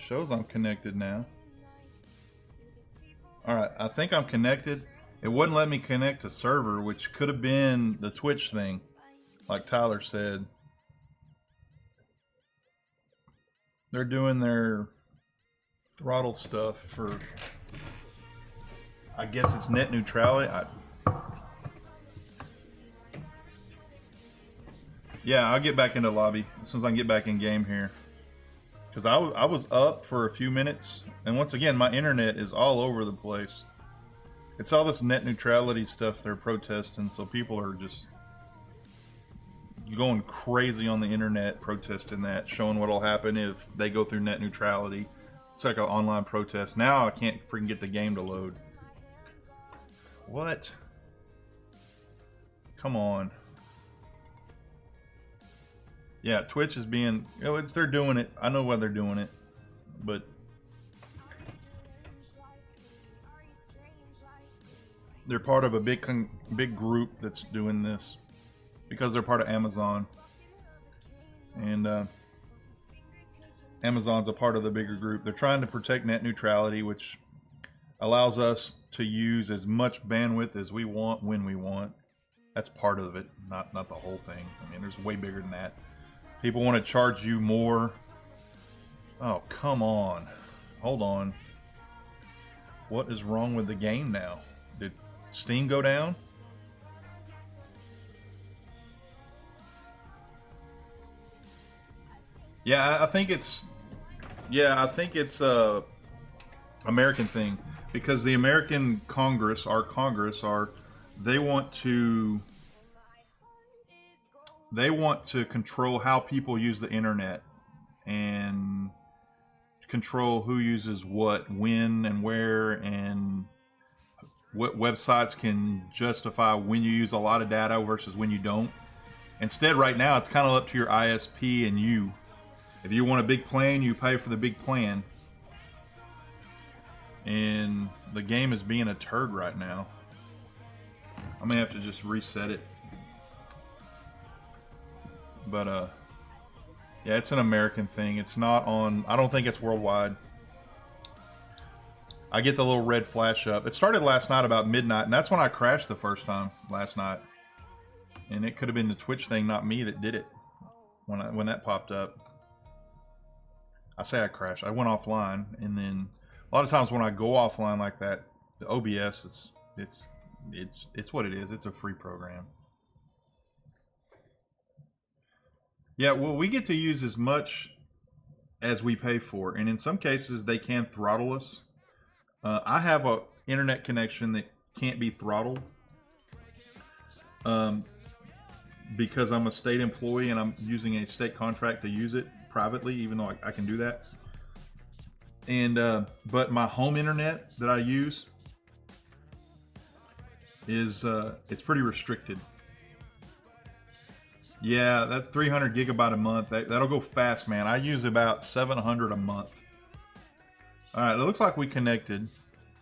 Shows I'm connected now. Alright, I think I'm connected. It wouldn't let me connect to server, which could have been the Twitch thing, like Tyler said. They're doing their throttle stuff for, I guess it's net neutrality. Yeah, I'll get back into lobby as soon as I can get back in game here. Because I was up for a few minutes, and once again, my internet is all over the place. It's all this net neutrality stuff they're protesting, so people are just going crazy on the internet protesting that, showing what'll happen if they go through net neutrality. It's like an online protest. Now I can't freaking get the game to load. What? Come on. Yeah, Twitch is being, you know, they're doing it. I know why they're doing it, but they're part of a big group that's doing this because they're part of Amazon, and Amazon's a part of the bigger group. They're trying to protect net neutrality, which allows us to use as much bandwidth as we want when we want. That's part of it, not the whole thing. I mean, there's way bigger than that. People want to charge you more. Oh, come on. Hold on. What is wrong with the game now? Did Steam go down? Yeah, I think it's a American thing, because the American Congress, our Congress, they want to control how people use the internet and control who uses what, when, and where, and what websites can justify when you use a lot of data versus when you don't. Instead, right now, it's kind of up to your ISP and you. If you want a big plan, you pay for the big plan. And the game is being a turd right now. I may have to just reset it. But yeah, it's an American thing. It's not on, I don't think it's worldwide. I get the little red flash up. It started last night about midnight, and that's when I crashed the first time last night. And it could have been the Twitch thing, not me, that did it when that popped up. I say I crashed. I went offline, and then a lot of times when I go offline like that, the OBS, it's what it is. It's a free program. Yeah, well, we get to use as much as we pay for, and in some cases they can throttle us. I have a internet connection that can't be throttled because I'm a state employee and I'm using a state contract to use it privately, even though I can do that. And but my home internet that I use is it's pretty restricted. Yeah, that's 300 gigabyte a month. That'll go fast, man. I use about 700 a month. All right, it looks like we connected.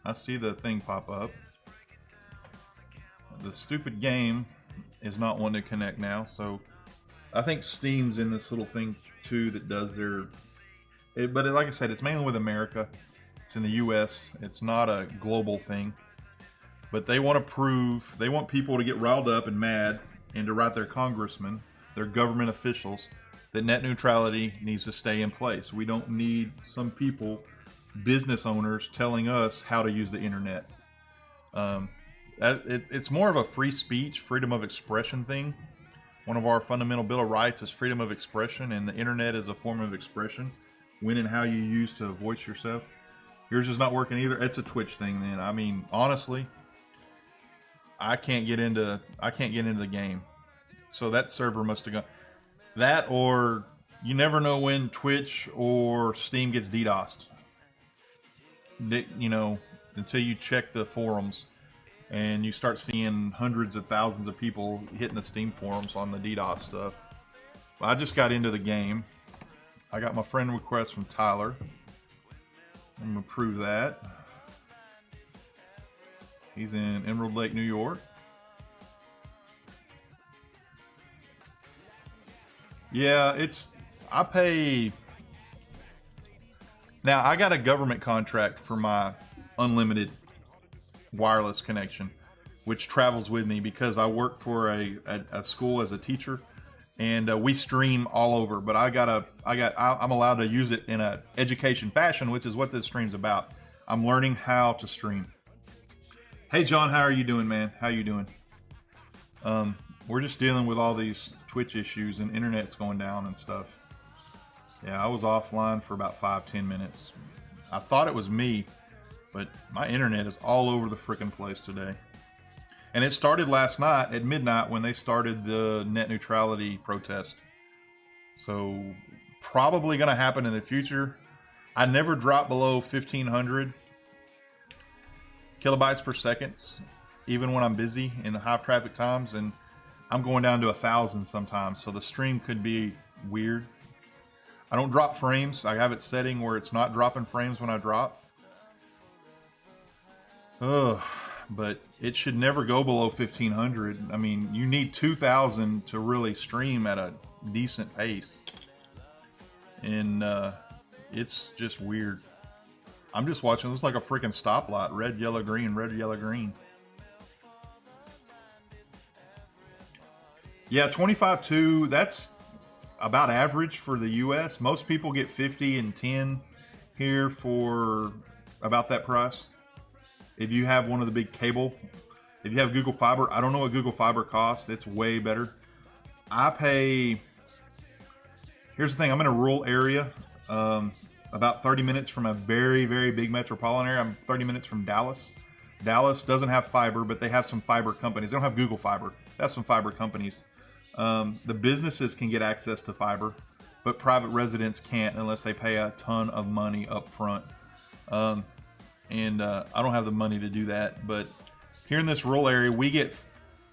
I see the thing pop up. The stupid game is not wanting to connect now, so I think Steam's in this little thing too that does their. But like I said, it's mainly with America. It's in the U.S. It's not a global thing. But they want people to get riled up and mad and to write their congressmen, their government officials, that net neutrality needs to stay in place. We don't need some people, business owners, telling us how to use the internet. It's more of a free speech, freedom of expression thing. One of our fundamental Bill of Rights is freedom of expression, and the internet is a form of expression. When and how you use to voice yourself. Yours is not working either. It's a Twitch thing, then. I mean, honestly, I can't get into the game. So that server must have gone. That, or you never know when Twitch or Steam gets DDoSed. You know, until you check the forums and you start seeing hundreds of thousands of people hitting the Steam forums on the DDoS stuff. I just got into the game. I got my friend request from Tyler. I'm gonna approve that. He's in Emerald Lake, New York. I pay. Now, I got a government contract for my unlimited wireless connection, which travels with me because I work for a school as a teacher, and we stream all over. But I'm allowed to use it in a education fashion, which is what this stream's about. I'm learning how to stream. Hey, John, how are you doing, man? How you doing? We're just dealing with all these Twitch issues and internet's going down and stuff. Yeah, I was offline for about 5-10 minutes. I thought it was me, but my internet is all over the frickin' place today. And it started last night at midnight when they started the net neutrality protest. So probably going to happen in the future. I never drop below 1500 kilobytes per second, even when I'm busy in the high traffic times, and I'm going down to 1,000 sometimes. So the stream could be weird. I don't drop frames. I have it setting where it's not dropping frames when I drop. Ugh, but it should never go below 1,500. I mean, you need 2,000 to really stream at a decent pace. And it's just weird. I'm just watching this like a freaking stoplight. Red, yellow, green, red, yellow, green. Yeah, 25.2, that's about average for the US. Most people get 50 and 10 here for about that price. If you have one of the big cable, if you have Google Fiber, I don't know what Google Fiber costs. It's way better. I pay, here's the thing, I'm in a rural area, about 30 minutes from a very, very big metropolitan area. I'm 30 minutes from Dallas. Dallas doesn't have fiber, but they have some fiber companies. They don't have Google Fiber. They have some fiber companies. The businesses can get access to fiber, but private residents can't unless they pay a ton of money up front. I don't have the money to do that, but here in this rural area, we get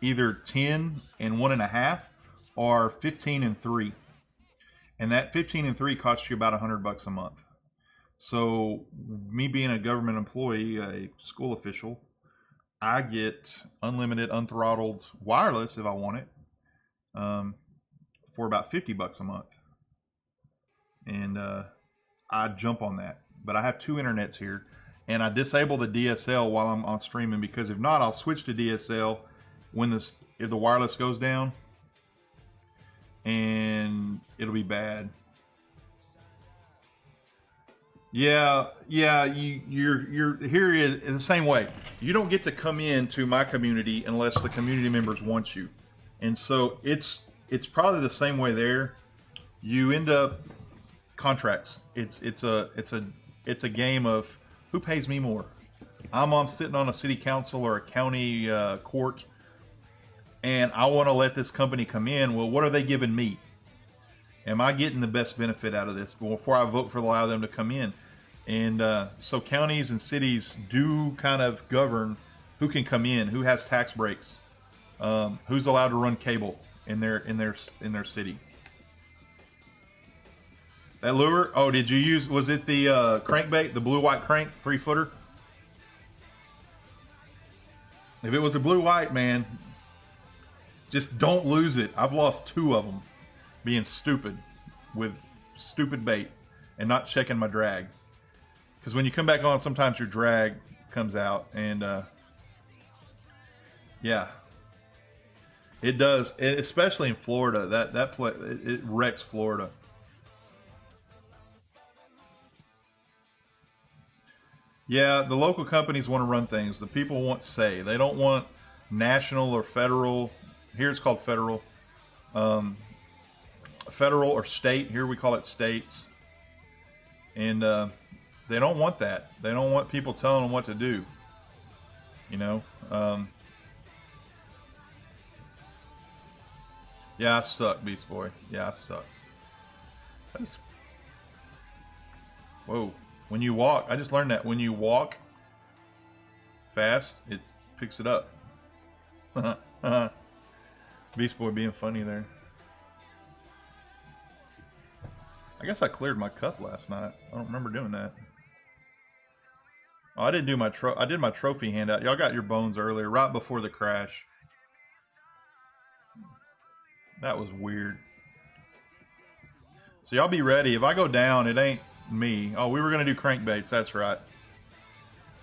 either 10 and 1.5 or 15 and 3. And that 15 and 3 costs you about $100 a month. So me being a government employee, a school official, I get unlimited, unthrottled wireless if I want it. For about $50 a month, and I jump on that. But I have 2 internets here, and I disable the DSL while I'm on streaming, because if not, I'll switch to DSL if the wireless goes down, and it'll be bad. Yeah, you're here is the same way. You don't get to come into my community unless the community members want you. And so it's probably the same way there. You end up contracts. It's a game of who pays me more. I'm sitting on a city council or a county court, and I want to let this company come in. Well, what are they giving me? Am I getting the best benefit out of this before I vote for allow them to come in? And so counties and cities do kind of govern who can come in, who has tax breaks. Who's allowed to run cable in their city? That lure? Oh, did you use? Was it the crankbait, the blue white crank 3-footer? If it was a blue white, man, just don't lose it. I've lost 2 of them being stupid with stupid bait and not checking my drag. Because when you come back on, sometimes your drag comes out, and yeah. It does, especially in Florida. It wrecks Florida. Yeah, the local companies want to run things. The people want say. They don't want national or federal. Here it's called federal. Federal or state. Here we call it states. And they don't want that. They don't want people telling them what to do. You know. Yeah, I suck, Beast Boy. Yeah, I suck. Whoa. When you walk, I just learned that. When you walk fast, it picks it up. Beast Boy being funny there. I guess I cleared my cup last night. I don't remember doing that. Oh, I didn't do my I did my trophy handout. Y'all got your bones earlier, right before the crash. That was weird. So y'all be ready. If I go down, it ain't me. Oh, we were going to do crankbaits. That's right.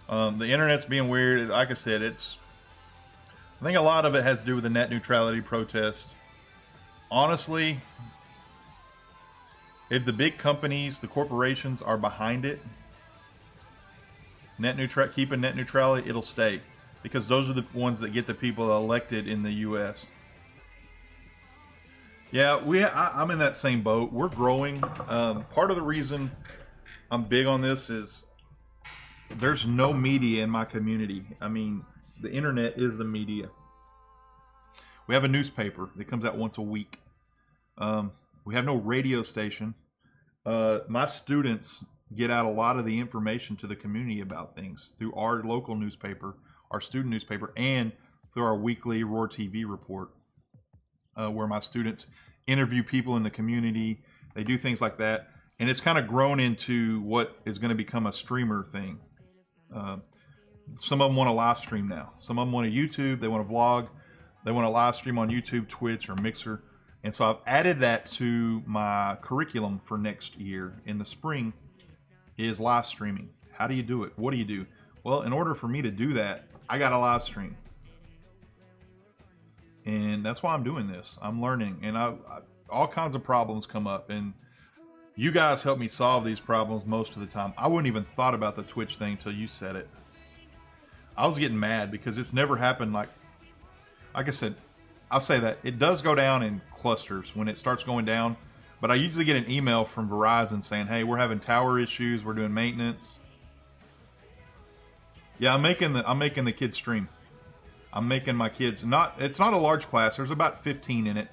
The internet's being weird. Like I said, I think a lot of it has to do with the net neutrality protest. Honestly, if the big companies, the corporations are behind it, keeping net neutrality, it'll stay. Because those are the ones that get the people elected in the U.S. Yeah, I'm in that same boat. We're growing. Part of the reason I'm big on this is there's no media in my community. I mean, the internet is the media. We have a newspaper that comes out once a week. We have no radio station. My students get out a lot of the information to the community about things through our local newspaper, our student newspaper, and through our weekly Roar TV report, where my students interview people in the community. They do things like that. And it's kind of grown into what is going to become a streamer thing. Some of them want to live stream now. Some of them want to YouTube. They want to vlog. They want to live stream on YouTube, Twitch, or Mixer. And so I've added that to my curriculum for next year in the spring is live streaming. How do you do it? What do you do? Well, in order for me to do that, I got to live stream. And that's why I'm doing this. I'm learning. And all kinds of problems come up. And you guys help me solve these problems most of the time. I wouldn't even thought about the Twitch thing until you said it. I was getting mad because it's never happened. Like I said, I'll say that it does go down in clusters when it starts going down, but I usually get an email from Verizon saying, hey, we're having tower issues, we're doing maintenance. Yeah, I'm making the kids stream. I'm making my kids, it's not a large class, there's about 15 in it.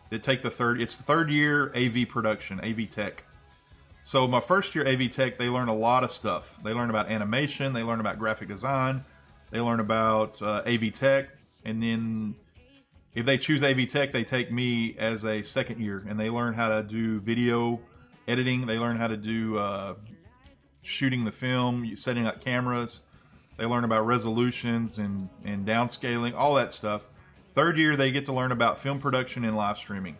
It's the third year AV production, AV Tech. So my first year AV Tech, they learn a lot of stuff. They learn about animation, they learn about graphic design, they learn about AV Tech, and then if they choose AV Tech, they take me as a second year, and they learn how to do video editing. They learn how to do shooting the film, setting up cameras. They learn about resolutions and downscaling, all that stuff. Third year, they get to learn about film production and live streaming.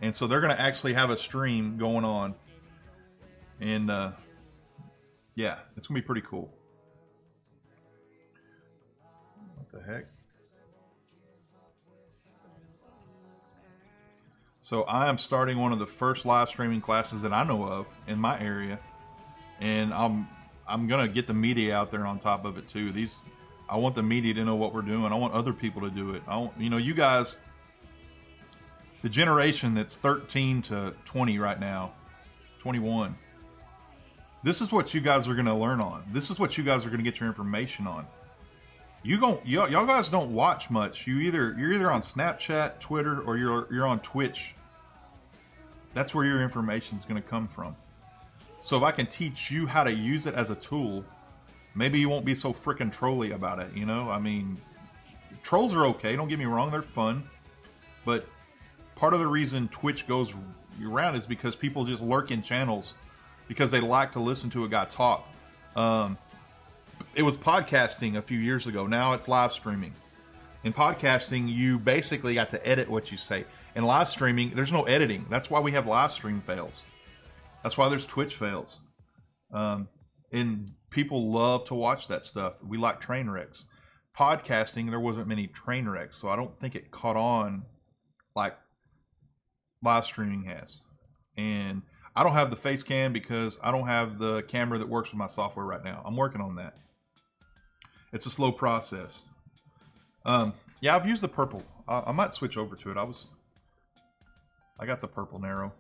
And so they're going to actually have a stream going on. And yeah, it's going to be pretty cool. What the heck? So I am starting one of the first live streaming classes that I know of in my area, and I'm gonna get the media out there on top of it too. I want the media to know what we're doing. I want other people to do it. You guys, the generation that's 13 to 20 right now, 21. This is what you guys are gonna learn on. This is what you guys are gonna get your information on. Y'all guys don't watch much. You're either on Snapchat, Twitter, or you're on Twitch. That's where your information is going to come from. So if I can teach you how to use it as a tool, maybe you won't be so freaking trolly about it. I mean, trolls are okay. Don't get me wrong; they're fun. But part of the reason Twitch goes around is because people just lurk in channels because they like to listen to a guy talk. It was podcasting a few years ago. Now it's live streaming. In podcasting, you basically got to edit what you say. In live streaming, there's no editing. That's why we have live stream fails. That's why there's Twitch fails. And people love to watch that stuff. We like train wrecks. Podcasting, there wasn't many train wrecks, so I don't think it caught on like live streaming has. And I don't have the face cam because I don't have the camera that works with my software right now. I'm working on that. It's a slow process. Yeah, I've used the purple. I might switch over to it. I got the purple narrow.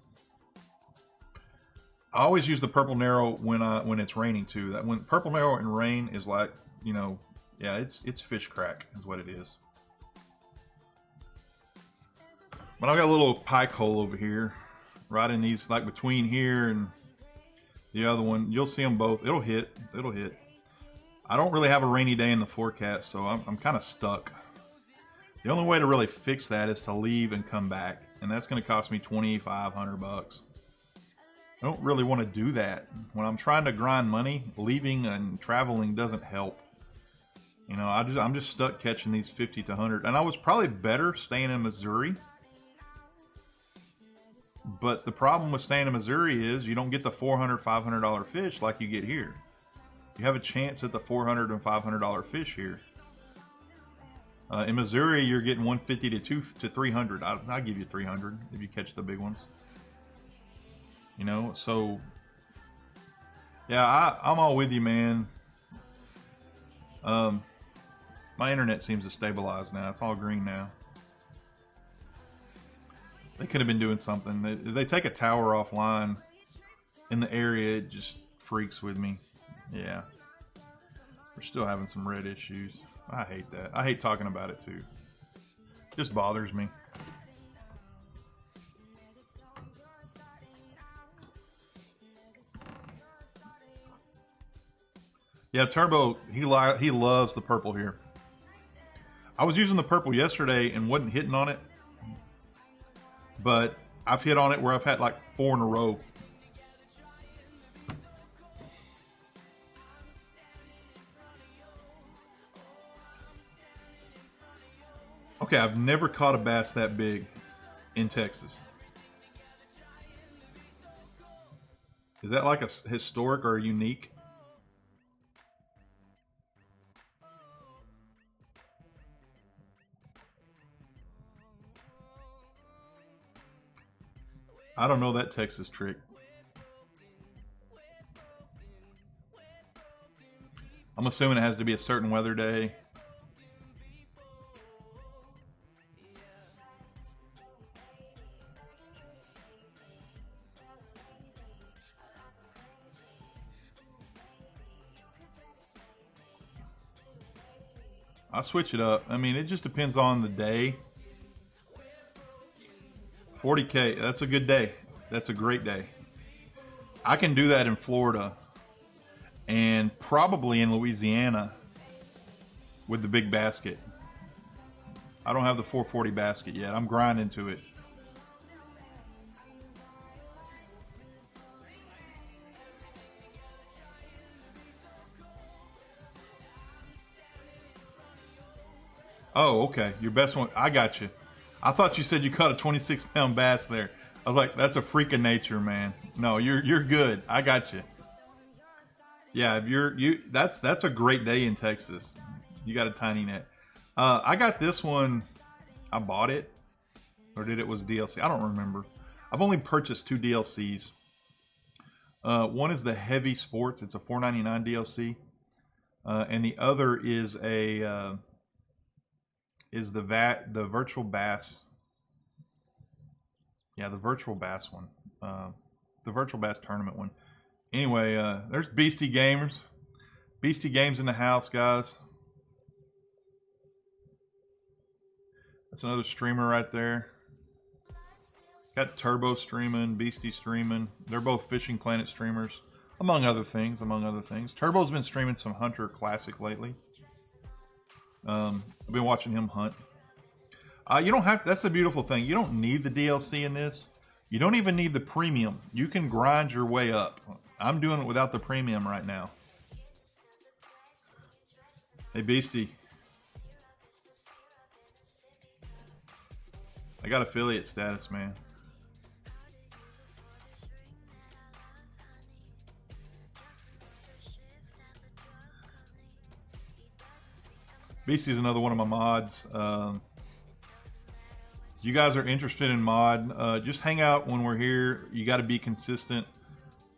I always use the purple narrow when it's raining too. That when purple narrow and rain is like, yeah, it's fish crack is what it is. But I've got a little pike hole over here, right in these, like between here and the other one. You'll see them both. It'll hit. I don't really have a rainy day in the forecast, so I'm kind of stuck. The only way to really fix that is to leave and come back, and that's going to cost me $2,500. I don't really want to do that. When I'm trying to grind money, leaving and traveling doesn't help. I'm just stuck catching these 50 to 100, and I was probably better staying in Missouri. But the problem with staying in Missouri is you don't get the $400, $500 fish like you get here. You have a chance at the $400 and $500 fish here. In Missouri, you're getting 150 to 300. I'll give you 300 if you catch the big ones. You know, so yeah, I'm all with you, man. My internet seems to stabilize now. It's all green now. They could have been doing something. If they take a tower offline in the area, it just freaks with me. Yeah. We're still having some red issues. I hate that. I hate talking about it too. It just bothers me. Yeah, Turbo, he loves the purple here. I was using the purple yesterday and wasn't hitting on it. But I've hit on it where I've had like 4 in a row. Okay, I've never caught a bass that big in Texas. Is that like a historic or unique? I don't know that Texas trick. I'm assuming it has to be a certain weather day. I'll switch it up. I mean, it just depends on the day. 40K, that's a good day. That's a great day. I can do that in Florida and probably in Louisiana with the big basket. I don't have the 440 basket yet. I'm grinding to it. Oh, okay. Your best one. I got you. I thought you said you caught a 26-pound bass there. I was like, that's a freak of nature, man. No, you're good. I got you. Yeah, that's a great day in Texas. You got a tiny net. I got this one. I bought it, or did it was DLC? I don't remember. I've only purchased 2 DLCs. One is the Heavy Sports. It's a $4.99 DLC, and the other is a the Virtual Bass. Yeah, the Virtual Bass one. The Virtual Bass Tournament one. Anyway, there's Beastie Gamers. Beastie Games in the house, guys. That's another streamer right there. Got Turbo streaming, Beastie streaming. They're both Fishing Planet streamers, among other things. Turbo's been streaming some Hunter Classic lately. I've been watching him hunt. You don't have. That's the beautiful thing. You don't need the DLC in this. You don't even need the premium. You can grind your way up. I'm doing it without the premium right now. Hey, Beastie. I got affiliate status, man. Beastie's another one of my mods. If you guys are interested in mod, just hang out when we're here. You got to be consistent.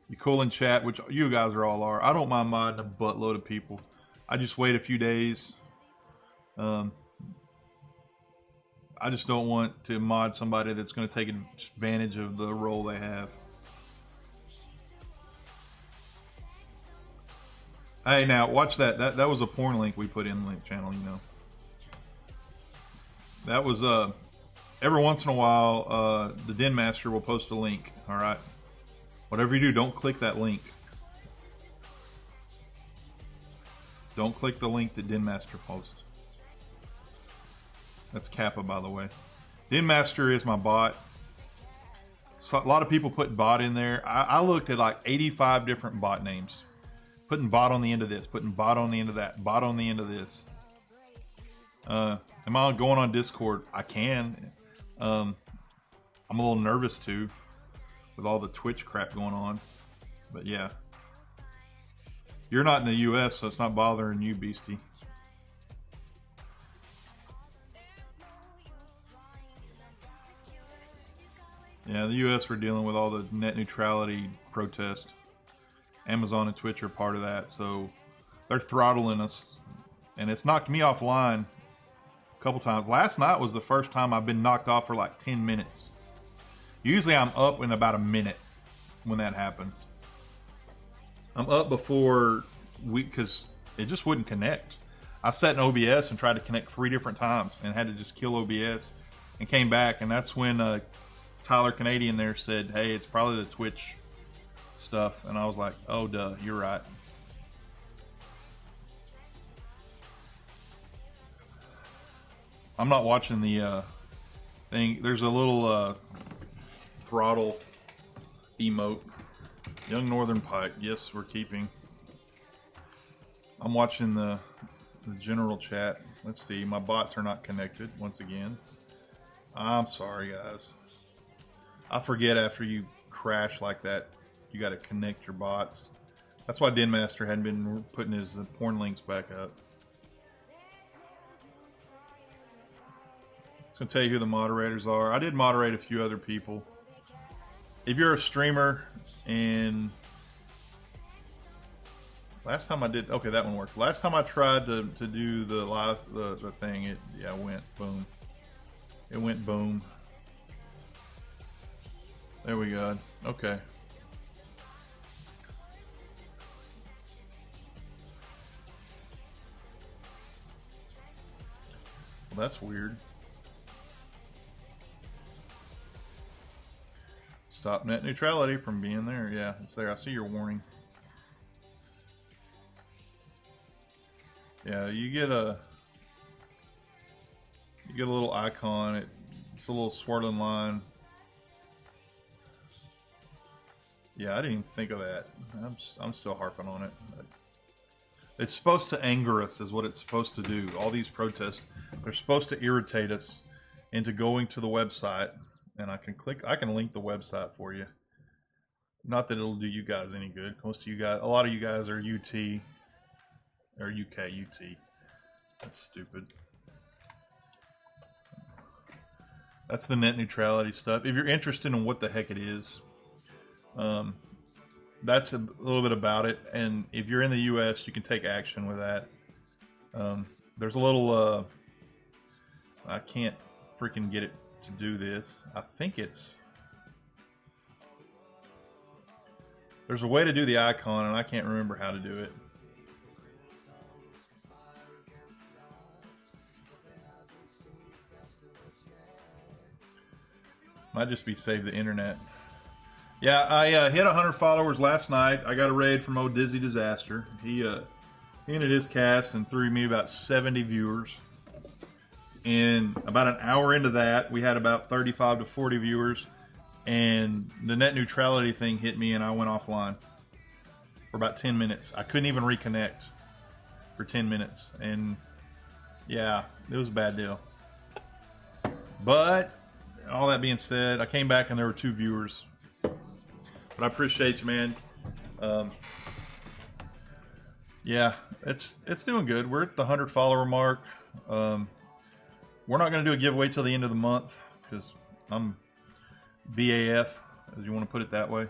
You cool in chat, which you guys are all are. I don't mind modding a buttload of people. I just wait a few days. I just don't want to mod somebody that's going to take advantage of the role they have. Hey, now watch that. That was a porn link we put in the link channel. You know. That was every once in a while the Den Master will post a link. All right. Whatever you do, don't click that link. Don't click the link that Den Master posts. That's Kappa, by the way. Den Master is my bot. So a lot of people put bot in there. I looked at like 85 different bot names. Putting bot on the end of this, putting bot on the end of that, bot on the end of this. Am I going on Discord? I can. I'm a little nervous too. with all the Twitch crap going on. But yeah, you're not in the US, so it's not bothering you, Beastie. Yeah, the US, we're dealing with all the net neutrality protest. Amazon and Twitch are part of that, so they're throttling us, and it's knocked me offline a couple times. Last night was the first time I've been knocked off for like 10 minutes. Usually I'm up in about a minute when that happens. I'm up before because it just wouldn't connect. I set in OBS and tried to connect 3 different times and had to just kill OBS and came back, and that's when Tyler Canadian there said, hey, it's probably the Twitch stuff, and I was like, oh duh, you're right. I'm not watching the thing. There's a little throttle emote. Young Northern Pike, yes, we're keeping. I'm watching the general chat. Let's see, my bots are not connected once again. I'm sorry, guys. I forget after you crash like that, you got to connect your bots. That's why Denmaster hadn't been putting his porn links back up. Just gonna tell you who the moderators are. I did moderate a few other people. If you're a streamer and last time I did, okay, that one worked. Last time I tried to do the live the thing, it went boom. It went boom. There we go. Okay. Well, that's weird. Stop net neutrality from being there. Yeah, it's there. I see your warning. Yeah, you get a little icon. It's a little swirling line. Yeah, I didn't even think of that. I'm still harping on it. It's supposed to anger us, is what it's supposed to do. All these protests, they're supposed to irritate us into going to the website. And I can link the website for you. Not that it'll do you guys any good. Most of you guys, a lot of you guys are UT or UK UT. That's stupid. That's the net neutrality stuff. If you're interested in what the heck it is, that's a little bit about it. And if you're in the US, you can take action with that. There's a little, I can't freaking get it to do this. I think there's a way to do the icon, and I can't remember how to do it. Might just be save the internet. Yeah, I hit 100 followers last night. I got a raid from old Dizzy Disaster. He ended his cast and threw me about 70 viewers. And about an hour into that, we had about 35 to 40 viewers, and the net neutrality thing hit me, and I went offline for about 10 minutes. I couldn't even reconnect for 10 minutes, and yeah, it was a bad deal. But all that being said, I came back and there were 2 viewers. But I appreciate you, man. Yeah, it's doing good. We're at the 100 follower mark. We're not going to do a giveaway till the end of the month because I'm BAF, as you want to put it that way.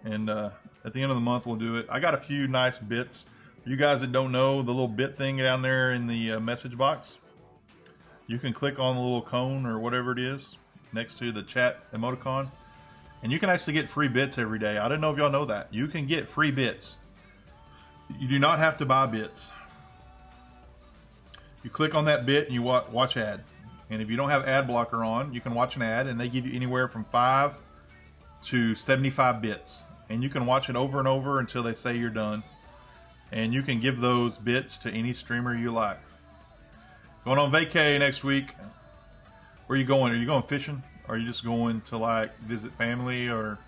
And at the end of the month, we'll do it. I got a few nice bits. For you guys that don't know, the little bit thing down there in the message box, you can click on the little cone or whatever it is next to the chat emoticon, and you can actually get free bits every day. I didn't know if y'all know that. You can get free bits. You do not have to buy bits. You click on that bit and you watch ad. And if you don't have ad blocker on, you can watch an ad, and they give you anywhere from 5 to 75 bits. And you can watch it over and over until they say you're done. And you can give those bits to any streamer you like. Going on vacay next week. Where are you going? Are you going fishing? Or are you just going to like visit family? Or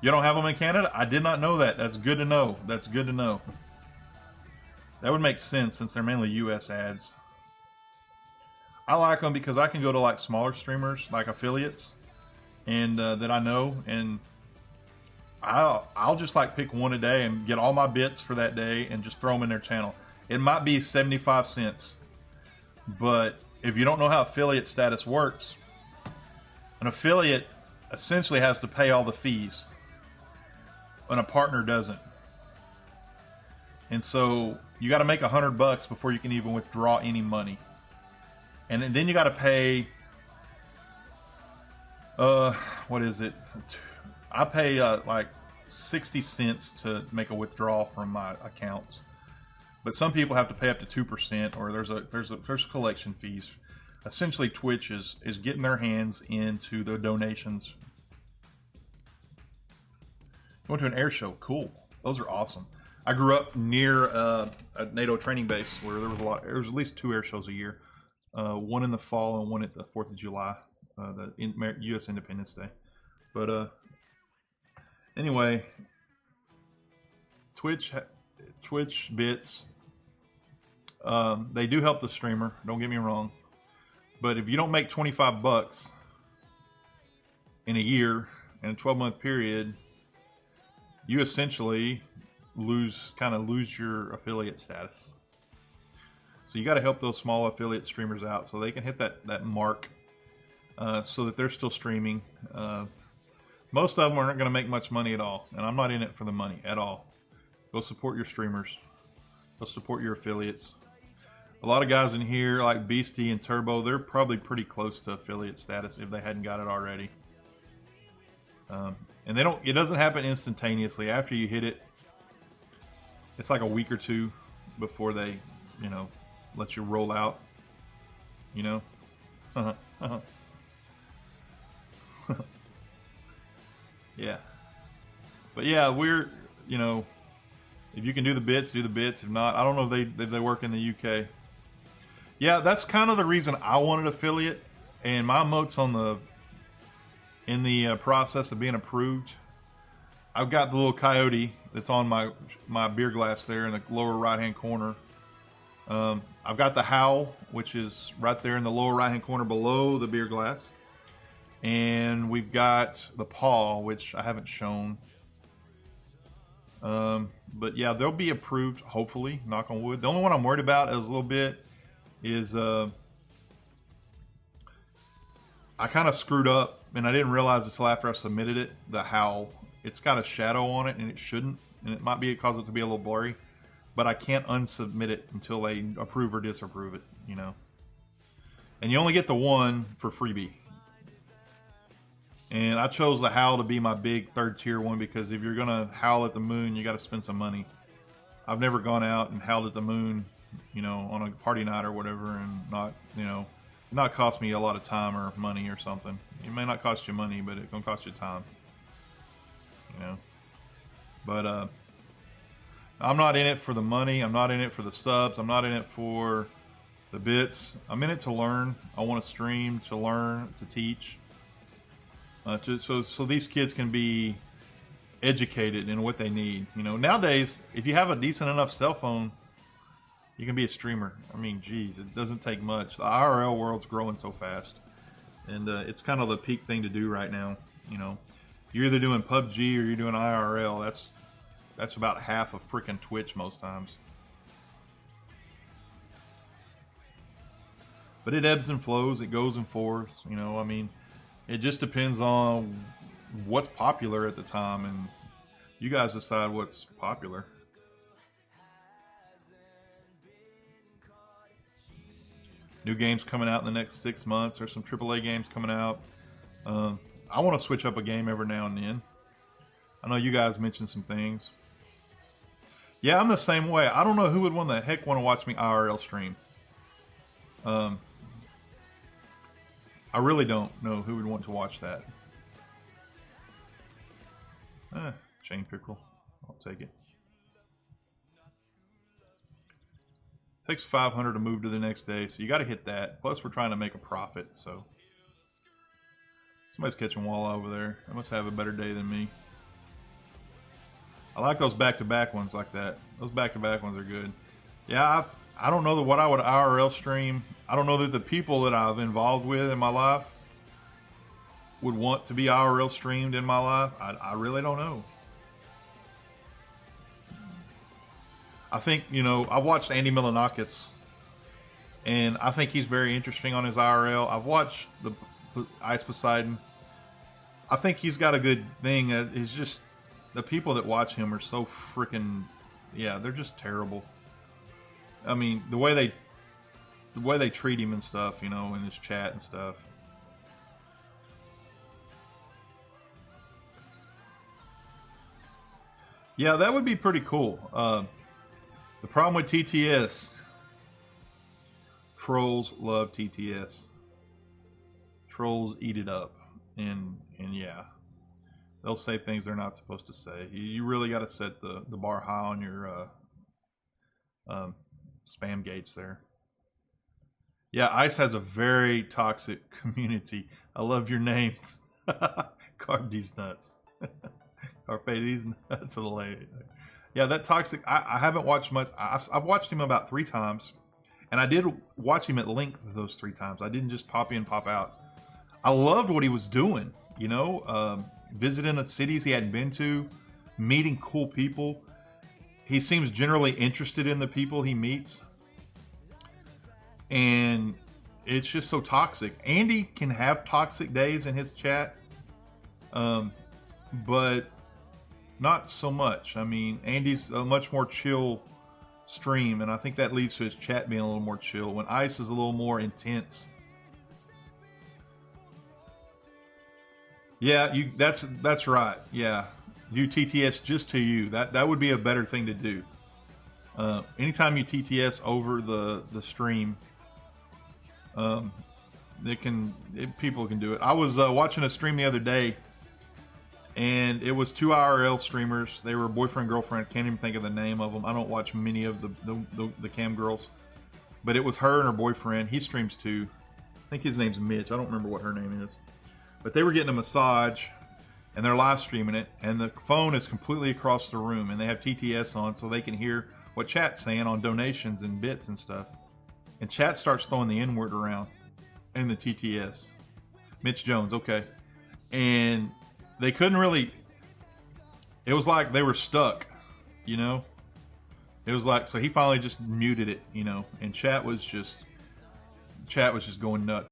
you don't have them in Canada? I did not know that. That's good to know. That's good to know. That would make sense since they're mainly US ads. I like them because I can go to like smaller streamers, like affiliates, and that I know, and I'll just like pick one a day and get all my bits for that day and just throw them in their channel. It might be 75 cents, but if you don't know how affiliate status works, an affiliate essentially has to pay all the fees, and a partner doesn't. And so you got to make $100 before you can even withdraw any money, and then you got to pay. What is it? I pay like 60 cents to make a withdrawal from my accounts, but some people have to pay up to 2%, or there's collection fees. Essentially, Twitch is getting their hands into the donations. Went to an air show. Cool. Those are awesome. I grew up near a NATO training base where there was at least 2 air shows a year. One in the fall and one at the 4th of July, the U.S. Independence Day. But anyway, Twitch bits, they do help the streamer. Don't get me wrong. But if you don't make $25 in a year, in a 12-month period, you essentially lose your affiliate status. So you got to help those small affiliate streamers out so they can hit that mark, so that they're still streaming. Most of them aren't going to make much money at all, and I'm not in it for the money at all. Go support your streamers. Go support your affiliates. A lot of guys in here, like Beastie and Turbo, they're probably pretty close to affiliate status if they hadn't got it already. And it doesn't happen instantaneously. After you hit it, it's like a week or 2 before they, let you roll out. Yeah. But yeah, we're, if you can do the bits, do the bits. If not, I don't know if they work in the UK. Yeah, that's kind of the reason I wanted affiliate, and my emote's in the process of being approved. I've got the little coyote that's on my beer glass there in the lower right hand corner. I've got the howl, which is right there in the lower right hand corner below the beer glass, and we've got the paw, which I haven't shown. But yeah, they'll be approved, hopefully, knock on wood. The only one I'm worried about is a little bit is I kind of screwed up, and I didn't realize until after I submitted it. The howl, it's got a shadow on it, and it shouldn't, and it might be cause it to be a little blurry, but I can't unsubmit it until they approve or disapprove it, And you only get the one for freebie. And I chose the howl to be my big 3rd tier one because if you're gonna howl at the moon, you got to spend some money. I've never gone out and howled at the moon, on a party night or whatever, and not cost me a lot of time or money or something. It may not cost you money, but it's gonna cost you time. But I'm not in it for the money. I'm not in it for the subs. I'm not in it for the bits. I'm in it to learn. I want to stream to learn, to teach. So these kids can be educated in what they need. Nowadays, if you have a decent enough cell phone, you can be a streamer. I mean, geez, it doesn't take much. The IRL world's growing so fast, and it's kind of the peak thing to do right now. You're either doing PUBG or you're doing IRL. That's about half of freaking Twitch most times. But it ebbs and flows. It goes and forths. It just depends on what's popular at the time, and you guys decide what's popular. New games coming out in the next 6 months. There's some AAA games coming out. I want to switch up a game every now and then. I know you guys mentioned some things. Yeah, I'm the same way. I don't know who would want to watch me IRL stream. I really don't know who would want to watch that. Chain pickle. I'll take it. Takes 500 to move to the next day, so you got to hit that. Plus, we're trying to make a profit, so. Somebody's catching walleye over there. They must have a better day than me. I like those back-to-back ones like that. Those back-to-back ones are good. Yeah, I don't know what I would IRL stream I don't know that the people that I've involved with in my life would want to be IRL streamed in my life. I really don't know. I think, I watched Andy Milonakis, and I think he's very interesting on his IRL. I've watched the Ice Poseidon. I think he's got a good thing. It's just the people that watch him are so freaking, yeah, they're just terrible. I mean, the way they treat him and stuff, in his chat and stuff. Yeah, that would be pretty cool. The problem with TTS, trolls love TTS. Trolls eat it up, and yeah, they'll say things they're not supposed to say. You really got to set the bar high on your spam gates there. Yeah, Ice has a very toxic community. I love your name. Carve these nuts. Carpe these nuts. Yeah, that toxic. I haven't watched much. I've watched him about 3 times, and I did watch him at length those 3 times. I didn't just pop in, pop out. I loved what he was doing. Visiting the cities he hadn't been to, meeting cool people. He seems generally interested in the people he meets, and it's just so toxic. Andy can have toxic days in his chat, but not so much. I mean, Andy's a much more chill stream, and I think that leads to his chat being a little more chill. When Ice is a little more intense. Yeah, that's right. Yeah, do TTS just to you. That would be a better thing to do. Anytime you TTS over the stream, people can do it. I was watching a stream the other day, and it was 2 IRL streamers. They were boyfriend girlfriend. Can't even think of the name of them. I don't watch many of the cam girls, but it was her and her boyfriend. He streams too. I think his name's Mitch. I don't remember what her name is, but they were getting a massage, and they're live streaming it, and the phone is completely across the room, and they have TTS on so they can hear what chat's saying on donations and bits and stuff. And chat starts throwing the N-word around in the TTS. Mitch Jones, okay. And they couldn't really, it was like they were stuck, It was like, so he finally just muted it, and chat was just going nuts.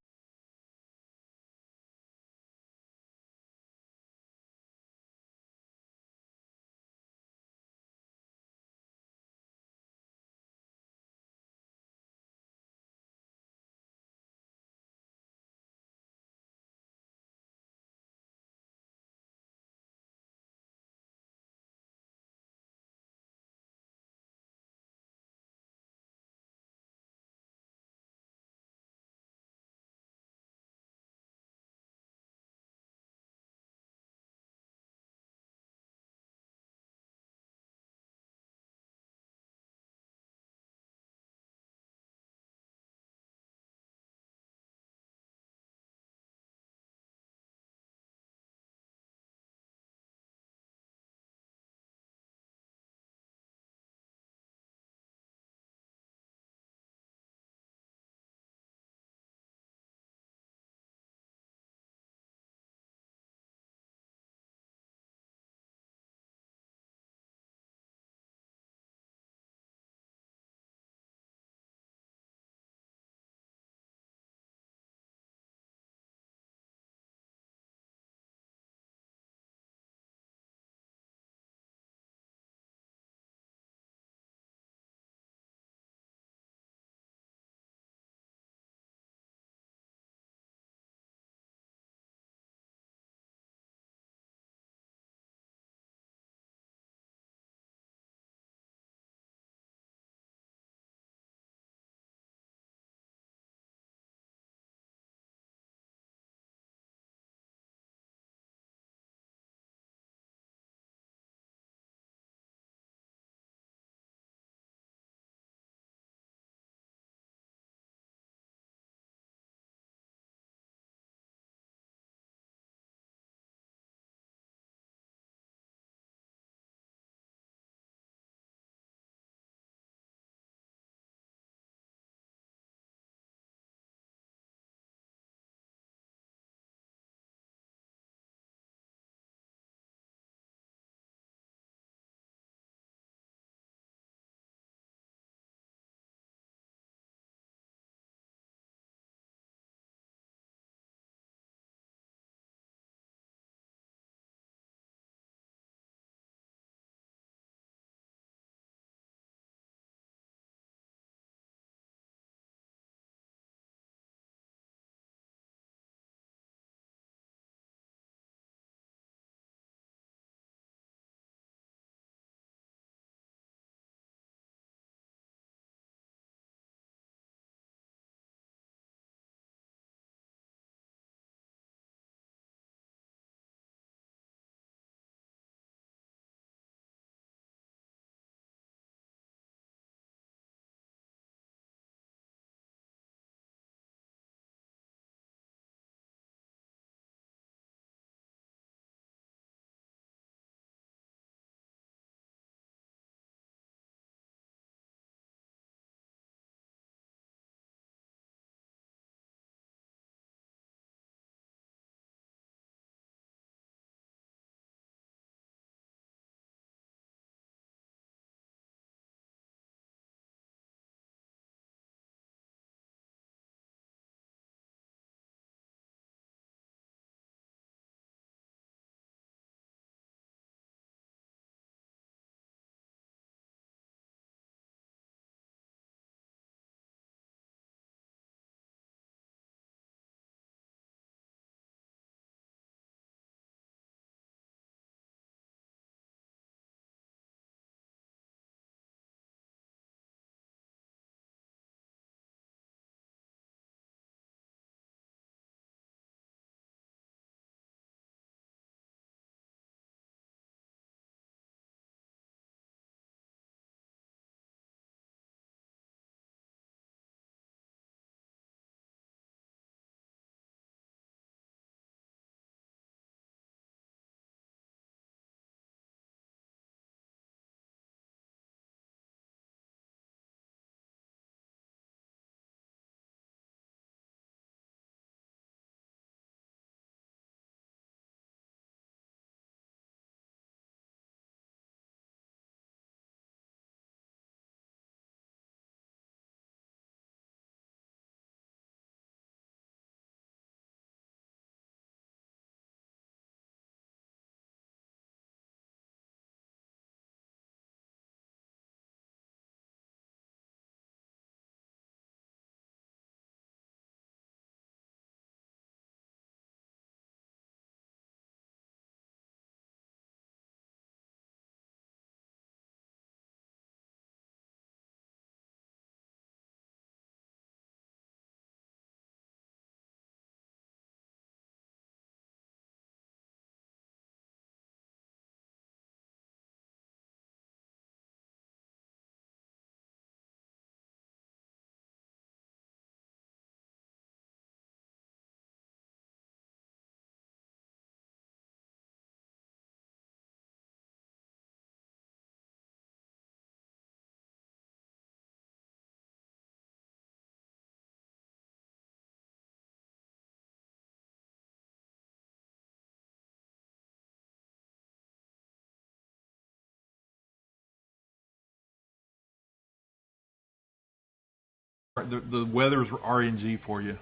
The weather's RNG for you.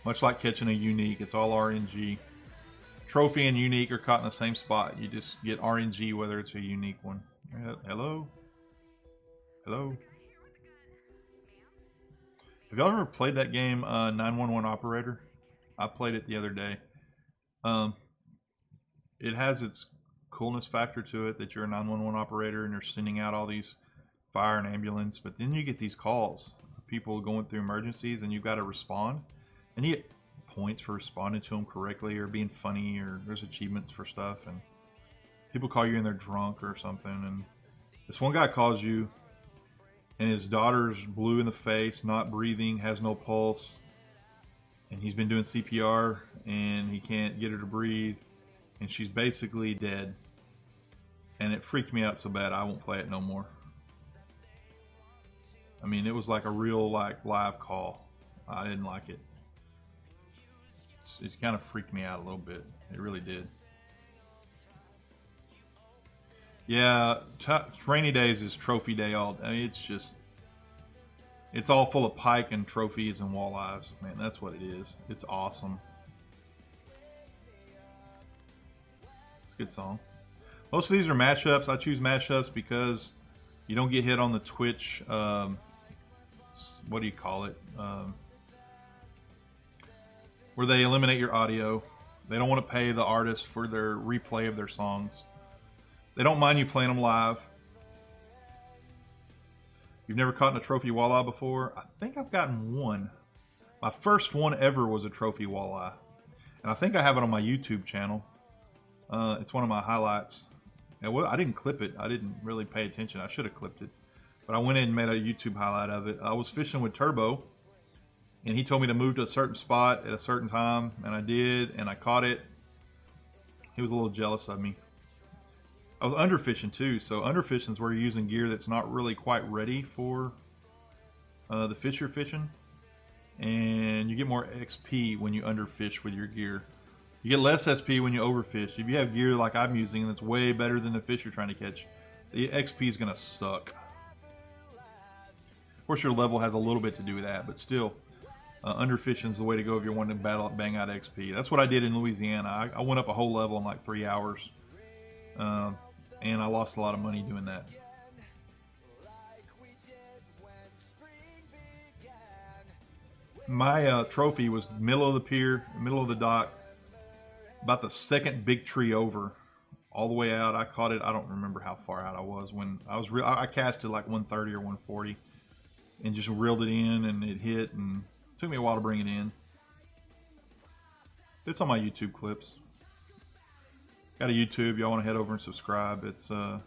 Much like catching a unique, it's all RNG. Trophy and unique are caught in the same spot. You just get RNG whether it's a unique one. Hello? Hello? Have y'all ever played that game, 911 Operator? I played it the other day. It has its coolness factor to it that you're a 911 operator and you're sending out all these fire and ambulance, but then you get these calls, people going through emergencies, and you've got to respond, and you get points for responding to them correctly or being funny, or there's achievements for stuff, and people call you and they're drunk or something, and this one guy calls you and his daughter's blue in the face, not breathing, has no pulse, and he's been doing CPR and he can't get her to breathe, and she's basically dead. And it freaked me out so bad I won't play it no more. I mean, it was like a real live call. I didn't like it. It kind of freaked me out a little bit. It really did. Yeah, rainy days is trophy day all. I mean, it's all full of pike and trophies and walleyes. Man, that's what it is. It's awesome. It's a good song. Most of these are matchups. I choose matchups because you don't get hit on the Twitch. What do you call it? Where they eliminate your audio. They don't want to pay the artist for their replay of their songs. They don't mind you playing them live. You've never caught in a trophy walleye before? I think I've gotten one. My first one ever was a trophy walleye. And I think I have it on my YouTube channel. It's one of my highlights. I didn't clip it. I didn't really pay attention. I should have clipped it. But I went in and made a YouTube highlight of it. I was fishing with Turbo, and he told me to move to a certain spot at a certain time, and I did, and I caught it. He was a little jealous of me. I was underfishing too, so underfishing is where you're using gear that's not really quite ready for the fish you're fishing, and you get more XP when you underfish with your gear. You get less SP when you overfish. If you have gear like I'm using that's way better than the fish you're trying to catch, the XP is going to suck. Of course, your level has a little bit to do with that, but still, underfishing is the way to go if you're wanting to bang out XP. That's what I did in Louisiana. I went up a whole level in like 3 hours, and I lost a lot of money doing that. My trophy was middle of the pier, middle of the dock, about the second big tree over, all the way out. I caught it. I don't remember how far out I was when I casted like 130 or 140, and just reeled it in, and it hit, and it took me a while to bring it in. It's on my YouTube clips. Got a YouTube. Y'all want to head over and subscribe? It's !YouTube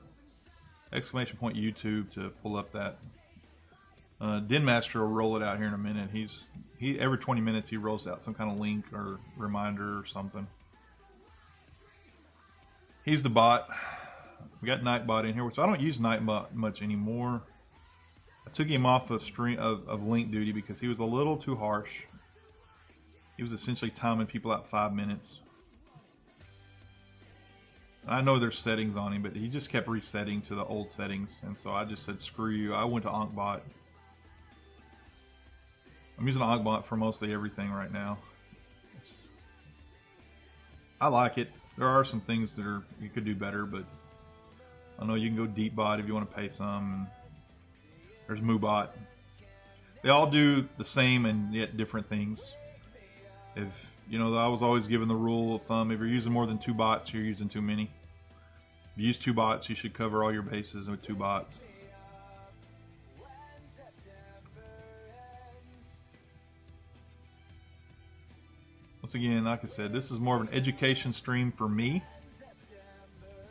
to pull up that. Den Master will roll it out here in a minute. He every 20 minutes he rolls out some kind of link or reminder or something. He's the bot. We got Nightbot in here, so I don't use Nightbot much anymore. I took him off of link duty because he was a little too harsh. He was essentially timing people out 5 minutes. I know there's settings on him, but he just kept resetting to the old settings, and so I just said screw you. I went to Ankbot. I'm using Ankbot for mostly everything right now. I like it. There are some things that you could do better, but I know you can go DeepBot if you want to pay some. And there's MooBot. They all do the same and yet different things. If you know, I was always given the rule of thumb: if you're using more than 2 bots, you're using too many. If you use 2 bots, you should cover all your bases with 2 bots. Once again, like I said, this is more of an education stream for me.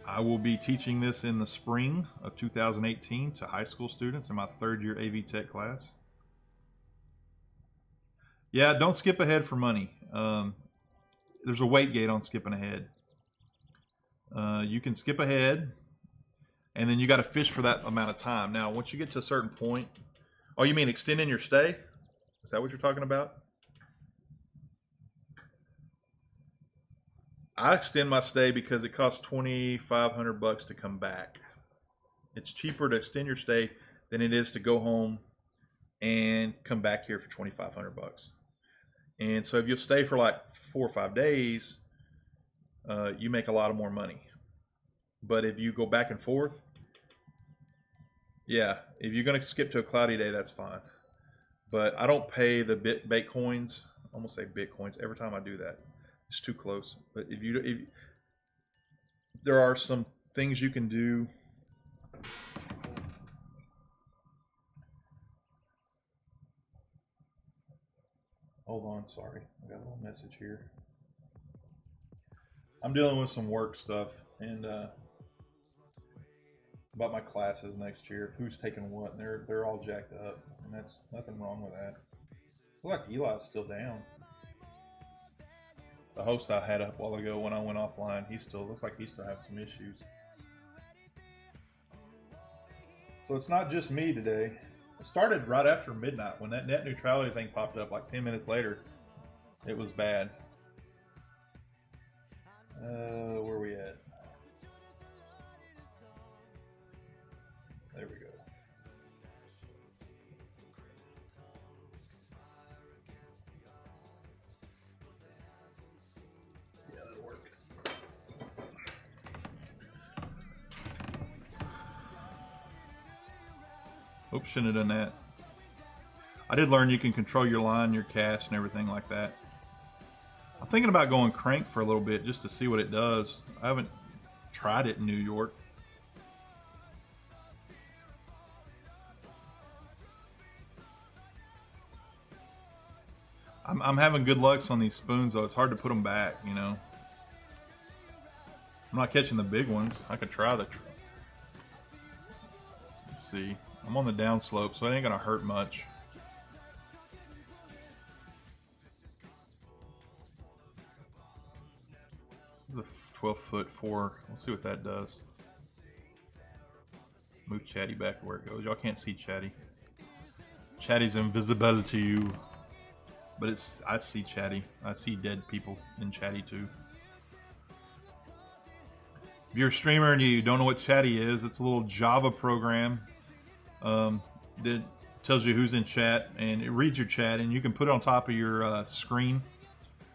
I will be teaching this in the spring of 2018 to high school students in my 3rd year AV Tech class. Yeah, don't skip ahead for money. There's a weight gate on skipping ahead. You can skip ahead, and then you got to fish for that amount of time. Now, once you get to a certain point, oh, you mean extending your stay? Is that what you're talking about? I extend my stay because it costs $2,500 to come back. It's cheaper to extend your stay than it is to go home and come back here for 2,500 bucks. And so if you'll stay for like 4 or 5 days, you make a lot of more money. But if you go back and forth, yeah, if you're going to skip to a cloudy day, that's fine. But I don't pay the Bitcoins. I almost say Bitcoins every time I do that. It's too close. But if there are some things you can do. Hold on, sorry. I got a little message here. I'm dealing with some work stuff and about my classes next year, who's taking what, and they're all jacked up, and that's nothing wrong with that. I feel like Eli's still down. The host I had up a while ago when I went offline, he still looks like he still has some issues. So it's not just me today. It started right after midnight when that net neutrality thing popped up. Like 10 minutes later, it was bad. Where are we at? There we go. Yeah, that'll work. Oops, shouldn't have done that. I did learn you can control your line, your cast, and everything like that. I'm thinking about going crank for a little bit just to see what it does. I haven't tried it in New York. I'm having good lucks on these spoons though. It's hard to put them back, you know. I'm not catching the big ones. I could try the. Let's see. I'm on the down slope, so it ain't gonna hurt much. This is a 12-foot 4. We'll see what that does. Move Chatty back to where it goes. Y'all can't see Chatty. Chatty's invisible to you. But it's, I see Chatty. I see dead people in Chatty too. If you're a streamer and you don't know what Chatty is, it's a little Java program that tells you who's in chat, and it reads your chat, and you can put it on top of your screen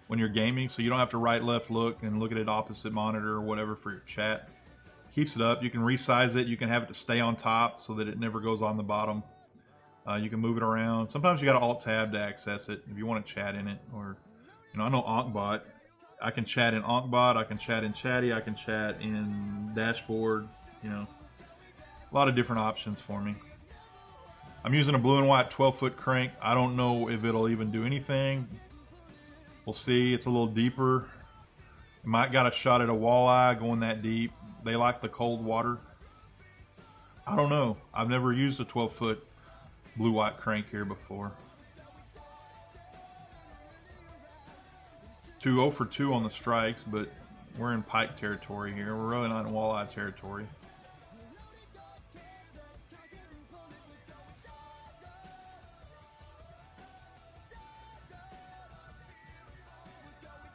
when you're gaming, so you don't have to right, left, look, and look at it opposite monitor or whatever for your chat. Keeps it up. You can resize it. You can have it to stay on top so that it never goes on the bottom. You can move it around. Sometimes you got to Alt-Tab to access it if you want to chat in it. Or, you know, I know Ankbot. I can chat in Ankbot. I can chat in Chatty. I can chat in Dashboard. You know, a lot of different options for me. I'm using a blue and white 12-foot crank. I don't know if it'll even do anything. We'll see. It's a little deeper. Might got a shot at a walleye going that deep. They like the cold water. I don't know. I've never used a 12-foot blue-white crank here before. 0 for 2 on the strikes, but we're in pike territory here. We're really not in walleye territory.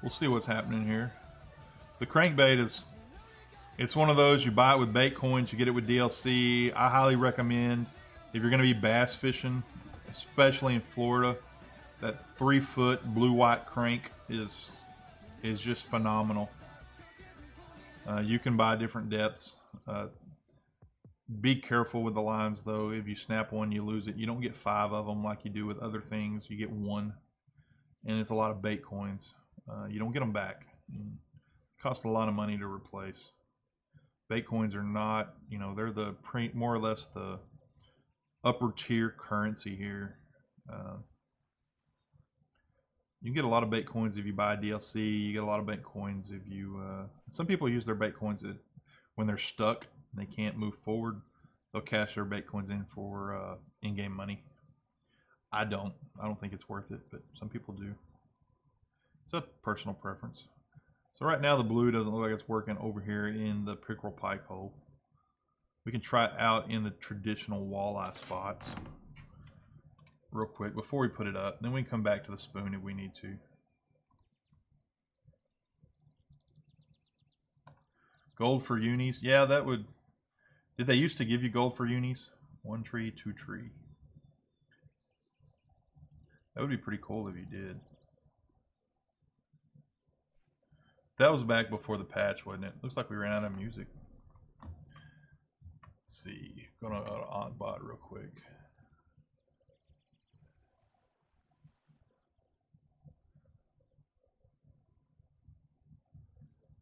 We'll see what's happening here. The crankbait is, it's one of those, you buy it with bait coins, you get it with DLC. I highly recommend, if you're going to be bass fishing, especially in Florida, that 3-foot blue-white crank is just phenomenal. You can buy different depths. Be careful with the lines though. If you snap one, you lose it. You don't get 5 of them like you do with other things. You get 1, and it's a lot of bait coins. You don't get them back. It costs a lot of money to replace. Bait coins are not, you know, they're the more or less the upper tier currency here. You can get a lot of bait coins if you buy DLC. You get a lot of bait coins if you. Some people use their bait coins when they're stuck and they can't move forward. They'll cash their bait coins in for in-game money. I don't think it's worth it, but some people do. It's a personal preference. So right now the blue doesn't look like it's working over here in the pickerel pike hole. We can try it out in the traditional walleye spots real quick before we put it up. Then we can come back to the spoon if we need to. Gold for unis. Yeah, that would... Did they used to give you gold for unis? 1 tree, 2 tree. That would be pretty cool if you did. That was back before the patch, wasn't it? Looks like we ran out of music. Let's see. Gonna go to Oddbot real quick.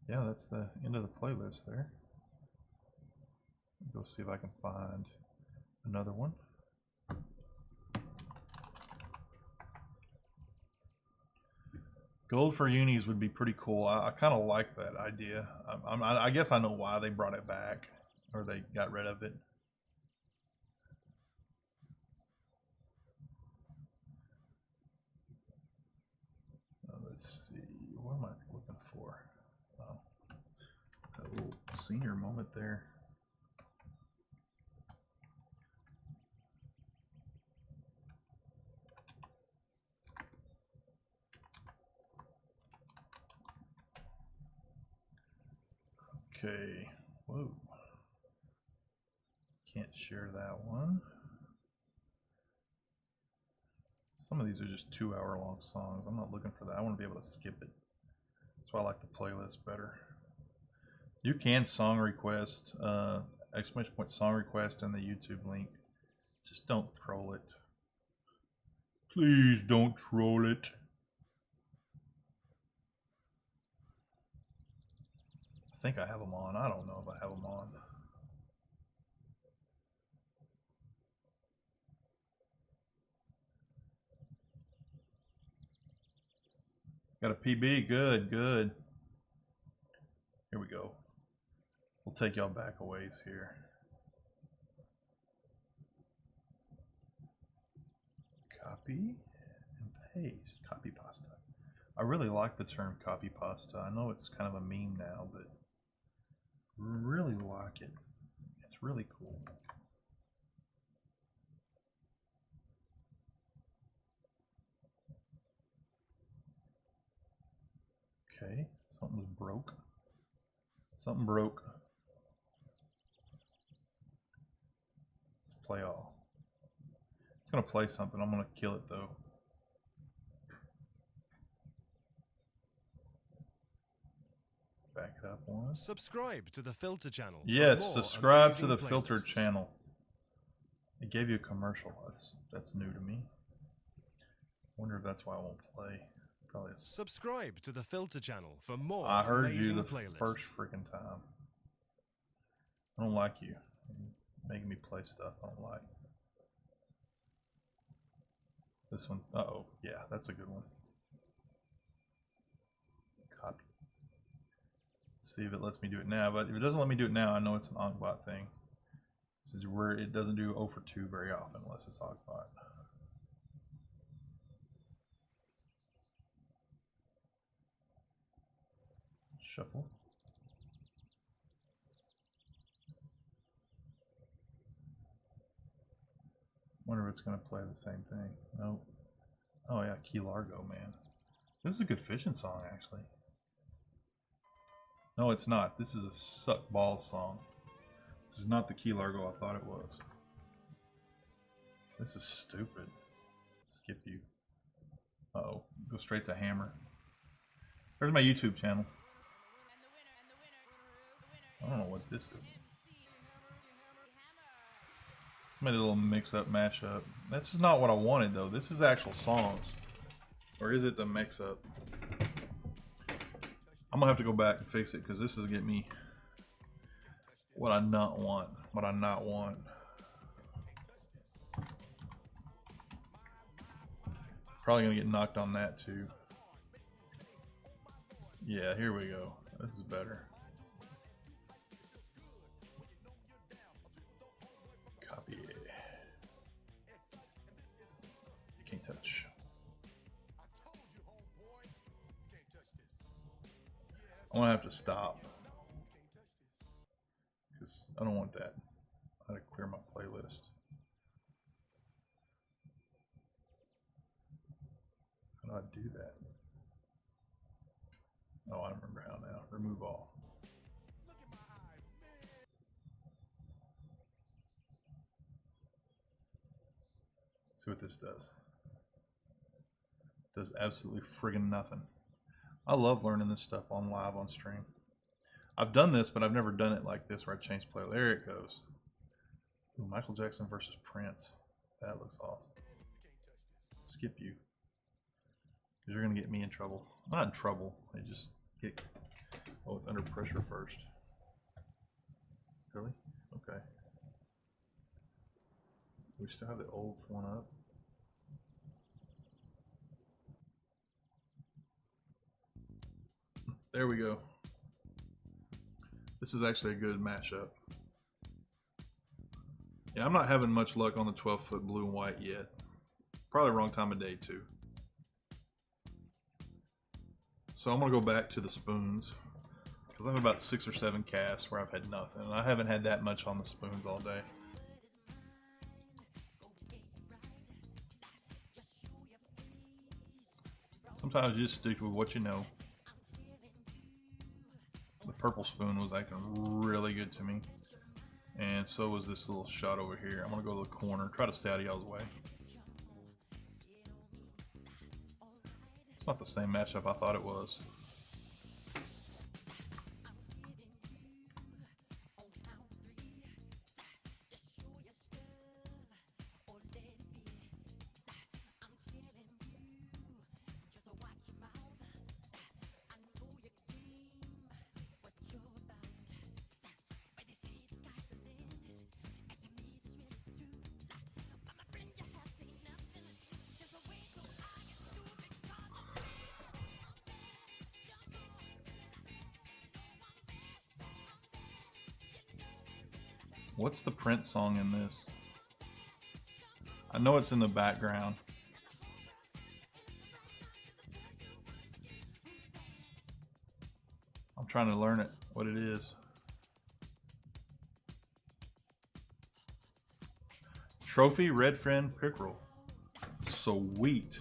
Yeah, that's the end of the playlist there. Go see if I can find another one. Gold for unis would be pretty cool. I kind of like that idea. I guess I know why they brought it back, or they got rid of it. Let's see. What am I looking for? Oh, a little senior moment there. Okay. Whoa. Can't share that one. Some of these are just 2-hour-long songs. I'm not looking for that. I want to be able to skip it. That's why I like the playlist better. You can song request, exclamation point song request in the YouTube link. Just don't troll it. Please don't troll it. I think I have them on. I don't know if I have them on. Got a PB. Good, good. Here we go. We'll take y'all back a ways here. Copy and paste. Copy pasta. I really like the term copy pasta. I know it's kind of a meme now, but really like it. It's really cool. Okay, something's broke. Something broke. Let's play all. It's gonna play something. I'm gonna kill it though. Back it up one. Subscribe to the Filter channel. Yes, subscribe to the Filter channel. It gave you a commercial. That's new to me. Wonder if that's why I won't play. Probably. Subscribe to the Filter channel for more. I heard you the first freaking time. I don't like you making me play stuff I don't like. This one. Uh-oh. Yeah, that's a good one. Copy. See if it lets me do it now. But if it doesn't let me do it now, I know it's an Ogbot thing. This is where it doesn't do 0 for 2 very often unless it's Ogbot. Shuffle. Wonder if it's going to play the same thing. Nope. Oh yeah, Key Largo, man. This is a good fishing song, actually. No, it's not. This is a suck balls song. This is not the Key Largo I thought it was. This is stupid. Skip you. Uh-oh. Go straight to Hammer. There's my YouTube channel. I don't know what this is. Made a little mix-up, mash-up. This is not what I wanted, though. This is actual songs. Or is it the mix-up? I'm gonna have to go back and fix it, because this is getting me what I not want. What I not want. Probably gonna get knocked on that, too. Yeah, here we go. This is better. Copy. Can't touch. I'm gonna have to stop because I don't want that. I gotta clear my playlist. How do I do that? Oh, I remember how now. Remove all. See what this does. Does absolutely friggin' nothing. I love learning this stuff on live on stream. I've done this, but I've never done it like this where I change player. There it goes. Ooh, Michael Jackson versus Prince. That looks awesome. Skip you. Because you're going to get me in trouble. Not in trouble. They just get... Oh, it's under pressure first. Really? Okay. We still have the old one up. There we go. This is actually a good matchup. Yeah, I'm not having much luck on the 12-foot blue and white yet. Probably wrong time of day too. So I'm gonna go back to the spoons because I have about 6 or 7 casts where I've had nothing. And I haven't had that much on the spoons all day. Sometimes you just stick with what you know. The purple spoon was acting really good to me. And so was this little shot over here. I'm going to go to the corner, try to stay out of y'all's way. It's not the same matchup I thought it was. What's the Prince song in this? I know it's in the background. I'm trying to learn it, what it is. Trophy Redfin Pickerel. Sweet.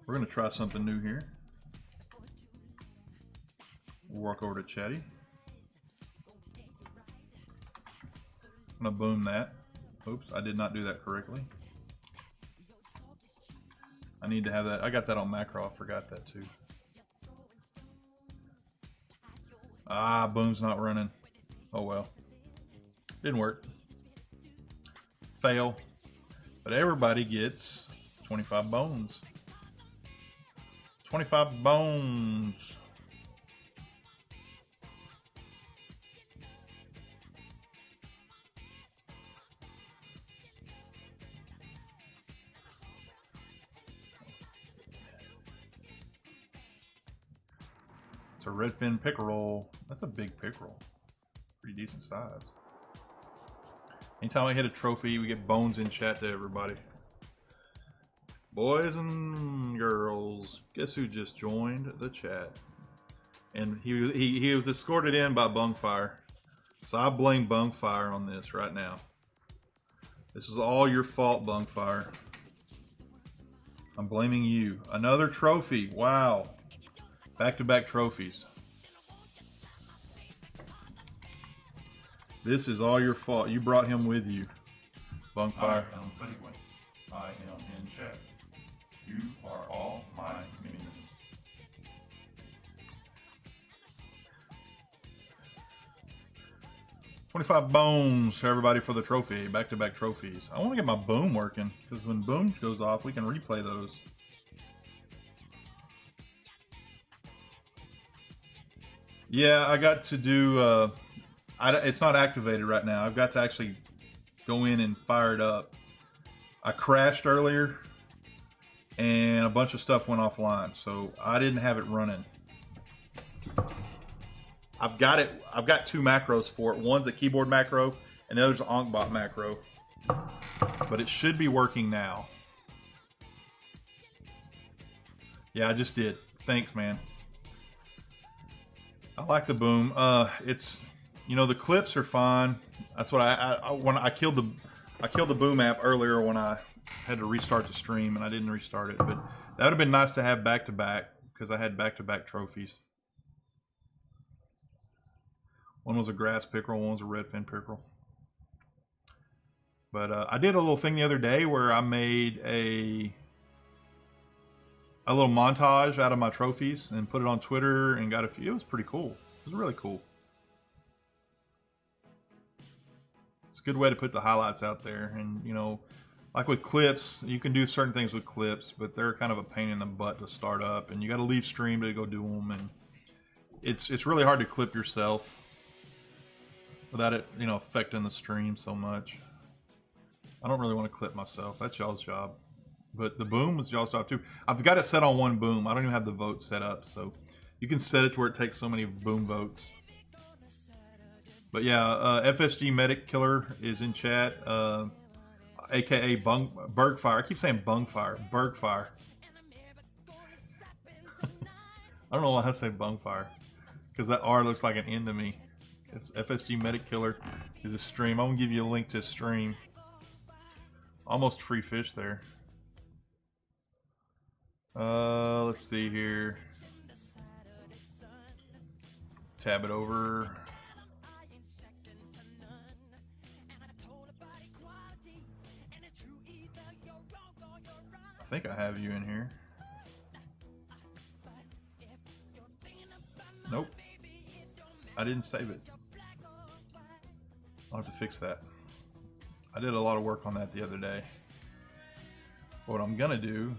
We're gonna try something new here. We'll walk over to Chatty. I'm gonna boom that. Oops, I did not do that correctly. I need to have that. I got that on macro. I forgot that too. Ah, boom's not running. Oh well. Didn't work. Fail. But everybody gets 25 bones. 25 bones. It's a redfin pickerel. That's a big pickerel. Pretty decent size. Anytime I hit a trophy, we get bones in chat to everybody. Boys and girls, guess who just joined the chat? And he was escorted in by Bungfire. So I blame Bungfire on this right now. This is all your fault, Bungfire. I'm blaming you. Another trophy. Wow. Back-to-back trophies. This is all your fault. You brought him with you, Bungfire. I am Fleetwood. I am in chat. You are all my minions. $25 bones, everybody, for the trophy. Back-to-back trophies. I want to get my boom working, because when boom goes off, we can replay those. Yeah, I got to do... it's not activated right now. I've got to actually go in and fire it up. I crashed earlier, and a bunch of stuff went offline, so I didn't have it running. I've got it. I've got 2 macros for it. One's a keyboard macro, and the other's an Onkbot macro. But it should be working now. Yeah, I just did. Thanks, man. I like the boom. It's, you know, the clips are fine. That's what when I killed the boom app earlier when I had to restart the stream, and I didn't restart it. But that would have been nice to have back to back, because I had back to back trophies. One was a grass pickerel, one was a redfin pickerel. But I did a little thing the other day where I made a a little montage out of my trophies and put it on Twitter and got a few. It was pretty cool. It was really cool. It's a good way to put the highlights out there. And, you know, like with clips, you can do certain things with clips, but they're kind of a pain in the butt to start up. And you got to leave stream to go do them. And it's really hard to clip yourself without it, you know, affecting the stream so much. I don't really want to clip myself. That's y'all's job. But the boom is y'all's job too. I've got it set on one boom. I don't even have the vote set up, so you can set it to where it takes so many boom votes. But yeah, FSG Medic Killer is in chat, aka Bergfire. I keep saying Bungfire, Bergfire. I don't know why I say Bungfire, because that R looks like an N to me. It's FSG Medic Killer is a stream. I'm gonna give you a link to his stream. Almost free fish there. Let's see here. Tab it over. I think I have you in here. Nope. I didn't save it. I'll have to fix that. I did a lot of work on that the other day. What I'm gonna do,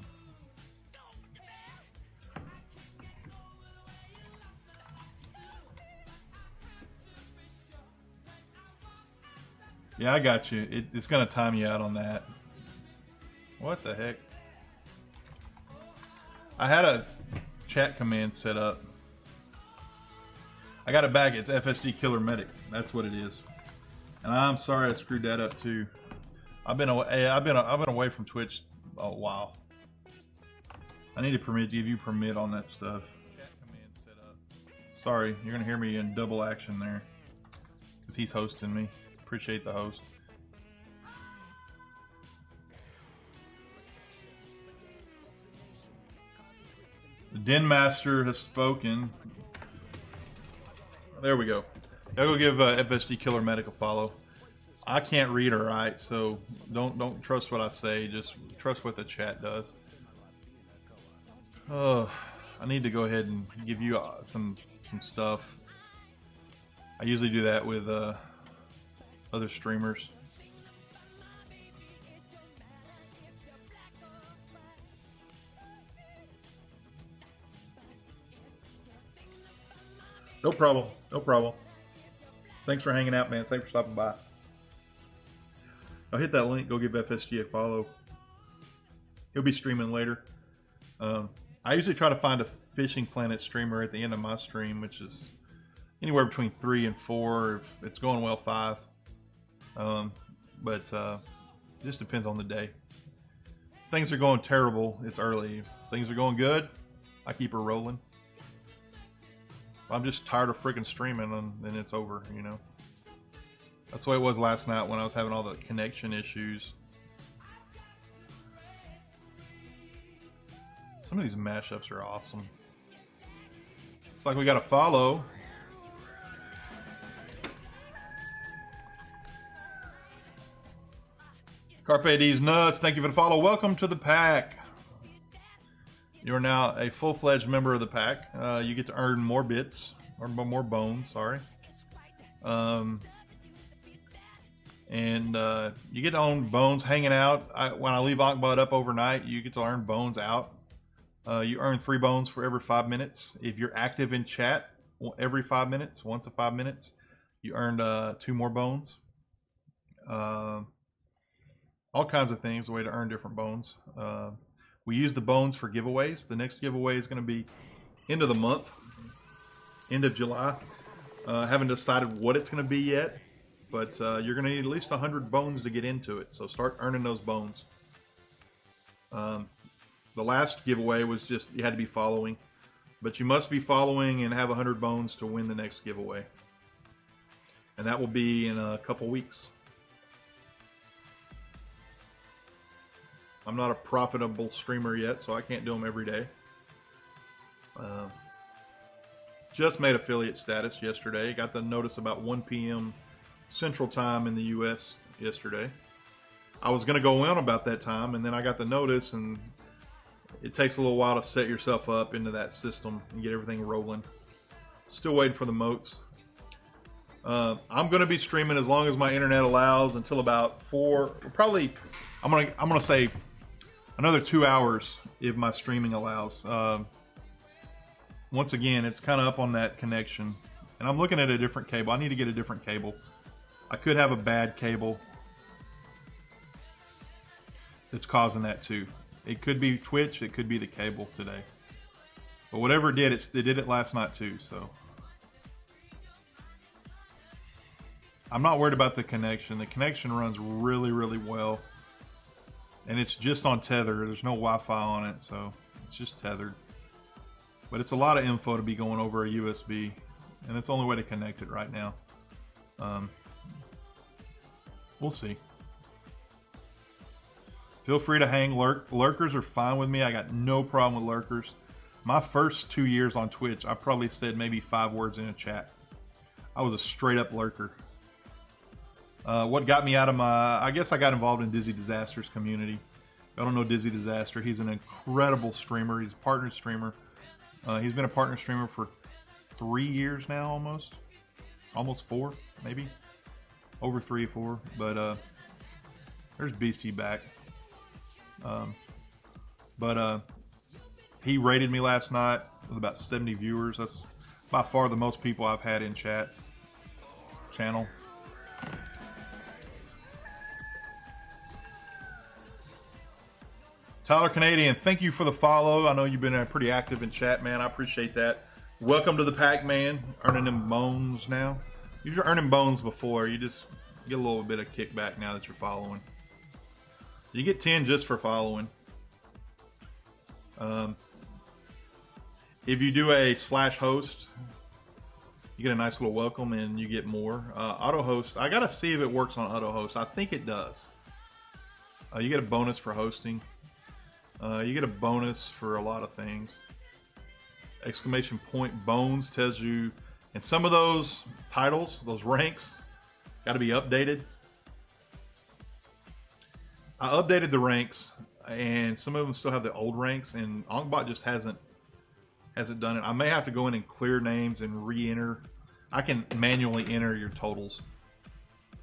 yeah, I got you. It's gonna time you out on that. What the heck? I had a chat command set up. I got it back. It's FSG Killer Medic. That's what it is. And I'm sorry I screwed that up too. I've been away from Twitch a while. I need to give you permit on that stuff. Chat command set up. Sorry, you're gonna hear me in double action there, because he's hosting me. Appreciate the host. The Den Master has spoken. There we go. I'll go give FSG Killer Medic a follow. I can't read or write, so don't trust what I say. Just trust what the chat does. I need to go ahead and give you some stuff. I usually do that with other streamers. No problem. No problem. Thanks for hanging out, man. Thanks for stopping by. I'll hit that link. Go give FSG a follow. He'll be streaming later. I usually try to find a Fishing Planet streamer at the end of my stream, which is anywhere between 3 and 4. If it's going well, 5. But it just depends on the day. If things are going terrible, it's early. If things are going good, I keep her rolling. I'm just tired of freaking streaming, and then it's over, you know. That's the way it was last night when I was having all the connection issues. Some of these mashups are awesome. It's like we got to follow. Carpe D's Nuts, thank you for the follow. Welcome to the pack. You are now a full-fledged member of the pack. You get to earn more bits, or more bones, sorry. And you get to own bones hanging out. When I leave Akbot up overnight, you get to earn bones out. You earn 3 bones for every 5 minutes. If you're active in chat every 5 minutes, once a 5 minutes, you earn 2 more bones. All kinds of things, a way to earn different bones. We use the bones for giveaways. The next giveaway is going to be end of the month, end of July. Haven't decided what it's going to be yet, but you're going to need at least 100 bones to get into it. So start earning those bones. The last giveaway was just you had to be following, but you must be following and have 100 bones to win the next giveaway. And that will be in a couple weeks. I'm not a profitable streamer yet, so I can't do them every day. Just made affiliate status yesterday. Got the notice about 1 p.m. Central Time in the U.S. yesterday. I was going to go in about that time, and then I got the notice, and it takes a little while to set yourself up into that system and get everything rolling. Still waiting for the motes. I'm going to be streaming as long as my internet allows until about 4. Probably, I'm gonna say another 2 hours if my streaming allows. Once again, it's kind of up on that connection, and I'm looking at a different cable. I need to get a different cable. I could have a bad cable that's causing that too. It could be Twitch. It could be the cable today. But whatever it did, it did it last night too. So I'm not worried about the connection. The connection runs really, really well. And it's just on Tether. There's no Wi-Fi on it, so it's just tethered. But it's a lot of info to be going over a USB. And it's the only way to connect it right now. We'll see. Feel free to hang. Lurkers are fine with me. I got no problem with lurkers. My first 2 years on Twitch, I probably said maybe 5 words in a chat. I was a straight up lurker. What got me out of I guess I got involved in Dizzy Disaster's community. I don't know Dizzy Disaster. He's an incredible streamer. He's a partner streamer. He's been a partner streamer for 3 years now, almost 4, maybe over 3 or 4. But there's Beastie back. He rated me last night with about 70 viewers. That's by far the most people I've had in channel. Tyler Canadian, thank you for the follow. I know you've been pretty active in chat, man. I appreciate that. Welcome to the Pac-Man. Earning them bones now. You were earning bones before. You just get a little bit of kickback now that you're following. You get 10 just for following. If you do a /host, you get a nice little welcome and you get more. Auto host, I gotta see if it works on auto host. I think it does. You get a bonus for hosting. You get a bonus for a lot of things. Exclamation point bones tells you, and some of those titles, those ranks, got to be updated. I updated the ranks, and some of them still have the old ranks, and Onkbot just hasn't done it. I may have to go in and clear names and re-enter. I can manually enter your totals,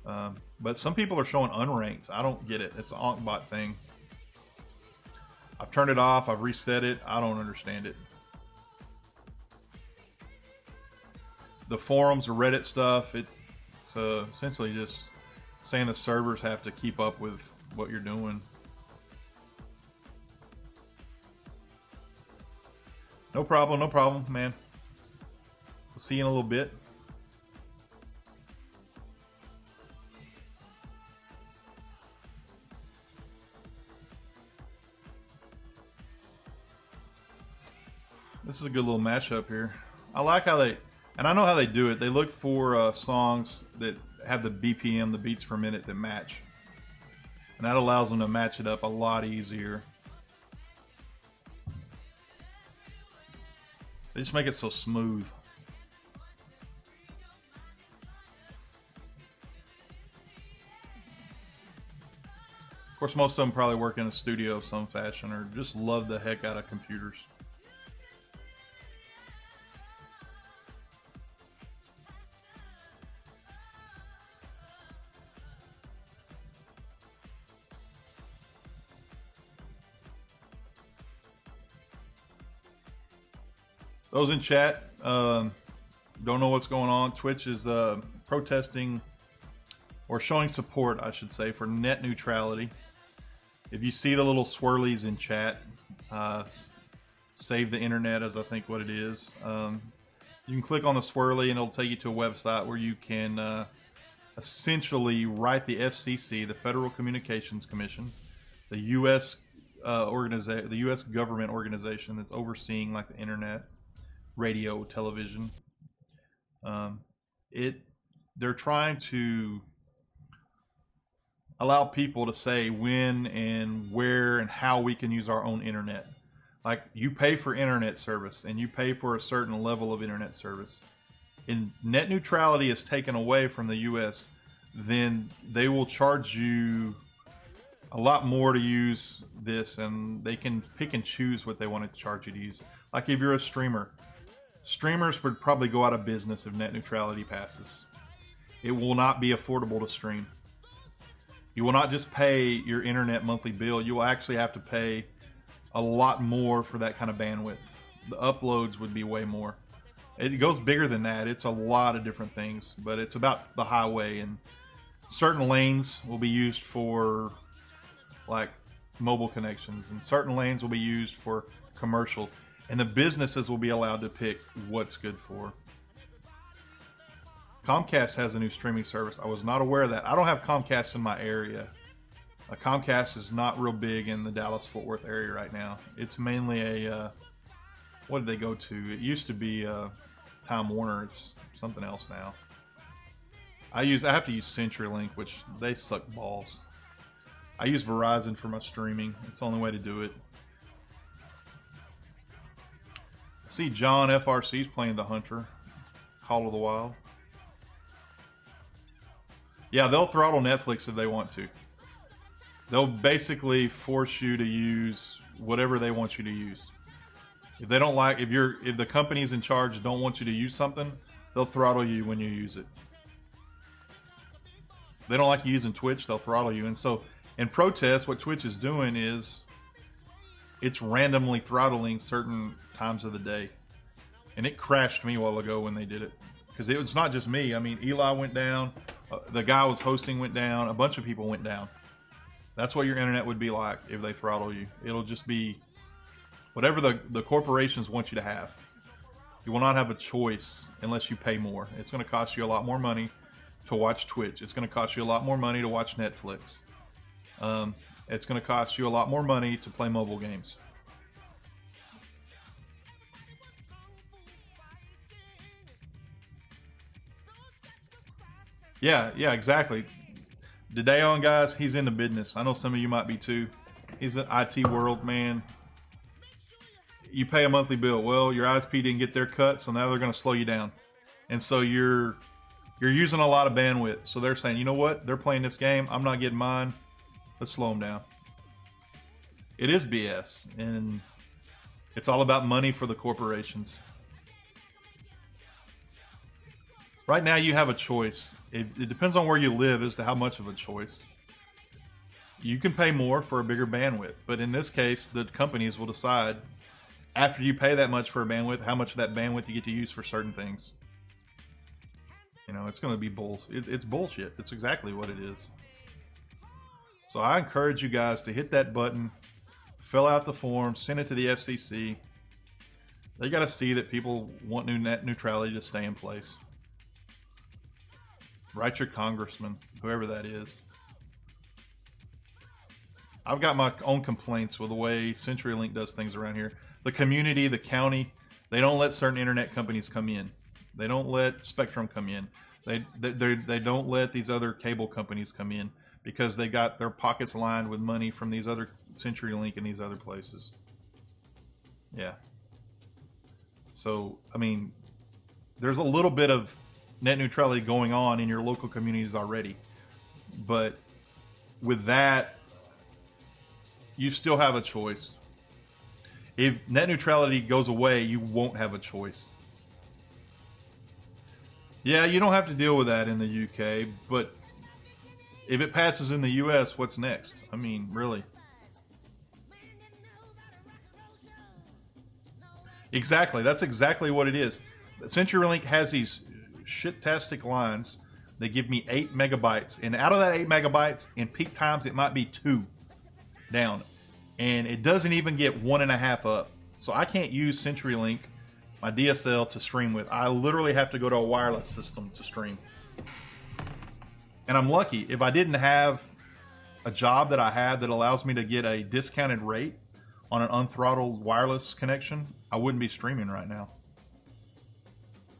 but some people are showing unranked. I don't get it. It's an Onkbot thing. I've turned it off. I've reset it. I don't understand it. The forums, the Reddit stuff, it's essentially just saying the servers have to keep up with what you're doing. No problem, man. We'll see you in a little bit. This is a good little mashup here. I like how and I know how they do it. They look for songs that have the BPM, the beats per minute, that match. And that allows them to match it up a lot easier. They just make it so smooth. Of course, most of them probably work in a studio of some fashion or just love the heck out of computers. Those in chat don't know what's going on. Twitch is protesting or showing support, I should say, for net neutrality. If you see the little swirlies in chat, save the internet, as I think what it is. You can click on the swirly and it'll take you to a website where you can essentially write the FCC, the Federal Communications Commission, the U.S. The U.S. government organization that's overseeing like the internet, radio, television. They're trying to allow people to say when and where and how we can use our own internet. Like, you pay for internet service and you pay for a certain level of internet service. And net neutrality is taken away from the U.S., then they will charge you a lot more to use this, and they can pick and choose what they want to charge you to use. Like if you're a streamer, streamers would probably go out of business if net neutrality passes. It will not be affordable to stream. You will not just pay your internet monthly bill. You will actually have to pay a lot more for that kind of bandwidth. The uploads would be way more. It goes bigger than that. It's a lot of different things, but it's about the highway, and certain lanes will be used for like mobile connections, and certain lanes will be used for commercial, and the businesses will be allowed to pick what's good for. Comcast has a new streaming service. I was not aware of that. I don't have Comcast in my area. Comcast is not real big in the Dallas-Fort Worth area right now. It's mainly a, what did they go to? It used to be Time Warner. It's something else now. I have to use CenturyLink, which they suck balls. I use Verizon for my streaming. It's the only way to do it. I see John FRC's playing The Hunter, Call of the Wild. Yeah, they'll throttle Netflix if they want to. They'll basically force you to use whatever they want you to use. If they don't like, if the companies in charge don't want you to use something, they'll throttle you when you use it. If they don't like you using Twitch, they'll throttle you. And so, in protest, what Twitch is doing is it's randomly throttling certain times of the day. And it crashed me a while ago when they did it. Because it was not just me. I mean, Eli went down. The guy who was hosting went down. A bunch of people went down. That's what your internet would be like if they throttle you. It'll just be whatever the corporations want you to have. You will not have a choice unless you pay more. It's going to cost you a lot more money to watch Twitch. It's going to cost you a lot more money to watch Netflix. It's going to cost you a lot more money to play mobile games. Yeah, exactly. Dedeon, guys, he's into business. I know some of you might be too. He's an IT world, man. You pay a monthly bill. Well, your ISP didn't get their cut, so now they're going to slow you down. And so you're using a lot of bandwidth. So they're saying, you know what? They're playing this game. I'm not getting mine. Let's slow them down. It is BS, and it's all about money for the corporations. Right now, you have a choice. It depends on where you live as to how much of a choice. You can pay more for a bigger bandwidth, but in this case, the companies will decide after you pay that much for a bandwidth, how much of that bandwidth you get to use for certain things. You know, it's going to be it's bullshit. It's exactly what it is. So I encourage you guys to hit that button, fill out the form, send it to the FCC. They got to see that people want net neutrality to stay in place. Write your congressman, whoever that is. I've got my own complaints with the way CenturyLink does things around here. The community, the county, they don't let certain internet companies come in. They don't let Spectrum come in. They don't let these other cable companies come in because they got their pockets lined with money from these other CenturyLink and these other places. Yeah. So, I mean, there's a little bit of net neutrality going on in your local communities already. But with that, you still have a choice. If net neutrality goes away, you won't have a choice. Yeah, you don't have to deal with that in the UK, but if it passes in the US, what's next? I mean, really. Exactly. That's exactly what it is. CenturyLink has these shit-tastic lines. They give me 8 megabytes. And out of that 8 megabytes, in peak times, it might be 2 down. And it doesn't even get 1.5 up. So I can't use CenturyLink, my DSL, to stream with. I literally have to go to a wireless system to stream. And I'm lucky. If I didn't have a job that I have that allows me to get a discounted rate on an unthrottled wireless connection, I wouldn't be streaming right now.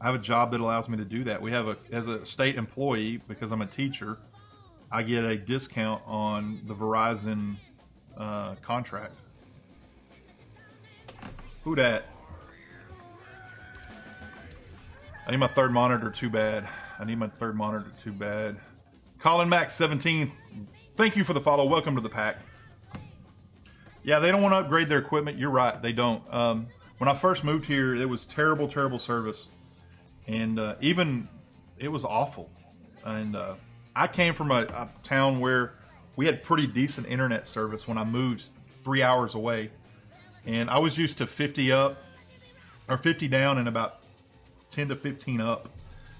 I have a job that allows me to do that. We have as a state employee, because I'm a teacher, I get a discount on the Verizon contract. Who dat? I need my third monitor too bad. Colin Mack 17th, Thank you for the follow. Welcome to the pack. Yeah, they don't want to upgrade their equipment. You're right. They don't. When I first moved here, it was terrible, terrible service. And even, it was awful. And I came from a town where we had pretty decent internet service when I moved 3 hours away. And I was used to 50 up, or 50 down and about 10 to 15 up.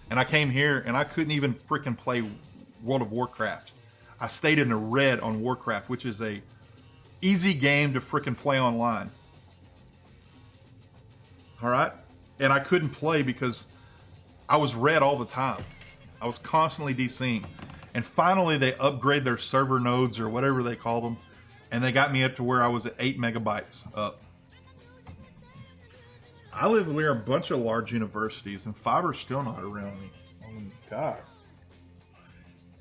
And I came here and I couldn't even freaking play World of Warcraft. I stayed in the red on Warcraft, which is a easy game to freaking play online. All right? And I couldn't play because I was red all the time. I was constantly DCing. And finally they upgrade their server nodes or whatever they call them. And they got me up to where I was at 8 megabytes up. I live near a bunch of large universities and fiber's still not around me. Oh my God.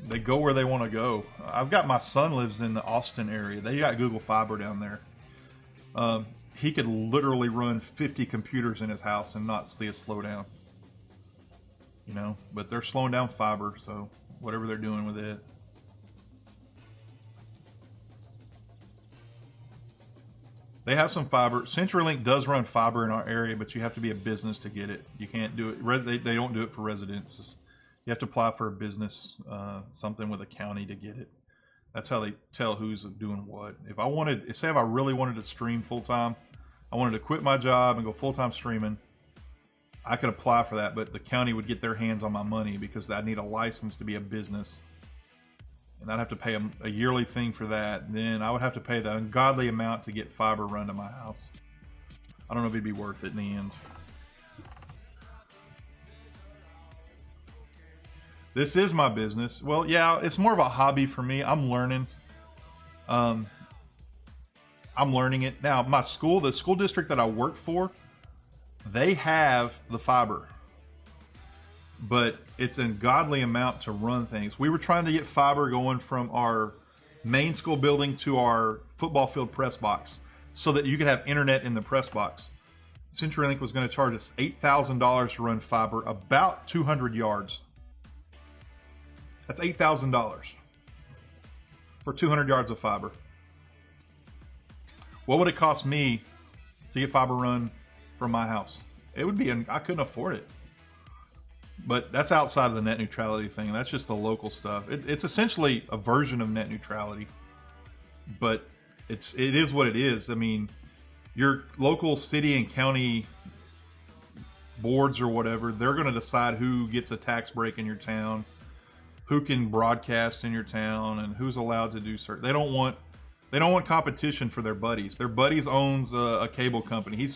They go where they want to go. I've got my son lives in the Austin area. They got Google Fiber down there. He could literally run 50 computers in his house and not see a slowdown. You know, but they're slowing down fiber, so whatever they're doing with it. They have some fiber. CenturyLink does run fiber in our area, but you have to be a business to get it. You can't do it. They don't do it for residences. You have to apply for a business, something with a county to get it. That's how they tell who's doing what. If I really wanted to stream full time, I wanted to quit my job and go full time streaming, I could apply for that, but the county would get their hands on my money because I need a license to be a business. And I'd have to pay a yearly thing for that. Then I would have to pay the ungodly amount to get fiber run to my house. I don't know if it'd be worth it in the end. This is my business. Well, yeah, it's more of a hobby for me. I'm learning. I'm learning it. Now, my school, the school district that I work for, they have the fiber. But it's an ungodly amount to run things. We were trying to get fiber going from our main school building to our football field press box so that you could have internet in the press box. CenturyLink was going to charge us $8,000 to run fiber, about 200 yards. That's $8,000 for 200 yards of fiber. What would it cost me to get fiber run from my house? It would be, I couldn't afford it. But that's outside of the net neutrality thing. That's just the local stuff. It's essentially a version of net neutrality, but it is what it is. I mean, your local city and county boards or whatever, they're going to decide who gets a tax break in your town, who can broadcast in your town, and who's allowed to do certain. They don't want competition for their buddies. Their buddies owns a cable company.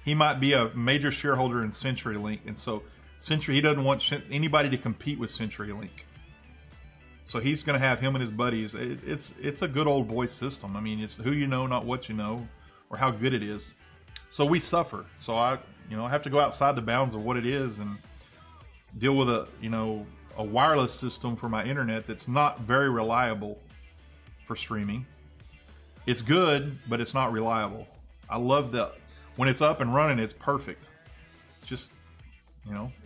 He might be a major shareholder in CenturyLink, and so he doesn't want anybody to compete with CenturyLink. So he's going to have him and his buddies. It's a good old boy system. I mean, it's who you know, not what you know, or how good it is. So we suffer. So I have to go outside the bounds of what it is and deal with a wireless system for my internet that's not very reliable for streaming. It's good, but it's not reliable. I love when it's up and running, it's perfect. It's just,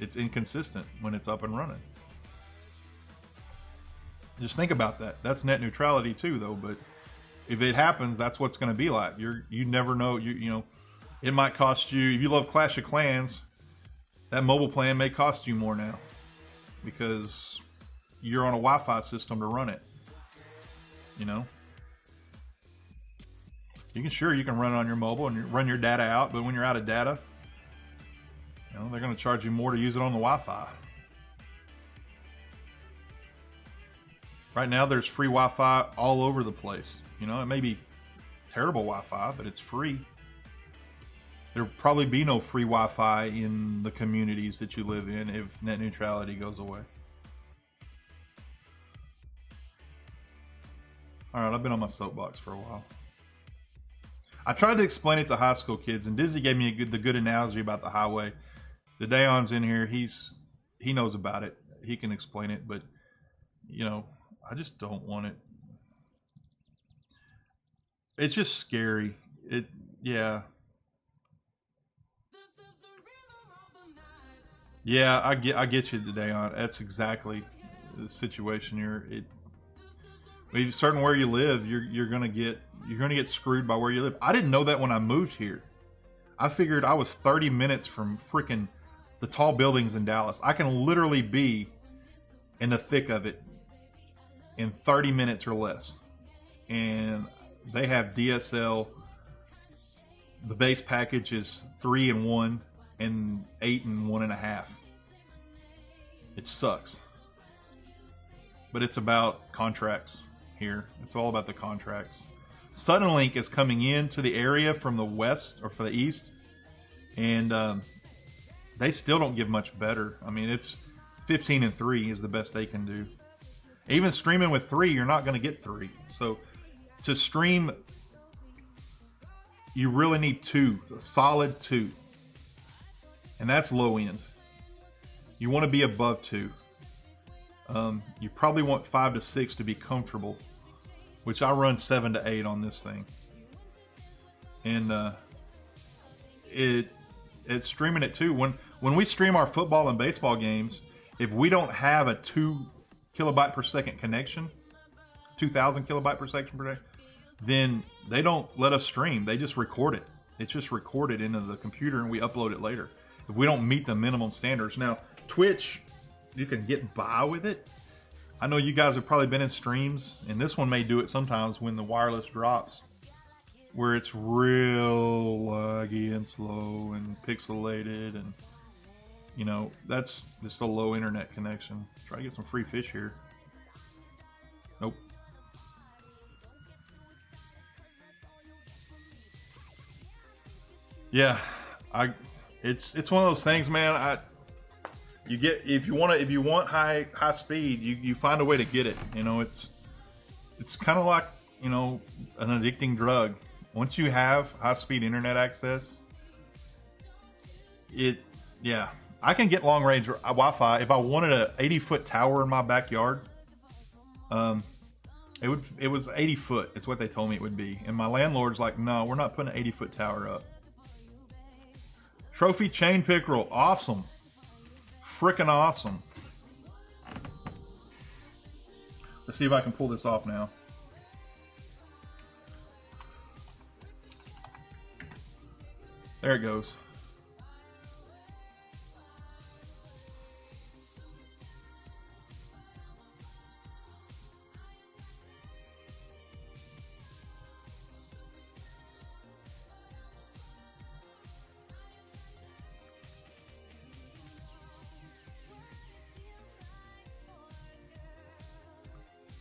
it's inconsistent when it's up and running. Just think about that. That's net neutrality too, though. But if it happens, that's what's going to be like. You never know. It might cost you. If you love Clash of Clans, that mobile plan may cost you more now because you're on a Wi-Fi system to run it. You can run it on your mobile and run your data out, but when you're out of data, they're going to charge you more to use it on the Wi-Fi. Right now, there's free Wi-Fi all over the place. It may be terrible Wi-Fi, but it's free. There'll probably be no free Wi-Fi in the communities that you live in if net neutrality goes away. All right, I've been on my soapbox for a while. I tried to explain it to high school kids, and Dizzy gave me the good analogy about the highway. The Daon's in here. He knows about it. He can explain it, but I just don't want it. It's just scary. Yeah, I get you, Daon. That's exactly the situation here. certain where you live, you're gonna get screwed by where you live. I didn't know that when I moved here. I figured I was 30 minutes from freaking the tall buildings in Dallas. I can literally be in the thick of it in 30 minutes or less. And they have DSL. The base package is 3 and 1 and 8 and 1.5. It sucks. But it's about contracts here. It's all about the contracts. Suddenlink is coming into the area from the west or from the east, and they still don't give much better. I mean, it's 15 and 3 is the best they can do. Even streaming with 3, you're not going to get 3. So to stream, you really need 2, a solid 2, and that's low end. You want to be above 2. You probably want 5 to 6 to be comfortable, which I run 7 to 8 on this thing. And it's streaming it too. When we stream our football and baseball games, if we don't have a 2 kilobyte per second connection, 2,000 kilobyte per second per day, then they don't let us stream. They just record it. It's just recorded into the computer and we upload it later. If we don't meet the minimum standards. Now, Twitch, you can get by with it. I know you guys have probably been in streams, and this one may do it sometimes when the wireless drops, where it's real laggy and slow and pixelated, and you know, that's just a low internet connection. Try to get some free fish here. Nope. Yeah, it's one of those things, man. You get, if you want high speed, you find a way to get it. You know, it's kind of like, you know, an addicting drug. Once you have high speed internet access, yeah, I can get long range Wi-Fi. If I wanted a 80-foot tower in my backyard, it was 80 foot. It's what they told me it would be, and my landlord's like, no, we're not putting an 80-foot tower up. Trophy chain pickerel, awesome. Freaking awesome. Let's see if I can pull this off now. There it goes.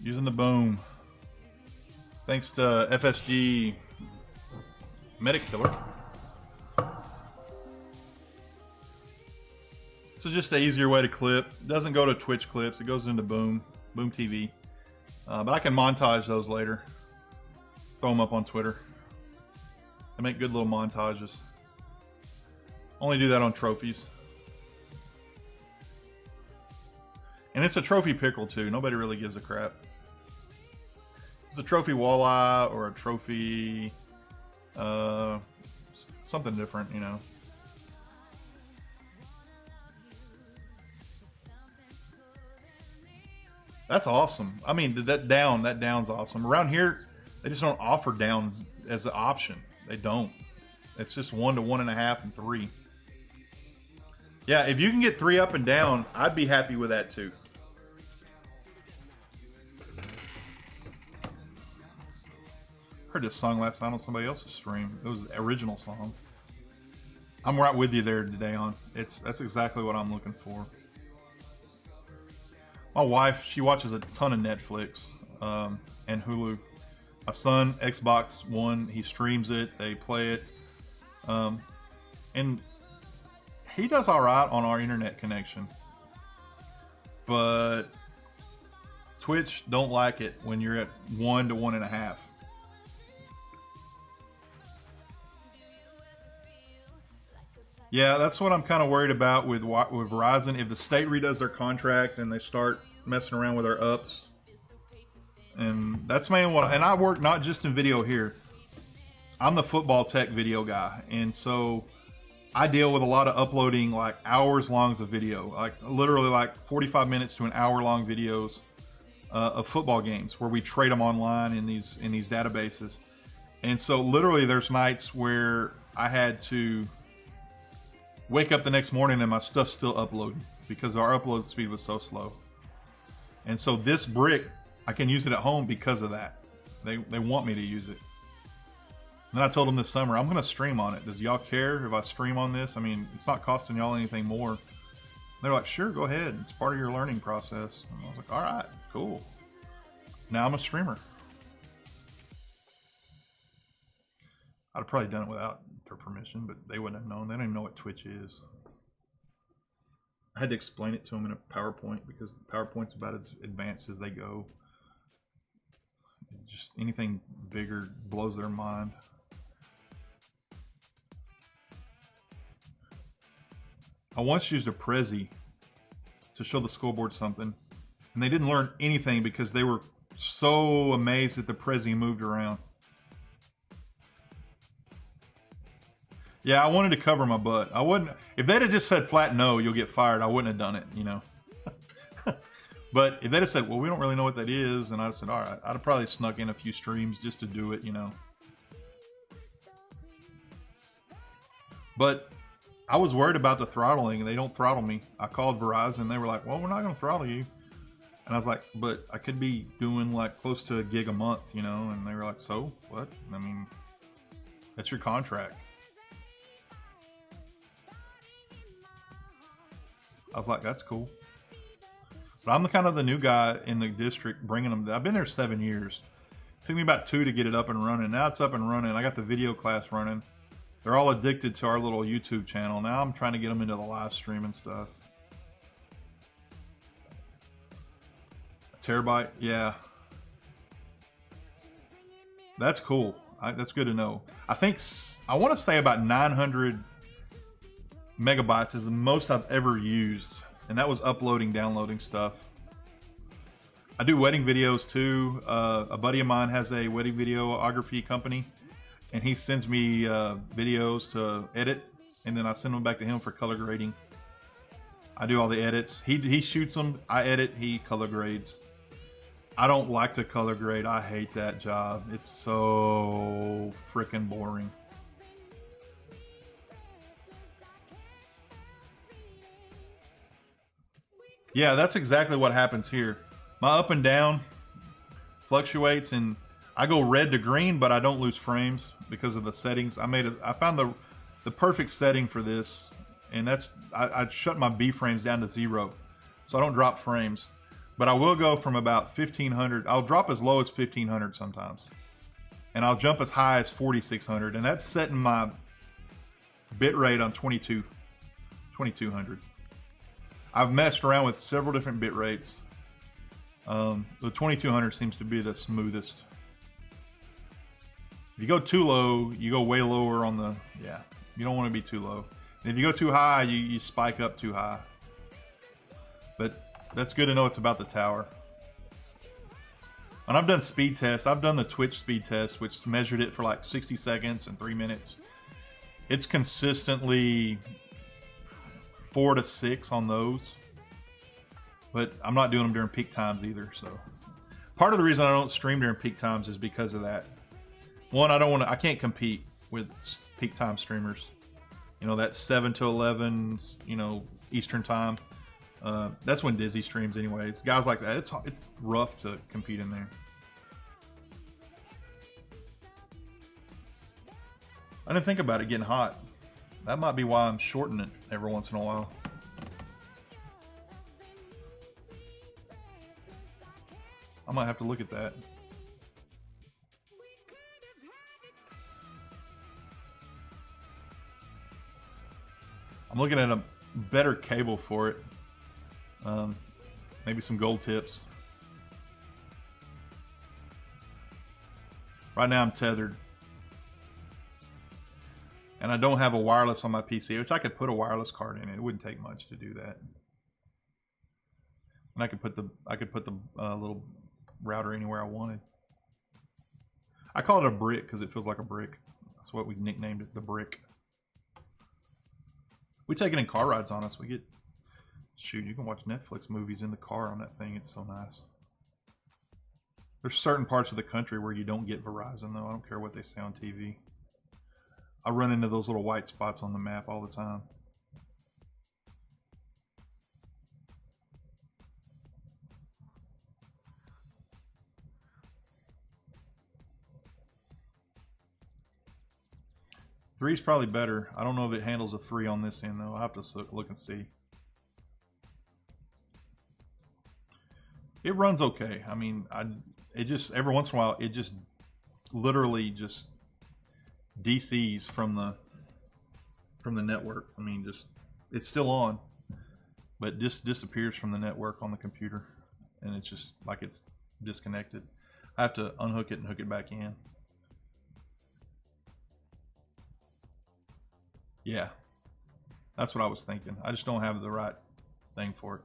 Using the boom. Thanks to FSG Medic Killer. So just an easier way to clip. It doesn't go to Twitch clips. It goes into Boom TV. But I can montage those later. Throw them up on Twitter. I make good little montages. Only do that on trophies. And it's a trophy pickerel too. Nobody really gives a crap. It's a trophy walleye or a trophy something different, you know. That's awesome. I mean, that down's awesome. Around here, they just don't offer down as an option. They don't. It's just 1 to 1.5 and 3. Yeah, if you can get 3 up and down, I'd be happy with that too. Heard this song last night on somebody else's stream. It was the original song. I'm right with you there today on. That's exactly what I'm looking for. My wife, she watches a ton of Netflix and Hulu. My son, Xbox One, he streams it. They play it, and he does all right on our internet connection. But Twitch don't like it when you're at 1 to 1.5. Yeah, that's what I'm kind of worried about with Verizon. If the state redoes their contract and they start messing around with their ups, and that's mainly what. And I work not just in video here. I'm the football tech video guy, and so I deal with a lot of uploading like hours longs of video, like literally like 45 minutes to an hour long videos of football games where we trade them online in these databases. And so literally there's nights where I had to wake up the next morning and my stuff's still uploading because our upload speed was so slow. And so this brick, I can use it at home because of that. They want me to use it. And then I told them this summer, I'm going to stream on it. Does y'all care if I stream on this? I mean, it's not costing y'all anything more. They're like, sure, go ahead. It's part of your learning process. And I was like, all right, cool. Now I'm a streamer. I'd have probably done it without their permission, but they wouldn't have known. They don't even know what Twitch is. I had to explain it to them in a PowerPoint because the PowerPoint's about as advanced as they go. Just anything bigger blows their mind. I once used a Prezi to show the school board something, and they didn't learn anything because they were so amazed that the Prezi moved around. Yeah, I wanted to cover my butt. I wouldn't, if they'd have just said flat no, you'll get fired, I wouldn't have done it, you know. But if they'd have said, well, we don't really know what that is, and I'd have said, all right, I'd have probably snuck in a few streams just to do it, you know. But I was worried about the throttling, and they don't throttle me. I called Verizon, and they were like, well, we're not going to throttle you. And I was like, but I could be doing like close to $1 gig a month, you know. And they were like, so what? I mean, that's your contract. I was like, that's cool. But I'm the kind of the new guy in the district bringing them. I've been there 7 years. It took me about 2 to get it up and running. Now it's up and running. I got the video class running. They're all addicted to our little YouTube channel. Now I'm trying to get them into the live stream and stuff. A terabyte? Yeah. That's cool. That's good to know. I want to say about 900 megabytes is the most I've ever used, and that was uploading, downloading stuff. I do wedding videos too. A buddy of mine has a wedding videography company, and he sends me videos to edit, and then I send them back to him for color grading. I do all the edits. He shoots them, I edit, he color grades. I don't like to color grade. I hate that job. It's so freaking boring. Yeah, that's exactly what happens here. My up and down fluctuates, and I go red to green, but I don't lose frames because of the settings. I found the perfect setting for this, and that's I shut my B frames down to 0, so I don't drop frames. But I will go from about 1500. I'll drop as low as 1500 sometimes, and I'll jump as high as 4600, and that's setting my bit rate on 2200. I've messed around with several different bit rates. The 2200 seems to be the smoothest. If you go too low, you go way lower on the, yeah, you don't want to be too low. And if you go too high, you spike up too high. But that's good to know it's about the tower. And I've done speed tests. I've done the Twitch speed test, which measured it for like 60 seconds and 3 minutes. It's consistently 4 to 6 on those, but I'm not doing them during peak times either. So part of the reason I don't stream during peak times is because of that. One, I can't compete with peak time streamers. You know, that's 7 to 11, you know, Eastern time. That's when Dizzy streams anyways. Guys like that, it's rough to compete in there. I didn't think about it getting hot. That might be why I'm shorting it every once in a while. I might have to look at that. I'm looking at a better cable for it. Maybe some gold tips. Right now I'm tethered. And I don't have a wireless on my PC, which I could put a wireless card in it. It wouldn't take much to do that. And I could put the little router anywhere I wanted. I call it a brick because it feels like a brick. That's what we nicknamed it, the brick. We take it in car rides on us. We get, shoot, you can watch Netflix movies in the car on that thing. It's so nice. There's certain parts of the country where you don't get Verizon, though. I don't care what they say on TV. I run into those little white spots on the map all the time. Three's probably better. I don't know if it handles a 3 on this end, though. I'll have to look and see. It runs okay. I mean, it just, every once in a while, it just literally just DCs from the network. I mean, just, it's still on, but it just disappears from the network on the computer, and it's just like it's disconnected. I have to unhook it and hook it back in. Yeah, that's what I was thinking. I just don't have the right thing for it.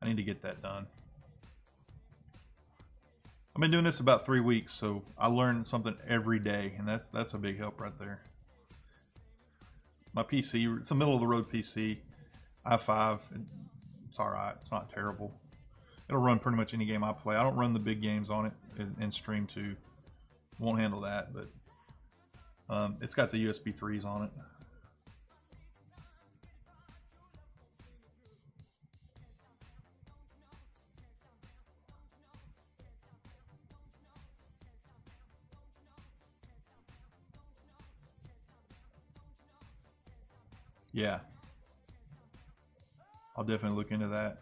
I need to get that done. I've been doing this about 3 weeks, so I learn something every day, and that's a big help right there. My PC, it's a middle of the road PC, i5. It's all right. It's not terrible. It'll run pretty much any game I play. I don't run the big games on it in Stream 2. Won't handle that, but it's got the USB 3s on it. Yeah, I'll definitely look into that.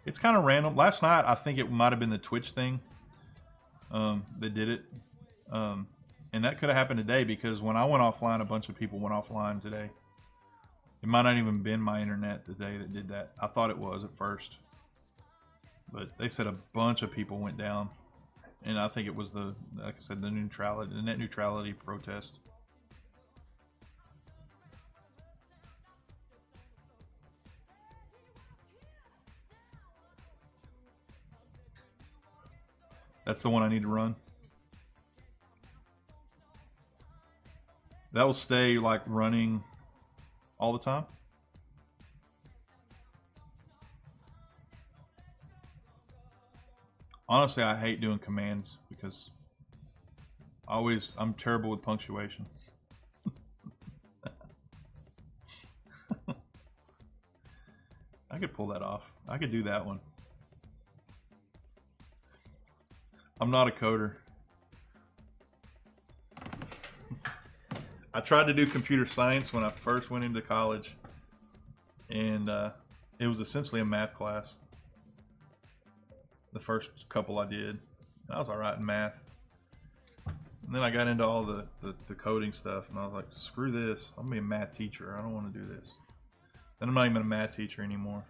It's kind of random. Last night, I think it might have been the Twitch thing that did it. And that could have happened today, because when I went offline, a bunch of people went offline today. It might not even been my internet today that did that. I thought it was at first. But they said a bunch of people went down. And I think it was the, like I said, the net neutrality protest. That's the one I need to run. That will stay like running all the time. Honestly, I hate doing commands because I'm terrible with punctuation. I could pull that off. I could do that one. I'm not a coder. I tried to do computer science when I first went into college, and it was essentially a math class. The first couple I did, I was all right in math. And then I got into all the coding stuff, and I was like, screw this. I'm gonna be a math teacher. I don't want to do this. Then I'm not even a math teacher anymore.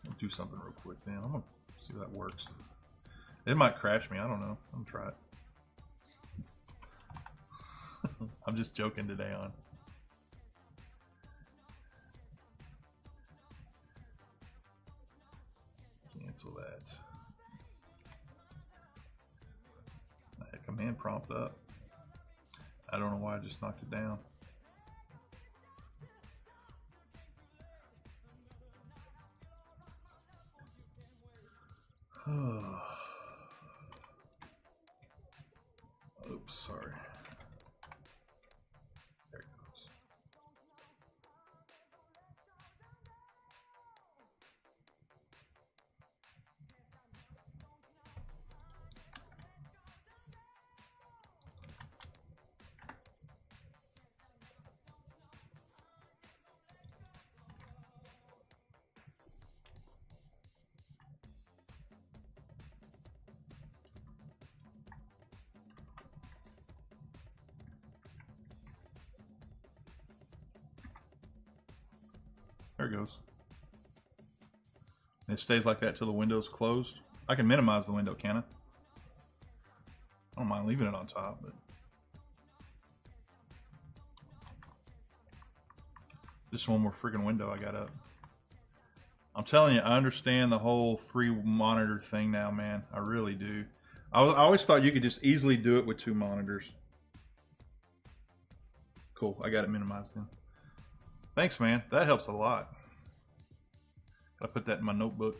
I'll do something real quick then. I'm gonna see if that works. It might crash me. I don't know. I'm gonna try it. I'm just joking today on. Cancel that. I had command prompt up. I don't know why I just knocked it down. Oops, sorry. There it goes. There it goes. And it stays like that till the window's closed. I can minimize the window, can I? I don't mind leaving it on top, but just one more freaking window I got up. I'm telling you, I understand the whole 3 monitor thing now, man. I really do. I always thought you could just easily do it with 2 monitors. Cool. I got it minimized then. Thanks, man. That helps a lot. Gotta put that in my notebook.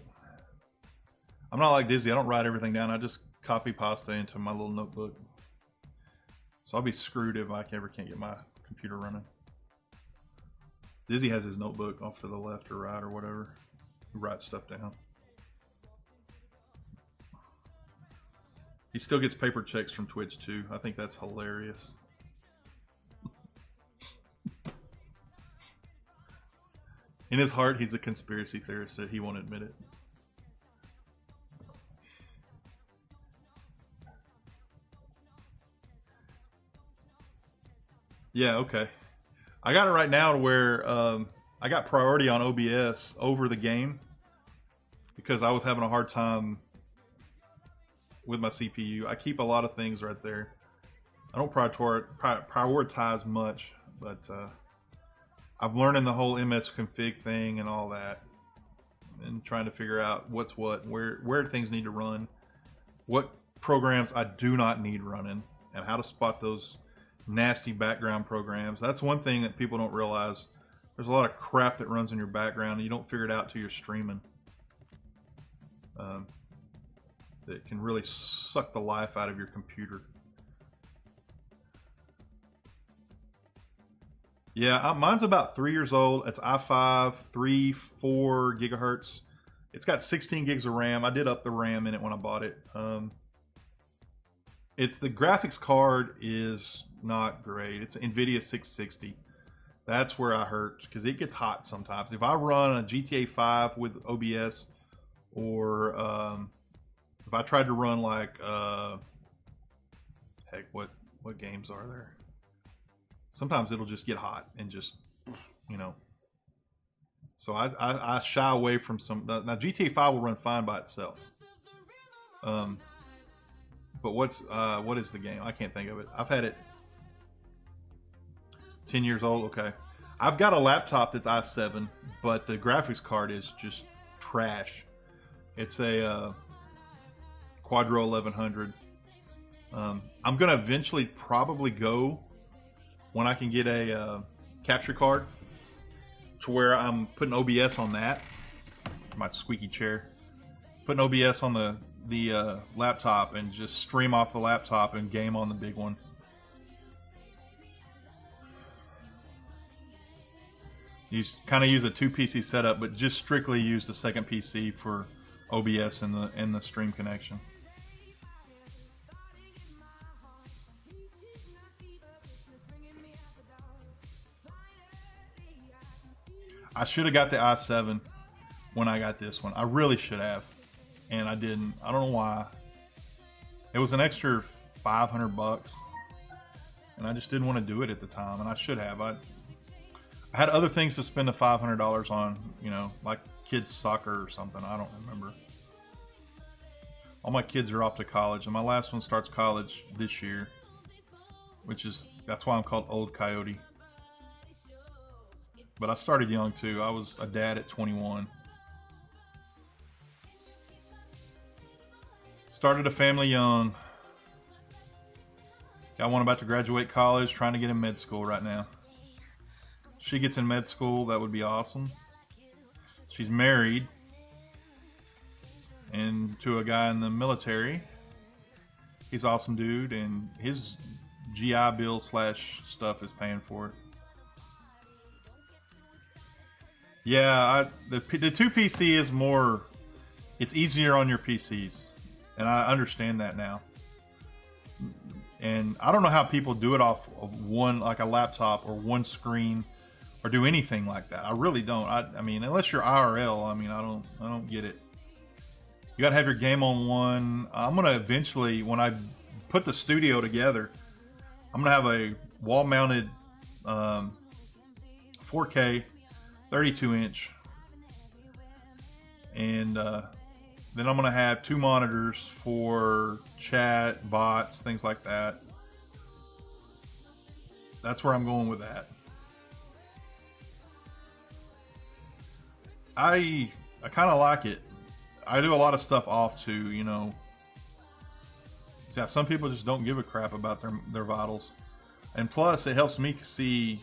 I'm not like Dizzy. I don't write everything down. I just copy pasta into my little notebook. So I'll be screwed if I ever can't get my computer running. Dizzy has his notebook off to the left or right or whatever. He writes stuff down. He still gets paper checks from Twitch too. I think that's hilarious. In his heart, he's a conspiracy theorist, so he won't admit it. Yeah, okay. I got it right now to where I got priority on OBS over the game because I was having a hard time with my CPU. I keep a lot of things right there. I don't prioritize much, but I'm learning the whole MS config thing and all that, and trying to figure out what's what, where things need to run, what programs I do not need running, and how to spot those nasty background programs. That's one thing that people don't realize. There's a lot of crap that runs in your background and you don't figure it out till you're streaming. That can really suck the life out of your computer. Yeah, mine's about 3 years old. It's i5, 4 gigahertz. It's got 16 gigs of RAM. I did up the RAM in it when I bought it. It's the graphics card is not great. It's an NVIDIA 660. That's where I hurt because it gets hot sometimes. If I run a GTA 5 with OBS, or if I tried to run like heck, what games are there? Sometimes it'll just get hot and just, you know. So I shy away from some. Now GTA 5 will run fine by itself. But what is the game? I can't think of it. I've had it 10 years old. Okay. I've got a laptop that's i7, but the graphics card is just trash. It's a Quadro 1100. I'm going to eventually probably go when I can get a capture card to where I'm putting OBS on that. My squeaky chair. Putting OBS on the laptop and just stream off the laptop and game on the big one. You kind of use a 2 PC setup, but just strictly use the second PC for OBS and the stream connection. I should have got the i7 when I got this one. I really should have. And I didn't. I don't know why. It was an extra $500, and I just didn't want to do it at the time. And I should have. I had other things to spend the $500 on. You know, like kids soccer or something. I don't remember. All my kids are off to college, and my last one starts college this year, that's why I'm called Old Coyote. But I started young too. I was a dad at 21. Started a family young. Got one about to graduate college, trying to get in med school right now. She gets in med school, that would be awesome. She's married and to a guy in the military. He's an awesome dude, and his GI Bill / stuff is paying for it. Yeah, the 2 PC is more, it's easier on your PCs. And I understand that now. And I don't know how people do it off of one, like a laptop or one screen, or do anything like that. I really don't. I mean, unless you're IRL, I mean, I don't get it. You gotta have your game on one. I'm gonna eventually, when I put the studio together, I'm gonna have a wall-mounted 4K 32-inch, and then I'm going to have 2 monitors for chat, bots, things like that. That's where I'm going with that. I kind of like it. I do a lot of stuff off too, you know. Yeah, some people just don't give a crap about their vitals. And plus, it helps me see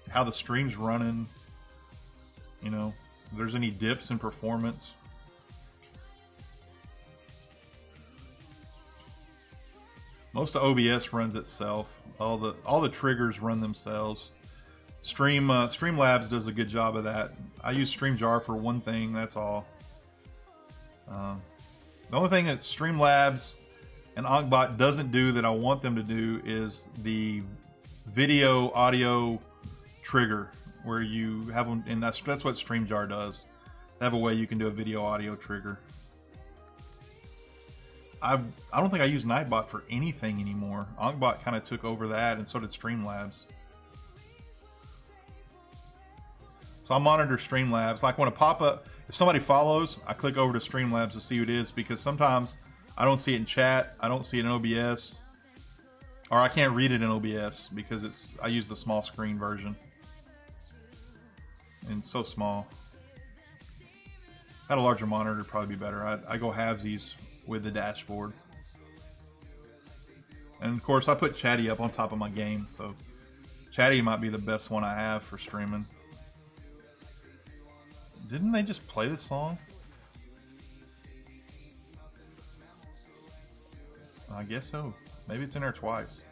how the stream's running. You know, if there's any dips in performance. Most of OBS runs itself. All the triggers run themselves. Streamlabs does a good job of that. I use StreamYard for one thing. That's all. The only thing that Streamlabs and Onkbot doesn't do that I want them to do is the video audio trigger, where you have them, and that's what StreamYard does. They have a way you can do a video audio trigger. I don't think I use Nightbot for anything anymore. Onkbot kind of took over that, and so did Streamlabs. So I monitor Streamlabs. Like when a pop-up, if somebody follows, I click over to Streamlabs to see who it is, because sometimes I don't see it in chat, I don't see it in OBS, or I can't read it in OBS because I use the small screen version. And it's so small. Had a larger monitor, it'd probably be better. I go halvesies with the dashboard. And of course I put Chatty up on top of my game, so Chatty might be the best one I have for streaming. Didn't they just play this song? I guess so. Maybe it's in there twice.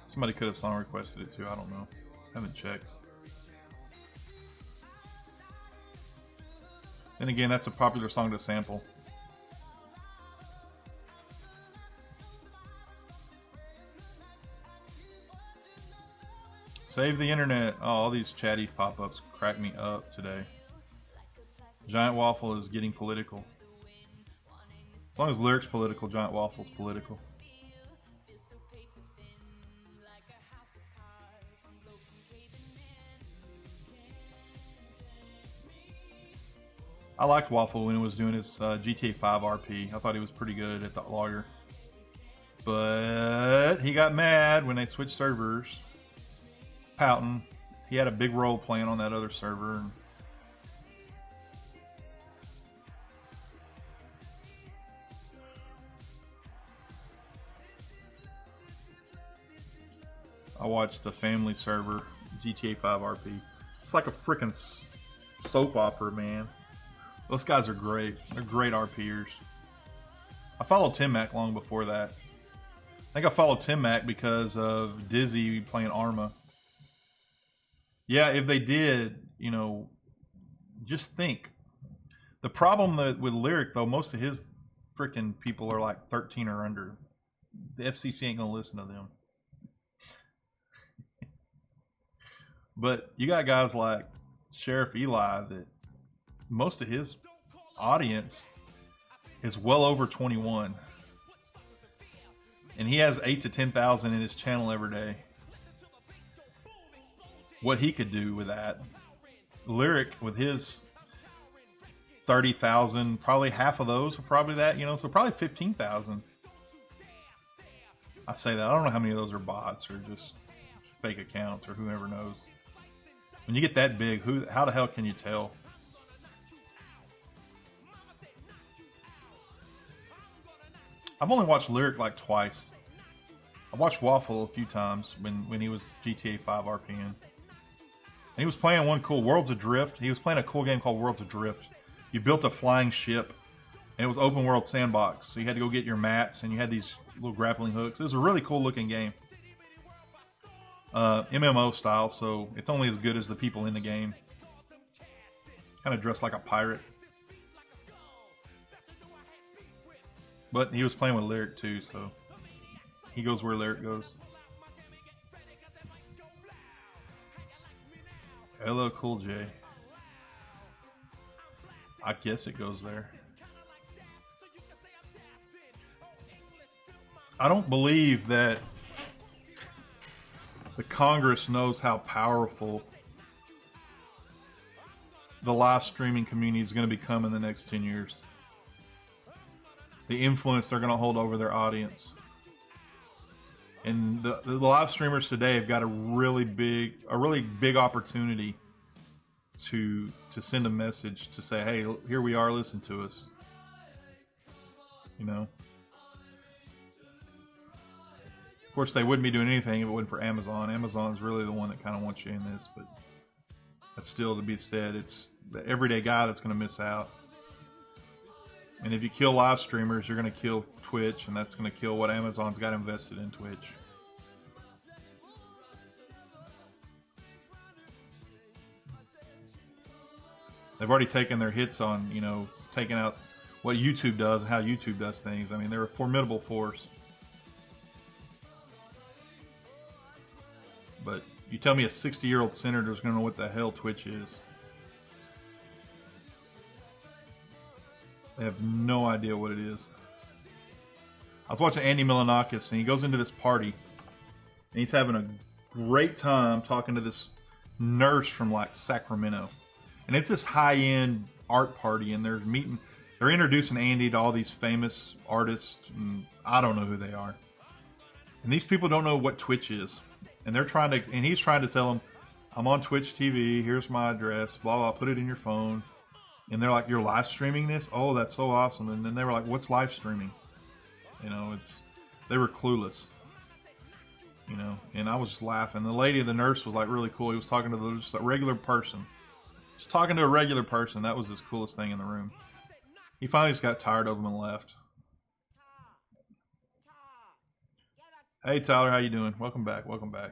Somebody could have song requested it too, I don't know. Haven't checked. Then again, that's a popular song to sample. Save the internet. Oh, all these chatty pop-ups crack me up today. Giant Waffle is getting political. As long as Lyric's political, Giant Waffle's political. I liked Waffle when he was doing his GTA 5 RP. I thought he was pretty good at the lawyer. But he got mad when they switched servers. Pouting. He had a big role playing on that other server. I watched the family server, GTA 5 RP. It's like a freaking soap opera, man. Those guys are great. They're great RPers. I followed Tim Mack long before that. I think I followed Tim Mack because of Dizzy playing Arma. Yeah, if they did, you know, just think. The problem with Lyric, though, most of his freaking people are like 13 or under. The FCC ain't going to listen to them. But you got guys like Sheriff Eli that most of his audience is well over 21. And he has 8 to 10,000 in his channel every day. What he could do with that. Lyric with his 30,000, probably half of those are probably that, you know, so probably 15,000. I say that. I don't know how many of those are bots or just fake accounts or whoever knows. When you get that big, how the hell can you tell? I've only watched Lyric like twice. I watched Waffle a few times when he was GTA 5 RPing. And he was playing one cool Worlds Adrift. He was playing a cool game called Worlds Adrift. You built a flying ship, and it was open world sandbox. So you had to go get your mats, and you had these little grappling hooks. It was a really cool looking game. MMO style, so it's only as good as the people in the game. Kind of dressed like a pirate. But he was playing with Lyric too, so he goes where Lyric goes. Hello, Cool J. I guess it goes there. I don't believe that the Congress knows how powerful the live streaming community is going to become in the next 10 years. The influence they're going to hold over their audience. And the live streamers today have got a really big opportunity to send a message to say, hey, here we are, listen to us. You know? Of course, they wouldn't be doing anything if it wasn't for Amazon. Amazon's really the one that kind of wants you in this, but that's still to be said. It's the everyday guy that's going to miss out. And if you kill live streamers, you're going to kill Twitch, and that's going to kill what Amazon's got invested in Twitch. They've already taken their hits on, you know, taking out what YouTube does and how YouTube does things. I mean, they're a formidable force. But you tell me a 60-year-old senator's going to know what the hell Twitch is. They have no idea what it is. I was watching Andy Milonakis, and he goes into this party, and he's having a great time talking to this nurse from, like, Sacramento. And it's this high-end art party, and they're introducing Andy to all these famous artists, and I don't know who they are. And these people don't know what Twitch is. And he's trying to tell them, I'm on Twitch TV, here's my address, blah, blah, put it in your phone. And they're like, you're live streaming this? Oh, that's so awesome. And then they were like, what's live streaming? You know, they were clueless. You know, and I was just laughing. The nurse was like really cool. He was talking to just a regular person. Just talking to a regular person. That was his coolest thing in the room. He finally just got tired of them and left. Hey Tyler, how you doing? Welcome back. Welcome back.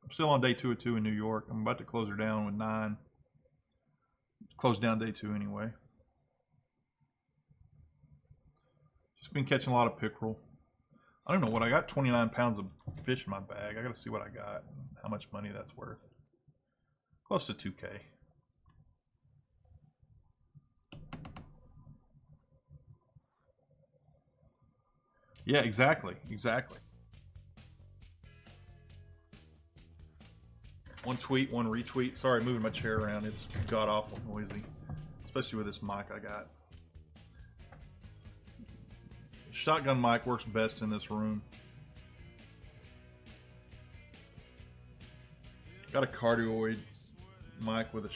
I'm still on day 2 of 2 in New York. I'm about to close her down with 9. Close down day 2 anyway. Just been catching a lot of pickerel. I don't know what I got. 29 pounds of fish in my bag. I got to see what I got. How much money that's worth. Close to 2K. Yeah, exactly. Exactly. One tweet, one retweet. Sorry, moving my chair around. It's god-awful noisy. Especially with this mic I got. Shotgun mic works best in this room. Got a cardioid mic with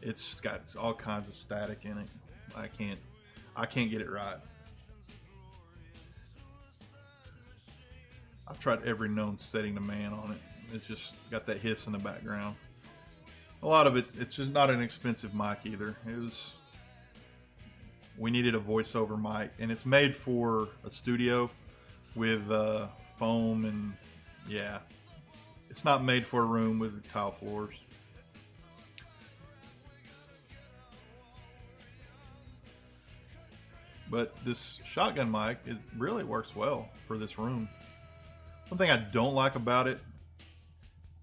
it's got all kinds of static in it. I can't get it right. I've tried every known setting to man on it. It's just got that hiss in the background. A lot of it's just not an expensive mic either. We needed a voiceover mic, and it's made for a studio with foam, and yeah, it's not made for a room with tile floors. But this shotgun mic, it really works well for this room. One thing I don't like about it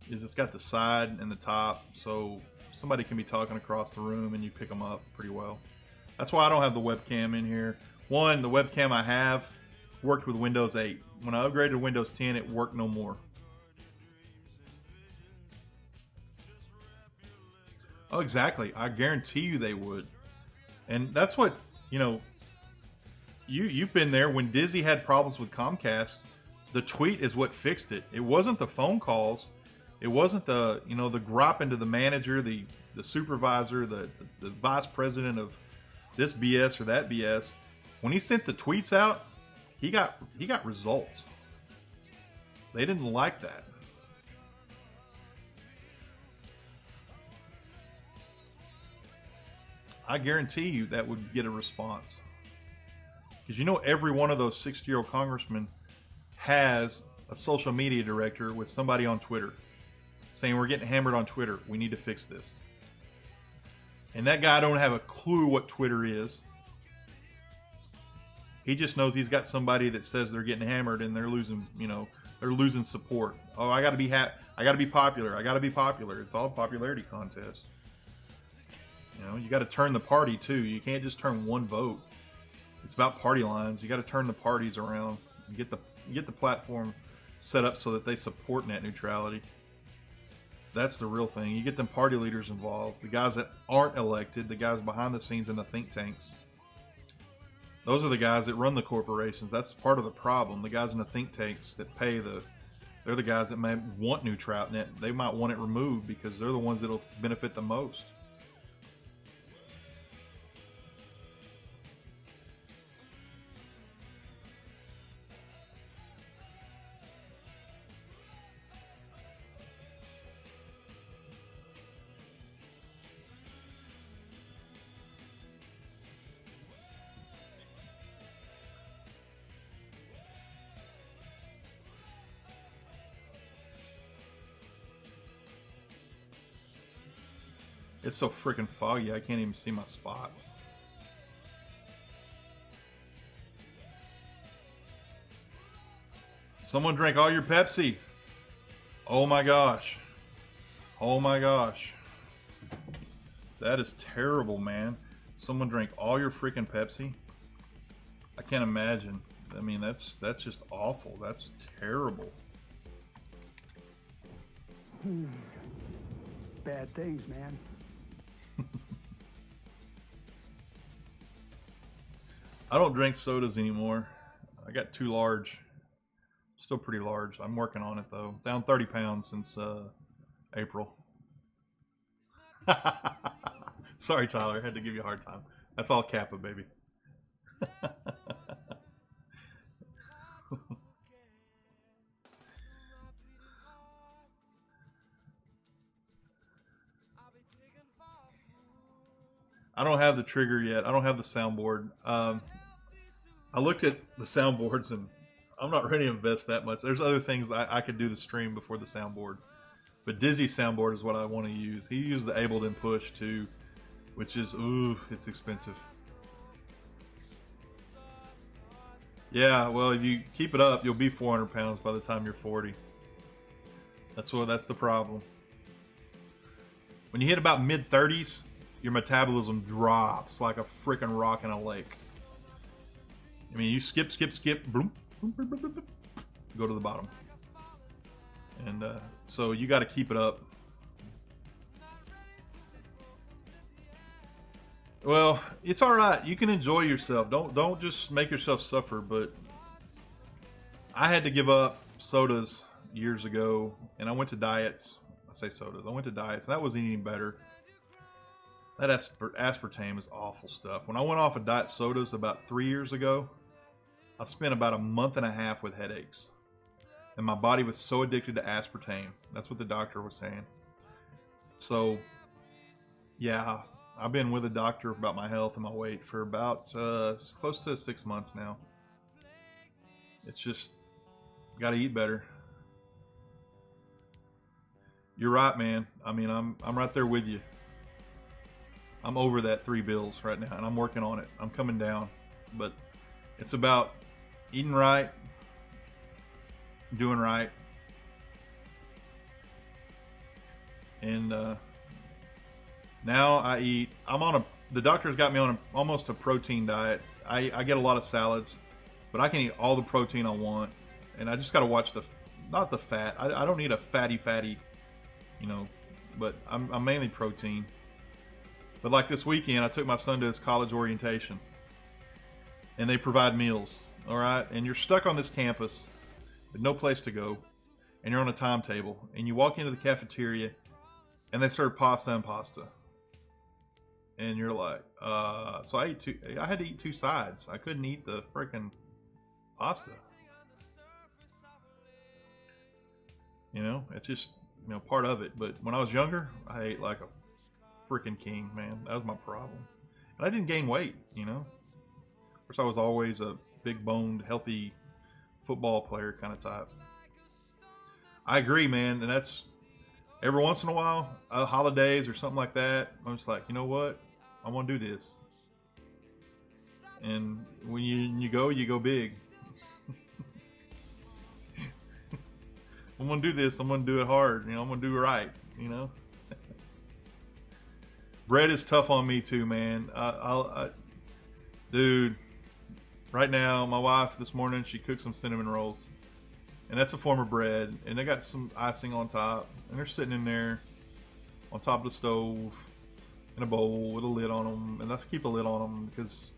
is it's got the side and the top, so somebody can be talking across the room and you pick them up pretty well. That's why I don't have the webcam in here. One, the webcam I have worked with Windows 8. When I upgraded to Windows 10, it worked no more. Oh, exactly. I guarantee you they would. And that's what, you know, you've been there when Dizzy had problems with Comcast. The tweet is what fixed it. It wasn't the phone calls. It wasn't the, you know, the gripe into the manager, the supervisor, the vice president of this BS or that BS. When he sent the tweets out, he got results. They didn't like that. I guarantee you that would get a response. Because you know every one of those 60-year-old congressmen has a social media director with somebody on Twitter saying we're getting hammered on Twitter. We need to fix this. And that guy don't have a clue what Twitter is. He just knows he's got somebody that says they're getting hammered and they're losing, you know, they're losing support. Oh, I got to be I got to be popular. I got to be popular. It's all a popularity contest. You know, you got to turn the party too. You can't just turn one vote. It's about party lines. You got to turn the parties around and get the platform set up so that they support net neutrality. That's the real thing. You get them party leaders involved, the guys that aren't elected, the guys behind the scenes in the think tanks. Those are the guys that run the corporations. That's part of the problem. The guys in the think tanks that pay they're the guys that may want neutrality. They might want it removed because they're the ones that'll benefit the most. It's so freaking foggy, I can't even see my spots. Someone drank all your Pepsi. Oh my gosh. Oh my gosh. That is terrible, man. Someone drank all your freaking Pepsi. I can't imagine. I mean, that's just awful. That's terrible. Bad things, man. I don't drink sodas anymore. I got too large. Still pretty large. I'm working on it though. Down 30 pounds since April. Sorry, Tyler. I had to give you a hard time. That's all Kappa, baby. I don't have the trigger yet. I don't have the soundboard. I looked at the soundboards and I'm not ready to invest that much. There's other things I could do the stream before the soundboard. But Dizzy's soundboard is what I want to use. He used the Ableton Push too, which is, ooh, it's expensive. Yeah, well, if you keep it up, you'll be 400 pounds by the time you're 40. That's the problem. When you hit about mid-30s, your metabolism drops like a freaking rock in a lake. I mean, you skip, boom, boom, boom, boom, boom, go to the bottom. And so you got to keep it up. Well, it's all right. You can enjoy yourself. Don't just make yourself suffer. But I had to give up sodas years ago, and I went to diets. I say sodas. I went to diets, and that wasn't any better. That aspartame is awful stuff. When I went off of diet sodas about 3 years ago, I spent about a month and a half with headaches. And my body was so addicted to aspartame. That's what the doctor was saying. So, yeah, I've been with a doctor about my health and my weight for about close to 6 months now. It's just, got to eat better. You're right, man. I mean, I'm right there with you. I'm over that 3 bills right now, and I'm working on it. I'm coming down. But it's about eating right, doing right, and now I eat. The doctor's got me on almost a protein diet. I get a lot of salads, but I can eat all the protein I want, and I just got to watch not the fat. I don't need a fatty, you know, but I'm mainly protein. But like this weekend, I took my son to his college orientation, and they provide meals, all right? And you're stuck on this campus with no place to go, and you're on a timetable, and you walk into the cafeteria, and they serve pasta and pasta. And you're like, so I had to eat 2 sides. I couldn't eat the freaking pasta. You know, it's just, you know, part of it. But when I was younger, I ate like a freaking king, man. That was my problem. And I didn't gain weight, you know. Of course, I was always a big-boned, healthy football player kind of type. I agree, man. And that's every once in a while, holidays or something like that, I'm just like, you know what? I want to do this. And when you go big. I'm going to do this. I'm going to do it hard. You know, I'm going to do it right, you know. Bread is tough on me too, man. Dude, right now, my wife this morning, she cooked some cinnamon rolls. And that's a form of bread. And they got some icing on top. And they're sitting in there on top of the stove in a bowl with a lid on them. And let's keep a lid on them because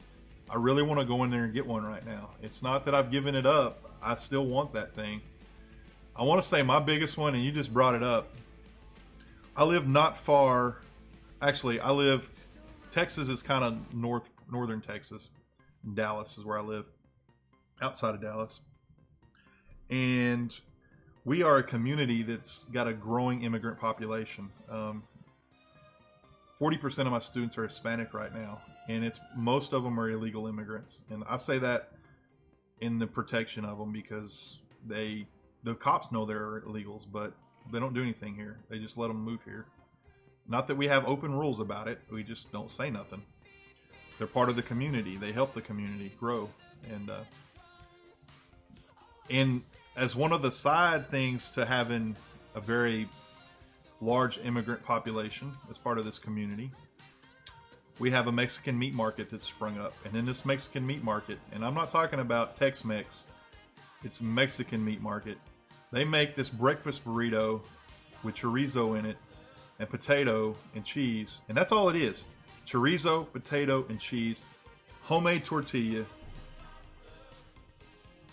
I really want to go in there and get one right now. It's not that I've given it up. I still want that thing. I want to say my biggest one, and you just brought it up. I live not far. Actually, Texas is kind of northern Texas. Dallas is where I live, outside of Dallas. And we are a community that's got a growing immigrant population. 40% of my students are Hispanic right now, and most of them are illegal immigrants. And I say that in the protection of them because the cops know they're illegals, but they don't do anything here. They just let them move here. Not that we have open rules about it. We just don't say nothing. They're part of the community. They help the community grow. And as one of the side things to having a very large immigrant population as part of this community, we have a Mexican meat market that's sprung up. And in this Mexican meat market, and I'm not talking about Tex-Mex, it's Mexican meat market. They make this breakfast burrito with chorizo in it and potato and cheese. And that's all it is. Chorizo, potato, and cheese. Homemade tortilla.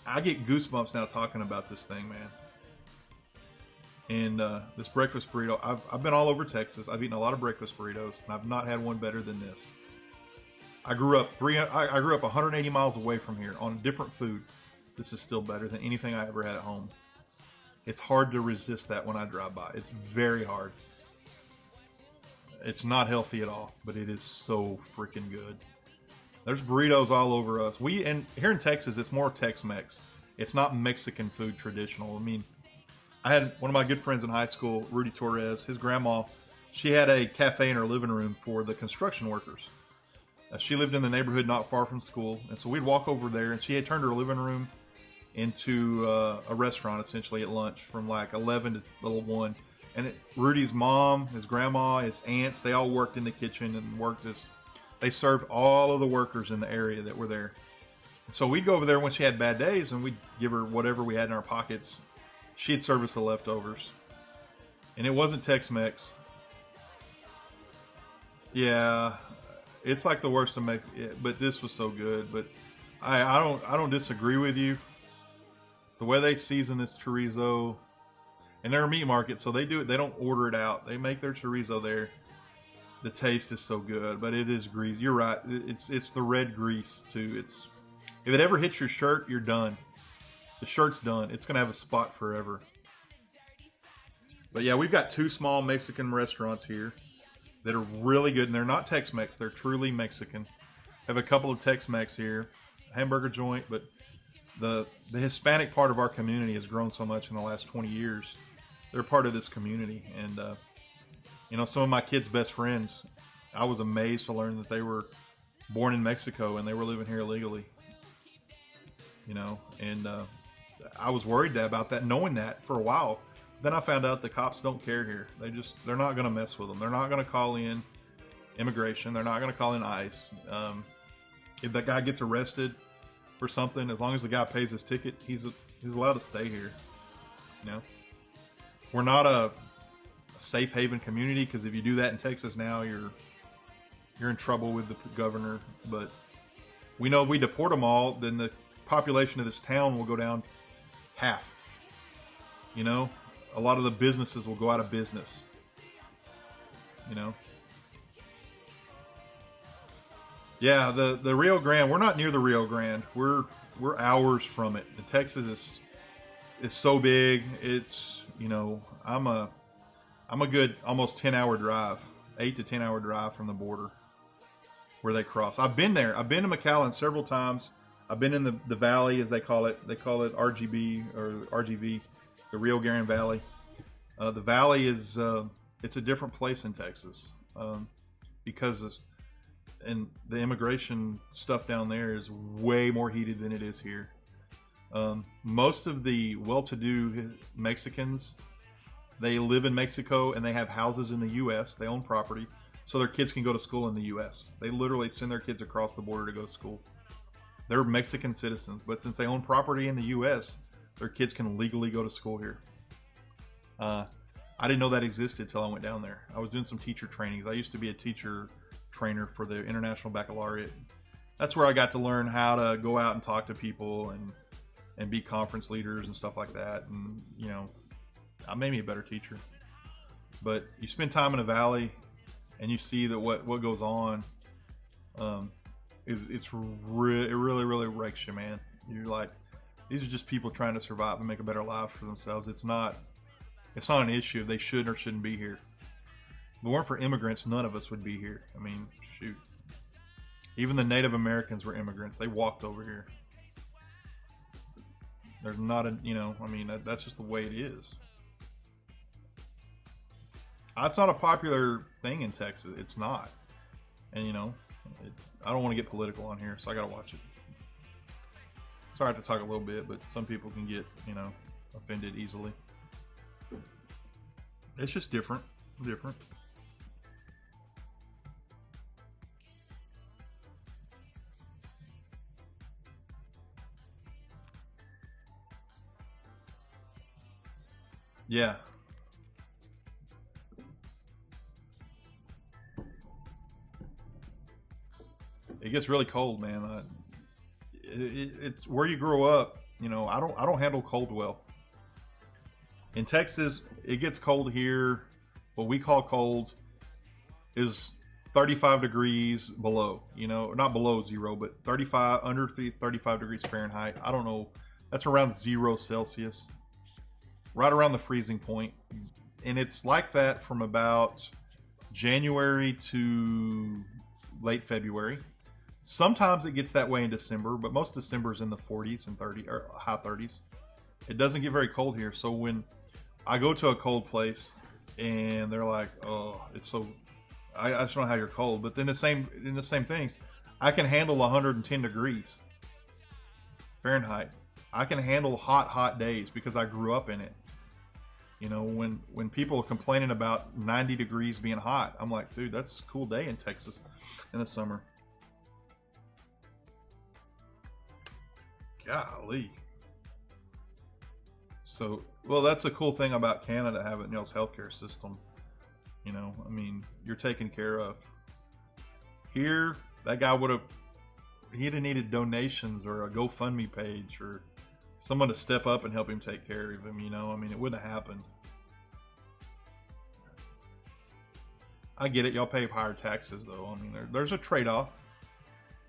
I get goosebumps now talking about this thing, man. And this breakfast burrito, I've been all over Texas. I've eaten a lot of breakfast burritos, and I've not had one better than this. I grew up 180 miles away from here on different food. This is still better than anything I ever had at home. It's hard to resist that when I drive by. It's very hard. It's not healthy at all, but it is so freaking good. There's burritos all over us. And here in Texas, it's more Tex-Mex. It's not Mexican food traditional. I mean, I had one of my good friends in high school, Rudy Torres. His grandma, she had a cafe in her living room for the construction workers. She lived in the neighborhood not far from school, and so we'd walk over there, and she had turned her living room into a restaurant, essentially, at lunch from like 11 to little 1. And Rudy's mom, his grandma, his aunts, they all worked in the kitchen and worked as... They served all of the workers in the area that were there. And so we'd go over there when she had bad days, and we'd give her whatever we had in our pockets. She'd serve us the leftovers. And it wasn't Tex-Mex. Yeah, it's like the worst of Mex. Yeah, but this was so good. But I don't disagree with you. The way they season this chorizo, and they're a meat market, so they do it. They don't order it out. They make their chorizo there. The taste is so good, but it is grease. You're right. It's the red grease too. If it ever hits your shirt, you're done. The shirt's done. It's gonna have a spot forever. But yeah, we've got 2 small Mexican restaurants here that are really good, and they're not Tex-Mex. They're truly Mexican. Have a couple of Tex-Mex here, a hamburger joint, but the Hispanic part of our community has grown so much in the last 20 years. They're part of this community, and you know, some of my kids' best friends, I was amazed to learn that they were born in Mexico and they were living here illegally. You know, and I was worried about that, knowing that for a while. Then I found out the cops don't care here. They're not going to mess with them. They're not going to call in immigration. They're not going to call in ICE. If that guy gets arrested for something, as long as the guy pays his ticket, he's allowed to stay here. You know, we're not a safe haven community, because if you do that in Texas now, you're in trouble with the governor. But we know if we deport them all, then the population of this town will go down half. You know, a lot of the businesses will go out of business. You know, yeah, the Rio Grande. We're not near the Rio Grande. We're hours from it. And Texas is so big. It's, you know, I'm a good almost 10-hour drive, 8 to 10-hour drive from the border where they cross. I've been there. I've been to McAllen several times. I've been in the valley, as they call it. They call it RGB or RGV, the Rio Grande Valley. The valley is it's a different place in Texas because and the immigration stuff down there is way more heated than it is here. Most of the well-to-do Mexicans, they live in Mexico and they have houses in the U.S. They own property, so their kids can go to school in the U.S. They literally send their kids across the border to go to school. They're Mexican citizens, but since they own property in the U.S., their kids can legally go to school here. I didn't know that existed till I went down there. I was doing some teacher trainings. I used to be a teacher trainer for the International Baccalaureate. That's where I got to learn how to go out and talk to people and be conference leaders and stuff like that. And, you know, I made me a better teacher. But you spend time in a valley and you see that what goes on, it really wrecks you, man. You're like, these are just people trying to survive and make a better life for themselves. It's not an issue if they should or shouldn't be here. If it weren't for immigrants, none of us would be here. I mean, shoot. Even the Native Americans were immigrants. They walked over here. There's not a, you know, I mean, that's just the way it is. That's not a popular thing in Texas. It's not. And, you know, I don't want to get political on here, so I got to watch it. Sorry to talk a little bit, but some people can get, you know, offended easily. It's just different. Different. Yeah. It gets really cold, man. It's where you grow up. You know, I don't handle cold well. In Texas, it gets cold here. What we call cold is 35 degrees below. You know, not below zero, but 35 under 35 degrees Fahrenheit. I don't know. That's around 0 Celsius, right around the freezing point. And it's like that from about January to late February. Sometimes it gets that way in December, but most December's in the 40s and 30 or high 30s. It doesn't get very cold here. So when I go to a cold place and they're like, "Oh, it's so," I just don't know how you're cold. But then in the same things, I can handle 110 degrees Fahrenheit. I can handle hot days because I grew up in it. You know, when people are complaining about 90 degrees being hot, I'm like, dude, that's a cool day in Texas in the summer. Golly. So, well, that's a cool thing about Canada having y'all's healthcare system. You know, I mean, you're taken care of. Here, that guy he'd have needed donations or a GoFundMe page or someone to step up and help him take care of him, you know? I mean, it wouldn't have happened. I get it. Y'all pay higher taxes, though. I mean, there's a trade-off.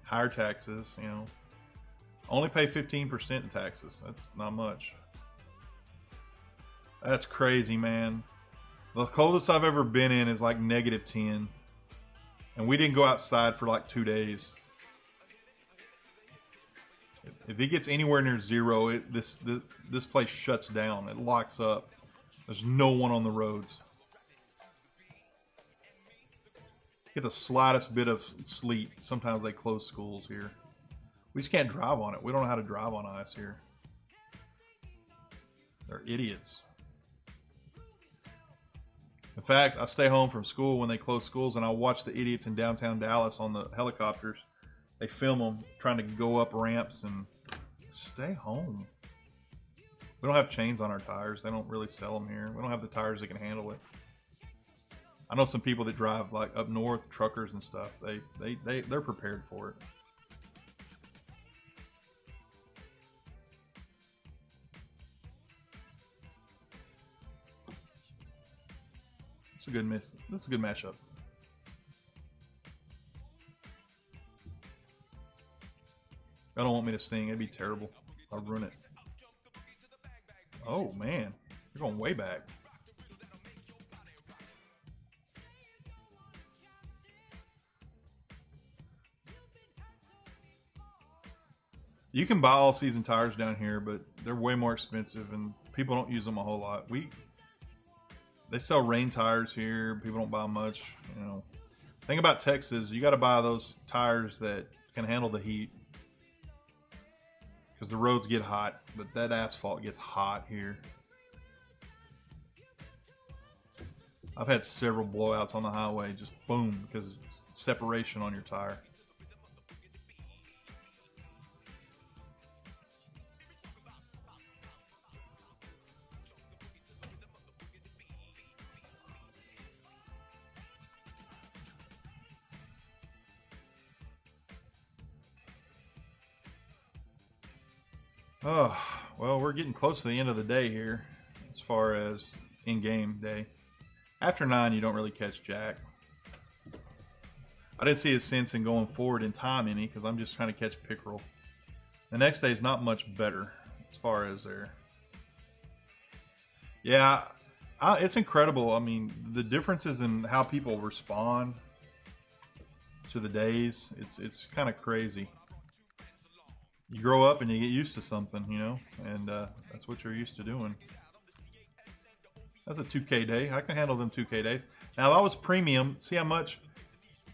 Higher taxes, you know. Only pay 15% in taxes. That's not much. That's crazy, man. The coldest I've ever been in is like -10. And we didn't go outside for like 2 days. If it gets anywhere near 0, this place shuts down. It locks up. There's no one on the roads. Get the slightest bit of sleet. Sometimes they close schools here. We just can't drive on it. We don't know how to drive on ice here. They're idiots. In fact, I stay home from school when they close schools, and I watch the idiots in downtown Dallas on the helicopters. They film them trying to go up ramps and stay home. We don't have chains on our tires. They don't really sell them here. We don't have the tires that can handle it. I know some people that drive like up north, truckers and stuff. They're prepared for it. It's a good miss. This is a good mashup. Y'all don't want me to sing. It'd be terrible. I'll ruin it. Oh, man. You're going way back. You can buy all-season tires down here, but they're way more expensive, and people don't use them a whole lot. They sell rain tires here. People don't buy much. You know, thing about Texas, you got to buy those tires that can handle the heat, because the roads get hot, but that asphalt gets hot here. I've had several blowouts on the highway, just boom, because separation on your tire. Oh, well, we're getting close to the end of the day here as far as in-game day. After 9, you don't really catch jack. I didn't see a sense in going forward in time any because I'm just trying to catch pickerel. The next day is not much better as far as there. Yeah, it's incredible. I mean, the differences in how people respond to the days, it's kind of crazy. You grow up and you get used to something, you know, and that's what you're used to doing. That's a 2K day. I can handle them 2K days. Now, if I was premium, see how much?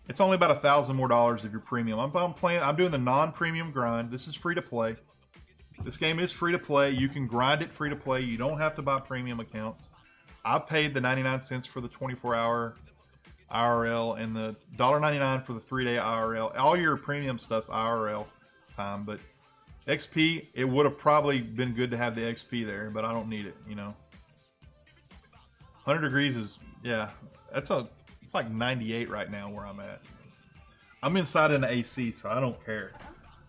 It's only about $1,000 more if you're premium. I'm doing the non-premium grind. This is free to play. This game is free to play. You can grind it free to play. You don't have to buy premium accounts. I paid the 99 cents for the 24-hour IRL and the $1.99 for the 3-day IRL. All your premium stuff's IRL time, but XP, it would have probably been good to have the XP there, but I don't need it, you know. 100 degrees is, yeah, it's like 98 right now where I'm at. I'm inside in the AC, so I don't care.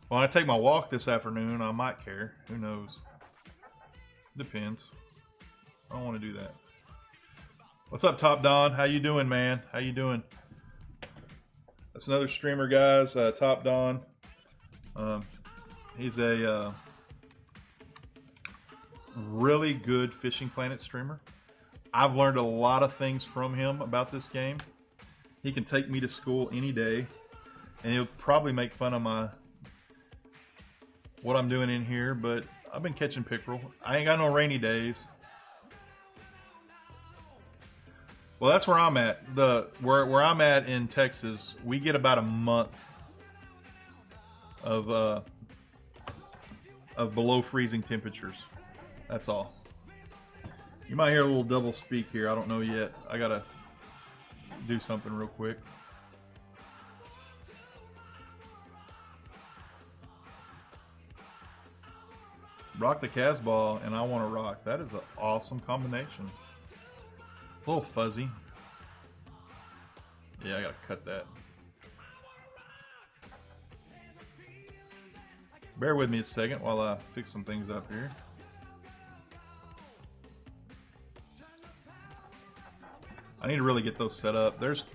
When I take my walk this afternoon, I might care. Who knows? Depends. I don't want to do that. What's up, Top Don? How you doing, man? How you doing? That's another streamer, guys. Top Don. He's a really good Fishing Planet streamer. I've learned a lot of things from him about this game. He can take me to school any day, and he'll probably make fun of what I'm doing in here, but I've been catching pickerel. I ain't got no rainy days. Well, that's where I'm at. Where I'm at in Texas, we get about a month of below freezing temperatures. That's all. You might hear a little double speak here. I don't know yet. I gotta do something real quick. Rock the Casbah and I Want to Rock. That is an awesome combination. A little fuzzy. Yeah, I gotta cut that. Bear with me a second while I fix some things up here. I need to really get those set up. There's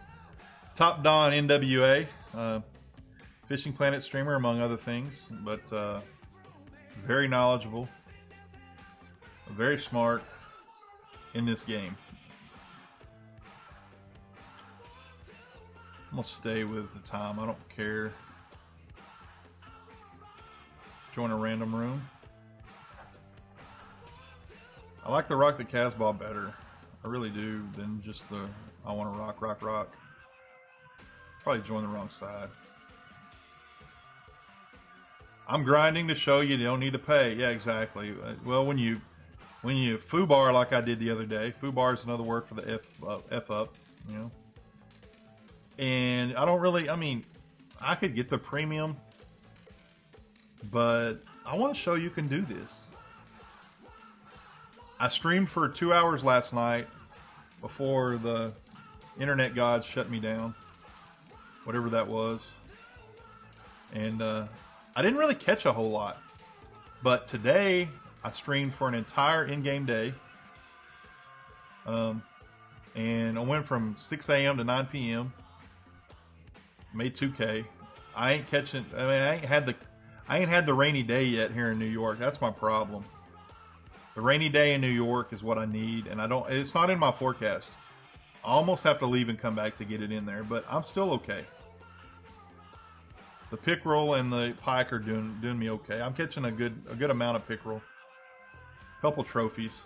Top Don NWA, Fishing Planet streamer among other things, but very knowledgeable, very smart in this game. I'm gonna stay with the time. I don't care. Join a random room. I like the Rock the Casbah better. I really do, than just the I Want to Rock, Rock, Rock. Probably joined the wrong side. I'm grinding to show you don't need to pay. Yeah, exactly. Well, when you foobar like I did the other day, foobar is another word for the F up, you know. And I don't really, I mean, I could get the premium, but I want to show you can do this. I streamed for 2 hours last night before the internet gods shut me down, whatever that was. And I didn't really catch a whole lot. But today, I streamed for an entire in-game day. And I went from 6 a.m. to 9 p.m. Made 2K. I ain't catching, I mean, I ain't had the rainy day yet here in New York. That's my problem. The rainy day in New York is what I need, and it's not in my forecast. I almost have to leave and come back to get it in there, but I'm still okay. The pickerel and the pike are doing me okay. I'm catching a good amount of pickerel. Couple trophies.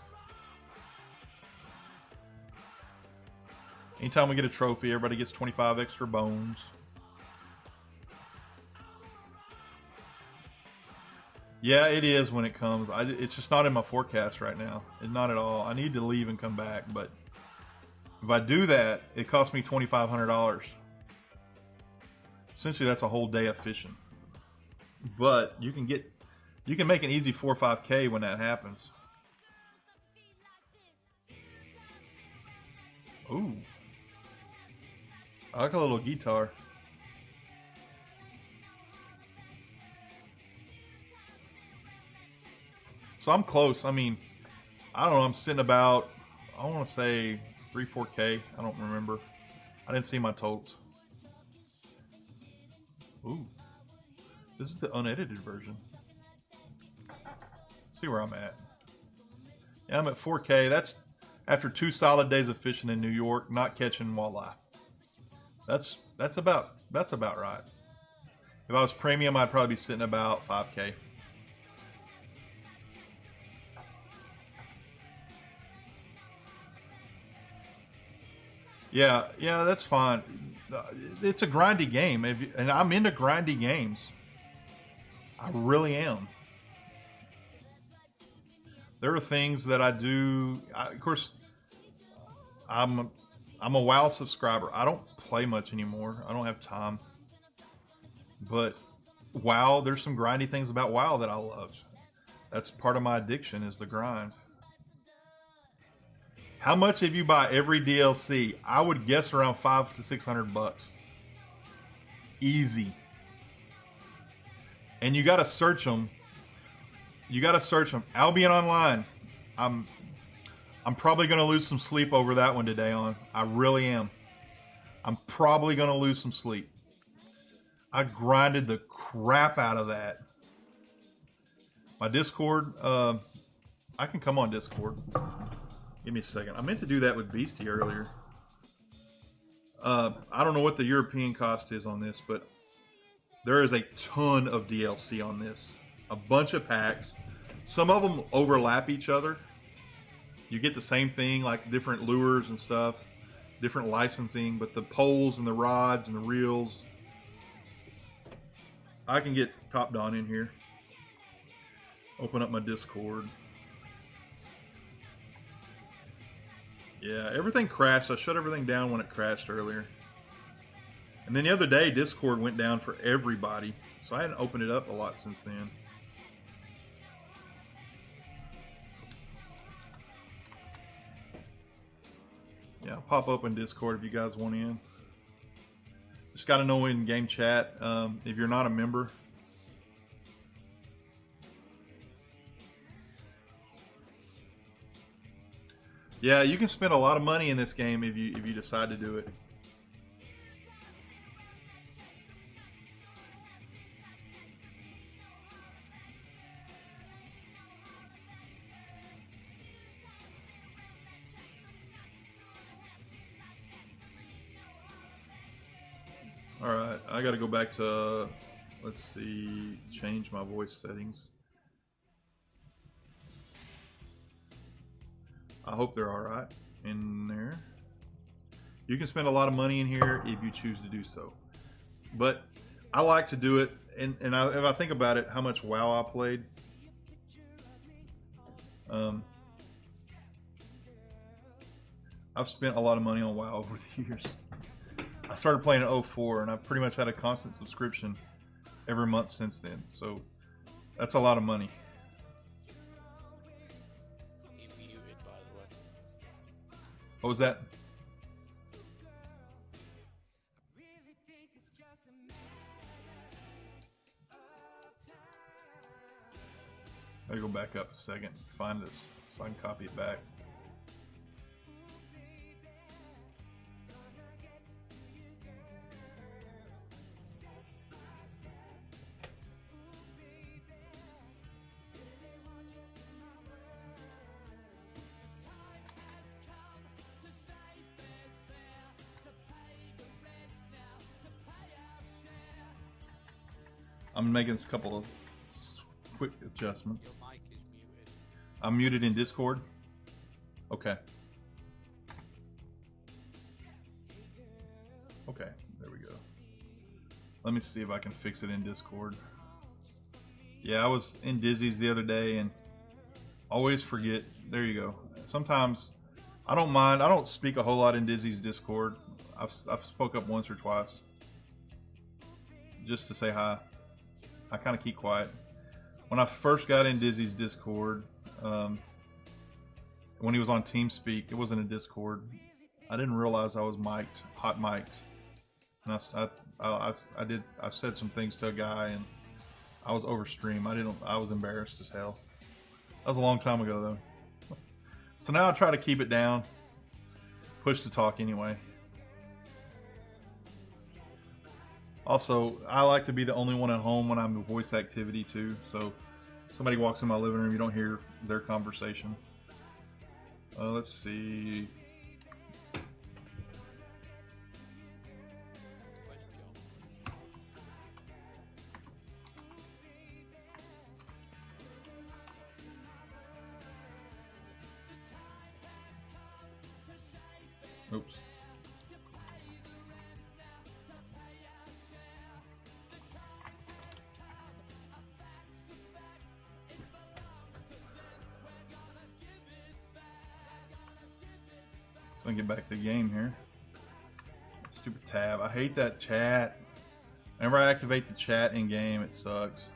Anytime we get a trophy, everybody gets 25 extra bones. Yeah, it is when it comes. It's just not in my forecast right now. It's not at all. I need to leave and come back, but if I do that, it costs me $2,500. Essentially, that's a whole day of fishing. But you can make an easy 4 or 5K when that happens. Ooh, I like a little guitar. So I'm close. I mean, I don't know. I'm sitting about, I want to say 3, 4K. I don't remember. I didn't see my totals. Ooh. This is the unedited version. See where I'm at. Yeah, I'm at 4K. That's after 2 solid days of fishing in New York, not catching walleye. That's about right. If I was premium, I'd probably be sitting about 5K. Yeah, yeah, that's fine. It's a grindy game, and I'm into grindy games. I really am. There are things that I do. Of course, I'm I'm a WoW subscriber. I don't play much anymore. I don't have time. But WoW, there's some grindy things about WoW that I love. That's part of my addiction is the grind. How much have you buy every DLC? I would guess around $500 to $600. Easy. And you got to search them. You got to search them. Albion Online. I'm probably going to lose some sleep over that one today. I really am. I'm probably going to lose some sleep. I grinded the crap out of that. My Discord. I can come on Discord. Give me a second. I meant to do that with Beastie earlier. I don't know what the European cost is on this, but there is a ton of DLC on this. A bunch of packs. Some of them overlap each other. You get the same thing, like different lures and stuff, different licensing, but the poles and the rods and the reels. I can get Top Don in here. Open up my Discord. Yeah, everything crashed. I shut everything down when it crashed earlier. And then the other day, Discord went down for everybody. So I hadn't opened it up a lot since then. Yeah, I'll pop open Discord if you guys want in. Just got to know in game chat if you're not a member. Yeah, you can spend a lot of money in this game if you decide to do it. All right, I got to go back to, let's see, change my voice settings. I hope they're all right in there. You can spend a lot of money in here if you choose to do so. But I like to do it, and if I think about it, how much WoW I played. I've spent a lot of money on WoW over the years. I started playing in 04, and I've pretty much had a constant subscription every month since then. So that's a lot of money. What was that? I'll go back up a second and find this so I can copy it back. I'm making a couple of quick adjustments. Your mic is muted. I'm muted in Discord. Okay. Okay, there we go. Let me see if I can fix it in Discord. Yeah, I was in Dizzy's the other day and always forget. There you go. Sometimes I don't mind. I don't speak a whole lot in Dizzy's Discord. I've spoke up once or twice just to say hi. I kind of keep quiet. When I first got in Dizzy's Discord, when he was on TeamSpeak, it wasn't a Discord. I didn't realize I was mic'd, hot mic'd, and I said some things to a guy, and I was overstream. I was embarrassed as hell. That was a long time ago though. So now I try to keep it down, push to talk anyway. Also, I like to be the only one at home when I'm in voice activity too. So, somebody walks in my living room, you don't hear their conversation. Let's see. Oops. Let me get back to the game here. Stupid tab. I hate that chat. Whenever I activate the chat in game, it sucks.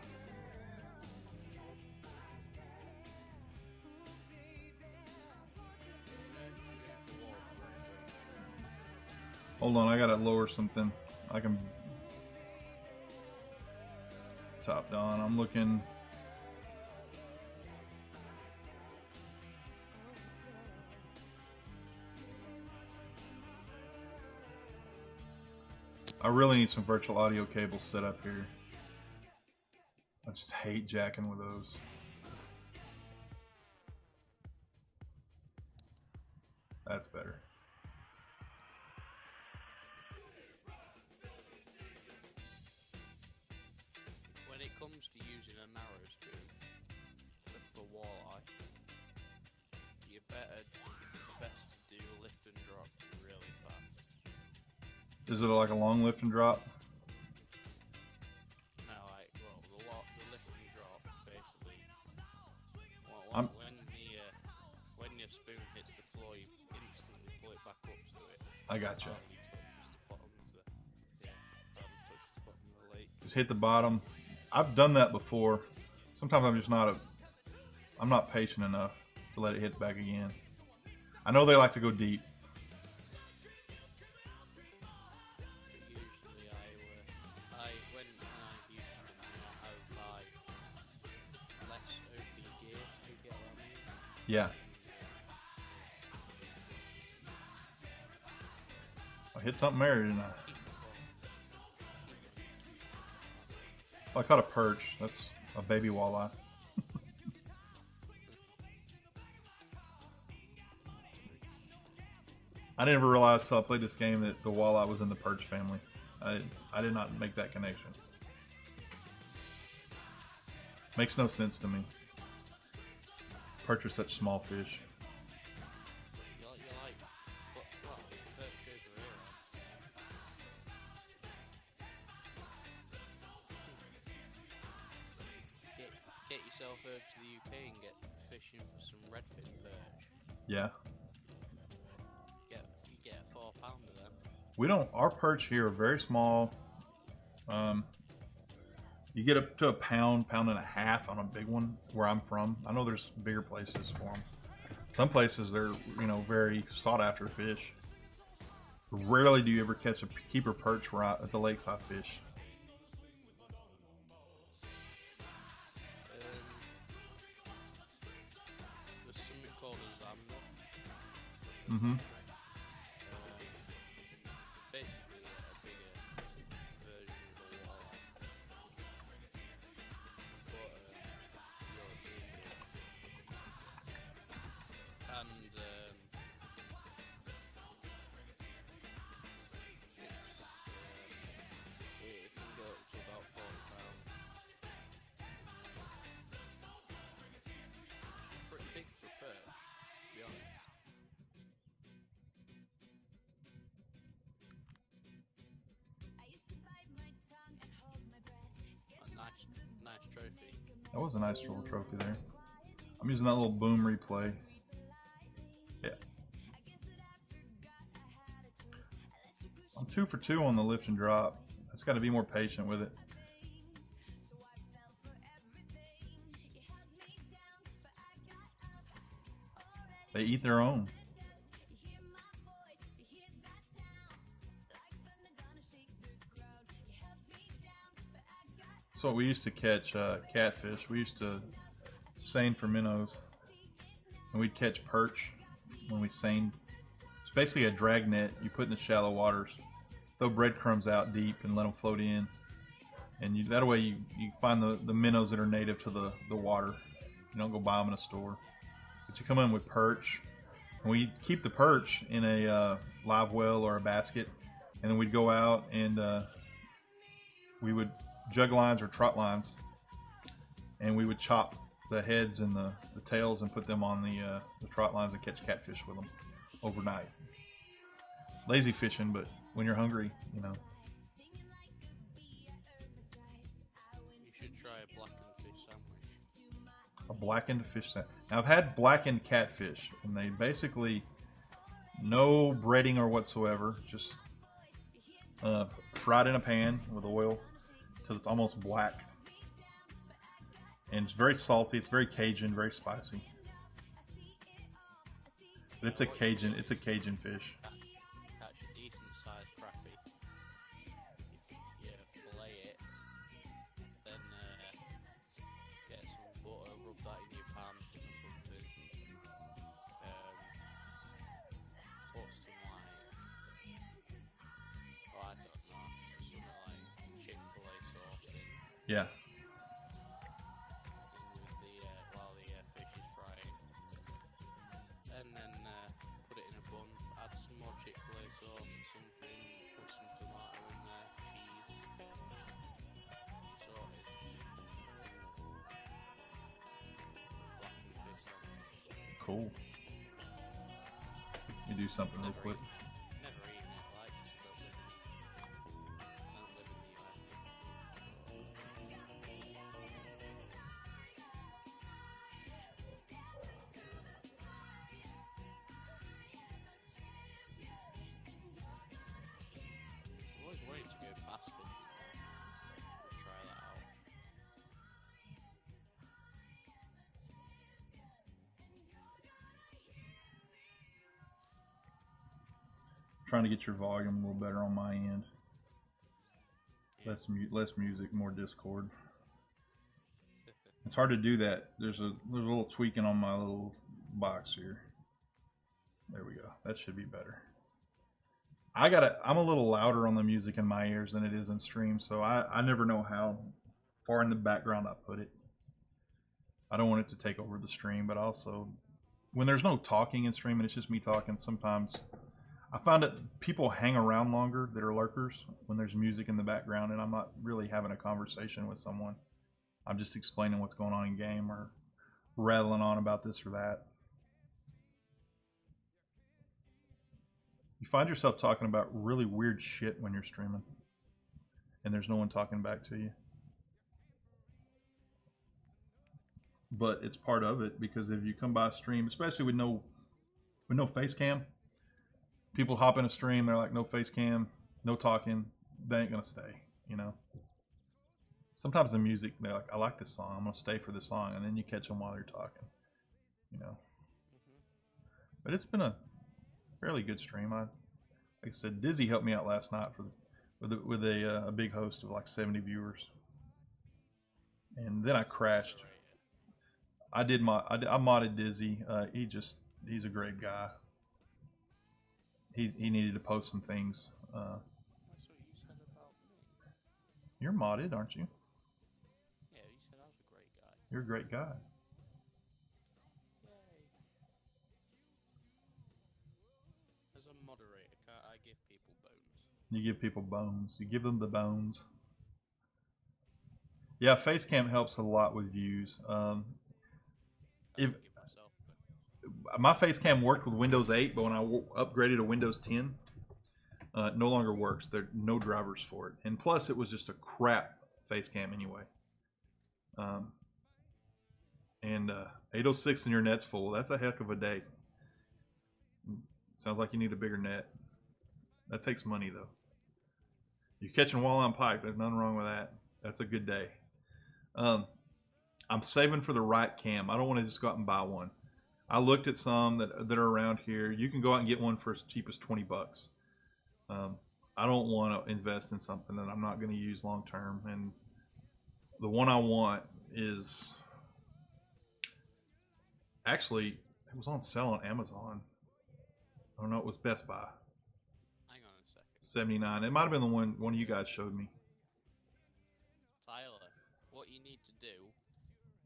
Hold on, I gotta lower something. I can top down. I'm looking. I really need some virtual audio cables set up here. I just hate jacking with those. That's better. When it comes to using a narrow spoon for walleye, you better, it's best to do lift and drop really fast. Is it like a long lift and drop? No, like, well, the lift and drop basically. When your spoon hits the floor, you instantly pull it back up to it. I gotcha. You touch the bottom of the, touch the bottom of the lake. Just hit the bottom. I've done that before. Sometimes I'm just not I'm not patient enough to let it hit back again. I know they like to go deep. Usually when I use I would buy less OP gear, if you get what I mean. Yeah. I hit something there, didn't I? Oh, I caught a perch. That's a baby walleye. I never realized till I played this game that the walleye was in the perch family. I did not make that connection. Makes no sense to me. Perch are such small fish. You like what perch over here? Get yourself over to the UK and get fishing for some redfin perch. Yeah. You get a 4 pounder then. We don't. Our perch here are very small. You get up to a pound and a half on a big one where I'm from. I know there's bigger places for them. Some places they're very sought after fish. Rarely do you ever catch a keeper perch where at the lakes I fish. There's something called a zamna. Mm-hmm. Basically a bigger version of a walleye. But European. And it can go up to about 40 pounds. Pretty big for a perch, to be honest. A nice trophy. That was a nice little trophy there. I'm using that little boom replay. Yeah. I'm 2 for 2 on the lift and drop. I just got to be more patient with it. They eat their own. So we used to catch catfish. We used to seine for minnows, and we'd catch perch when we seined. It's basically a drag net you put in the shallow waters. Throw breadcrumbs out deep and let them float in, and that way you find the minnows that are native to the water. You don't go buy them in a store, but you come in with perch, and we keep the perch in a live well or a basket, and then we'd go out and we would jug lines or trot lines, and we would chop the heads and the tails and put them on the trot lines and catch catfish with them overnight. Lazy fishing, but when you're hungry, You should try a blackened fish sandwich. a blackened fish sandwich. Now I've had blackened catfish, and they basically No breading or whatsoever. Just fried in a pan with oil till it's almost black. And it's very salty. It's very Cajun, very spicy. But it's a Cajun fish. Catch a decent sized crappie. If you fillet it, then get some butter, rub that in your pan or something. Put some like, oh, I don't know, something like Chick-fil-A sauce in Yeah. with the while the fish is frying, and then put it in a bun. Add some more Chick-fil-A sauce or something. Put some tomato in there, cheese. Sorted. Blackened fish sandwich. Cool. You do something real quick. Never eaten it, like, just don't live in the US. I'm always wanting to go past it. We'll try that out. Trying to get your volume a little better on my end. Less music, more Discord. It's hard to do that. There's a little tweaking on my little box here. There we go. That should be better. I'm a little louder on the music in my ears than it is in stream, so I never know how far in the background I put it. I don't want it to take over the stream, but also when there's no talking in stream and it's just me talking, sometimes I find that people hang around longer that are lurkers when there's music in the background and I'm not really having a conversation with someone. I'm just explaining what's going on in game or rattling on about this or that. You find yourself talking about really weird shit when you're streaming and there's no one talking back to you. But it's part of it, because if you come by a stream, especially with no face cam, people hop in a stream, they're like, no face cam, no talking, they ain't gonna stay, you know. Sometimes the music, they're like, I like this song, I'm gonna stay for this song, and then you catch them while they're talking, you know. But it's been a fairly good stream. Like I said, Dizzy helped me out last night with a big host of like 70 viewers, and then I crashed. I modded Dizzy. He's a great guy. He needed to post some things. That's what you said about me. You're modded, aren't you? Yeah, you said I was a great guy. You're a great guy. Yay. As a moderator, can't I give people bones? You give people bones. You give them the bones. Yeah, Facecam helps a lot with views. If Give myself bones. my Facecam worked with Windows 8, but when I upgraded to Windows 10, it no longer works. There are no drivers for it, and plus, it was just a crap Facecam anyway. 806 and your net's full. That's a heck of a day. Sounds like you need a bigger net. That takes money though. You're catching walleye on pike. There's nothing wrong with that. That's a good day. I'm saving for the right cam. I don't want to just go out and buy one. I looked at some that are around here. You can go out and get one for as cheap as $20. I don't want to invest in something that I'm not going to use long term. And the one I want is actually, it was on sale on Amazon. I don't know, it was Best Buy. Hang on a second. $79. It might have been the one of you guys showed me. Tyler, what you need to do,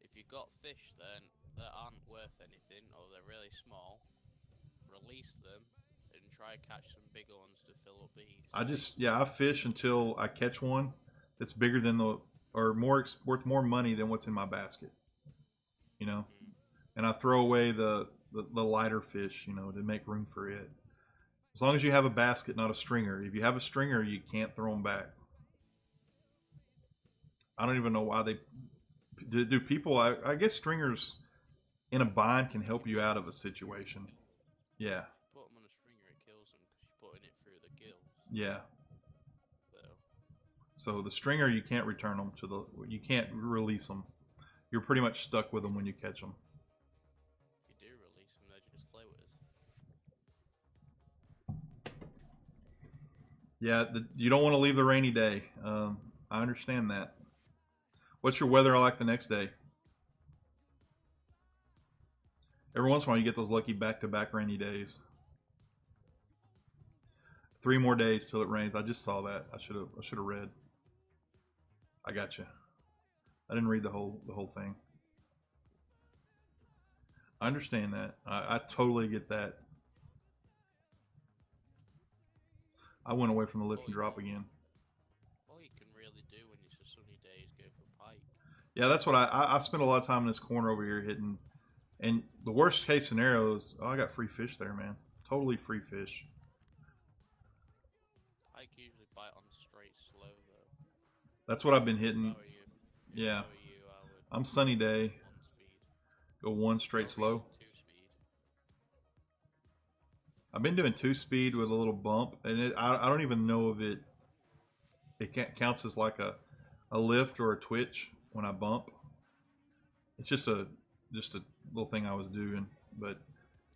if you've got fish then that aren't worth anything or they're really small, release them and try and catch some bigger ones to fill up these. I fish until I catch one that's bigger than worth more money than what's in my basket. You know? And I throw away the lighter fish, you know, to make room for it. As long as you have a basket, not a stringer. If you have a stringer, you can't throw them back. I don't even know why do people. I guess stringers in a bind can help you out of a situation. Yeah. Put them on a stringer Yeah. So So the stringer, you can't return them to the. You can't release them. You're pretty much stuck with them when you catch them. if you do release them, they're just floaters. Yeah, you don't want to leave the rainy day. I understand that. What's your weather like the next day? Every once in a while, you get those lucky back-to-back rainy days. 3 more days till it rains. I just saw that. I should have read. I got you. I didn't read the whole thing. I understand that. I totally get that. I went away from the lift and drop again. All you can really do when it's a sunny day is go for pike. Yeah, that's what I spent a lot of time in this corner over here hitting. And the worst case scenario is, oh, I got free fish there, man. Totally free fish. Pike usually bite on straight slow though. That's what I've been hitting. If I were you, Yeah. I would I'm sunny day. 1 speed. Go 1 straight slow. 2 speed. I've been doing 2 speed with a little bump, and I don't even know if it counts as like a lift or a twitch when I bump. It's just a little thing I was doing, but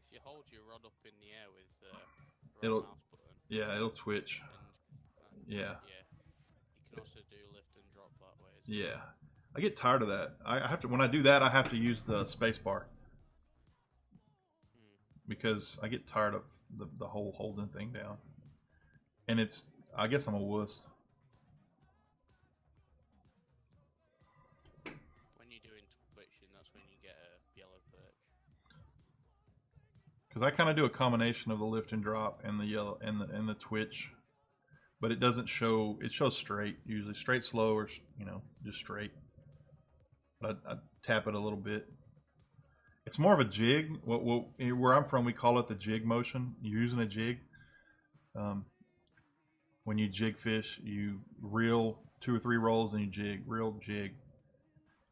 If you hold your rod up in the air with the It'll- right mouse button, yeah, it'll twitch. and Yeah, you can also do lift and drop that way. As well. yeah. I get tired of that. I have to when I do that. I have to use the space bar because I get tired of the whole holding thing down. And I guess I'm a wuss. When you're doing twitching, that's when you get a yellow perch. Because I kind of do a combination of the lift and drop and the yellow and the twitch, but it doesn't show. It shows straight usually, straight slow or just straight. But I tap it a little bit. It's more of a jig. Where I'm from, we call it the jig motion. You're using a jig. When you jig fish, you reel 2 or 3 rolls and you jig, reel, jig.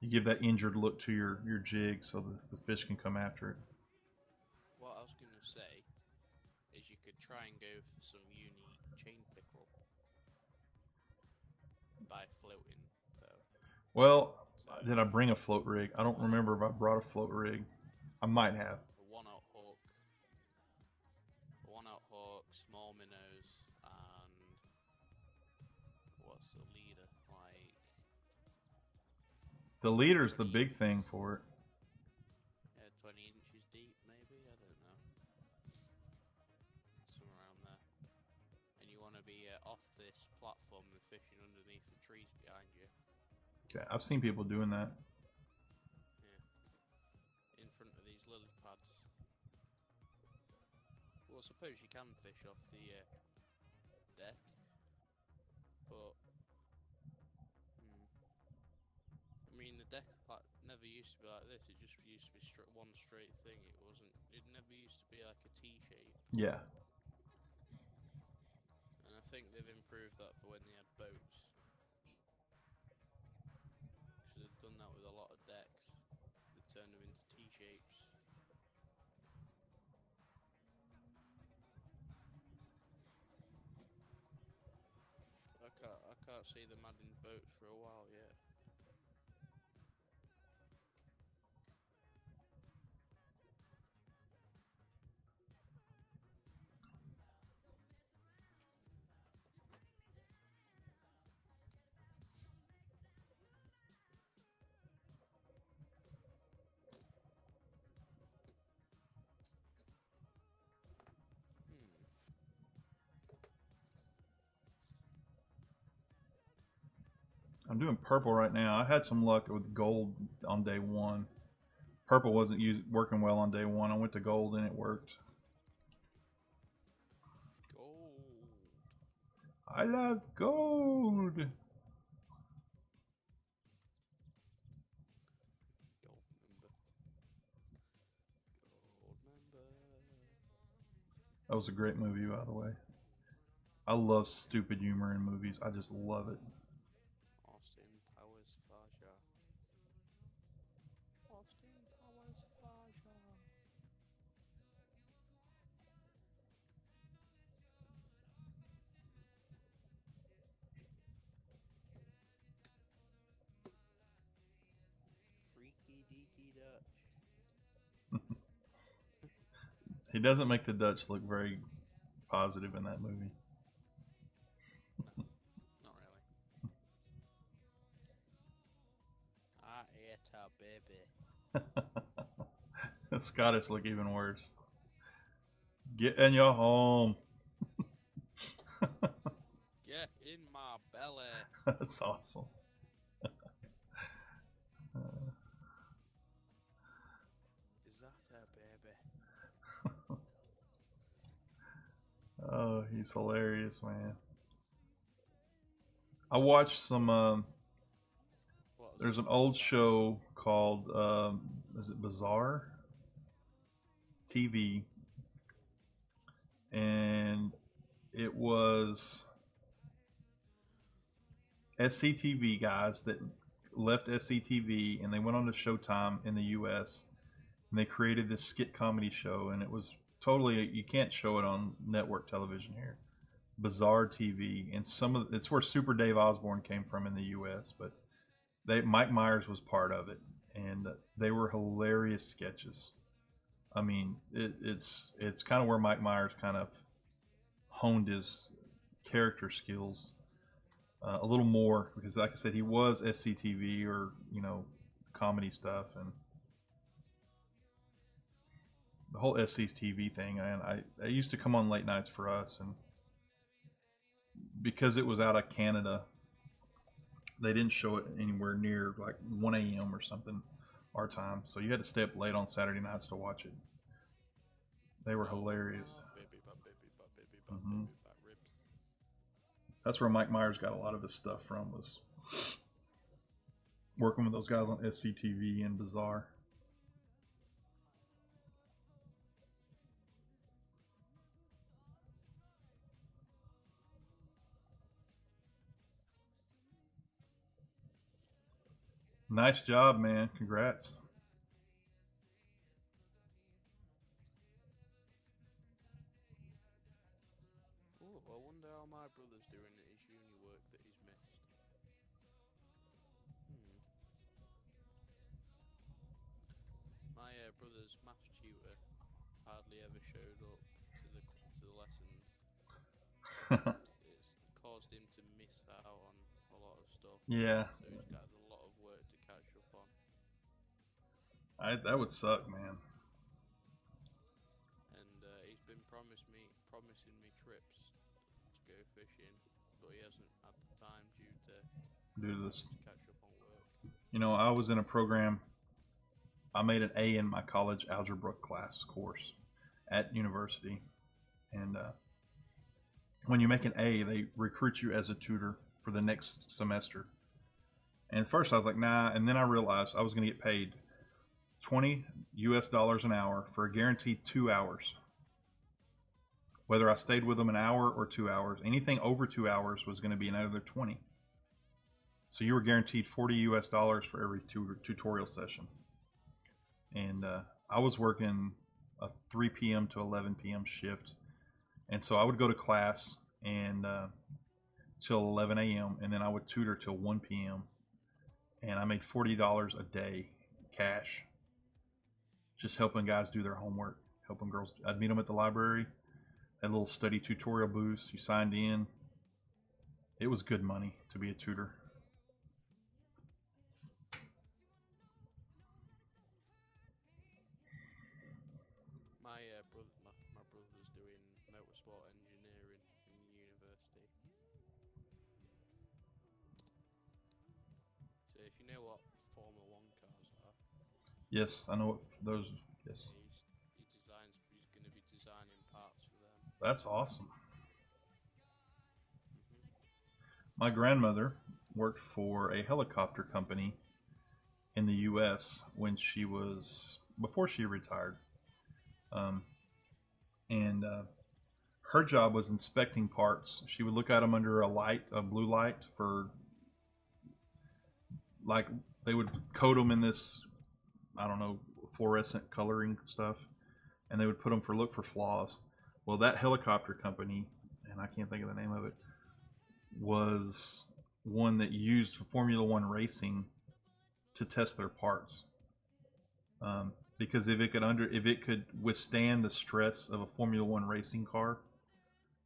You give that injured look to your jig so the fish can come after it. What I was going to say is you could try and go for some unique chain pickerel by floating, though. Well, So, did I bring a float rig? I don't remember if I brought a float rig. I might have. a one-out hook, small minnows, and what's the leader like? The leader's the big thing for it. Yeah, 20 inches deep, maybe. I don't know. Somewhere around there. And you want to be off this platform and fishing underneath the trees behind you. Okay, I've seen people doing that. In front of these lily pads. Well, I suppose you can fish off the deck, but I mean the deck never used to be like this. It just used to be one straight thing. It wasn't. It never used to be like a T shape. Yeah. And I think they've improved that for when they had boats. Should have done that with a lot of decks. They turned them into T shapes. I can't see them adding boats for a while yet. I'm doing purple right now. I had some luck with gold on day 1. Purple wasn't working well on day 1. I went to gold and it worked. Gold. I love gold. Gold member. Gold member. That was a great movie, by the way. I love stupid humor in movies. I just love it. Austin Powers Faja. Austin Powers Faja. He doesn't make the Dutch look very positive in that movie. Not really. I ate a baby. The Scottish look even worse. Get in your home. Get in my belly. That's awesome. Is that a baby? Oh, he's hilarious, man. I watched some. There's an old show called is it Bizarre TV, and it was SCTV guys that left SCTV and they went on to Showtime in the U.S. and they created this skit comedy show, and it was totally, you can't show it on network television here. Bizarre TV, and it's where Super Dave Osborne came from in the U.S., but Mike Myers was part of it, and they were hilarious sketches. I mean, it's kind of where Mike Myers kind of honed his character skills a little more, because like I said, he was SCTV, or comedy stuff, and the whole SCTV thing. And I used to come on late nights for us, and because it was out of Canada, they didn't show it anywhere near like 1 a.m. or something our time, so you had to stay up late on Saturday nights to watch it. They were hilarious. Mhm. That's where Mike Myers got a lot of his stuff from, was working with those guys on SCTV and Bizarre. Nice job, man. Congrats. Ooh, I wonder how my brother's doing at his uni work that he's missed. My brother's maths tutor hardly ever showed up to the lessons. It's caused him to miss out on a lot of stuff. Yeah. So he's got a lot of work to catch up on. That would suck, man. And he's been promising me trips to go fishing, but he hasn't had the time due to this. to catch up on work. I was in a program. I made an A in my college algebra class course at university, and when you make an A, they recruit you as a tutor for the next semester. And at first I was like, nah, and then I realized I was going to get paid $20 an hour for a guaranteed 2 hours. Whether I stayed with them an hour or 2 hours, anything over 2 hours was going to be another 20. So you were guaranteed $40 for every tutorial session. And I was working a 3 p.m. to 11 p.m. shift. And so I would go to class and till 11 a.m. and then I would tutor till 1 p.m. And I made $40 a day cash, just helping guys do their homework, helping girls. I'd meet them at the library, had little study tutorial booths. You signed in. It was good money to be a tutor. My brother's doing motorsport engineering in university. So if you know what Formula One cars are, Yes, I know what those. Yes, he's going to be designing parts for them. that's awesome. My grandmother worked for a helicopter company in the U.S. before she retired. And her job was inspecting parts. She would look at them under a blue light, for like they would coat them in this, I don't know, fluorescent coloring stuff, and they would put them look for flaws. Well, that helicopter company, and I can't think of the name of it, was one that used Formula One racing to test their parts. because if it could withstand the stress of a Formula One racing car,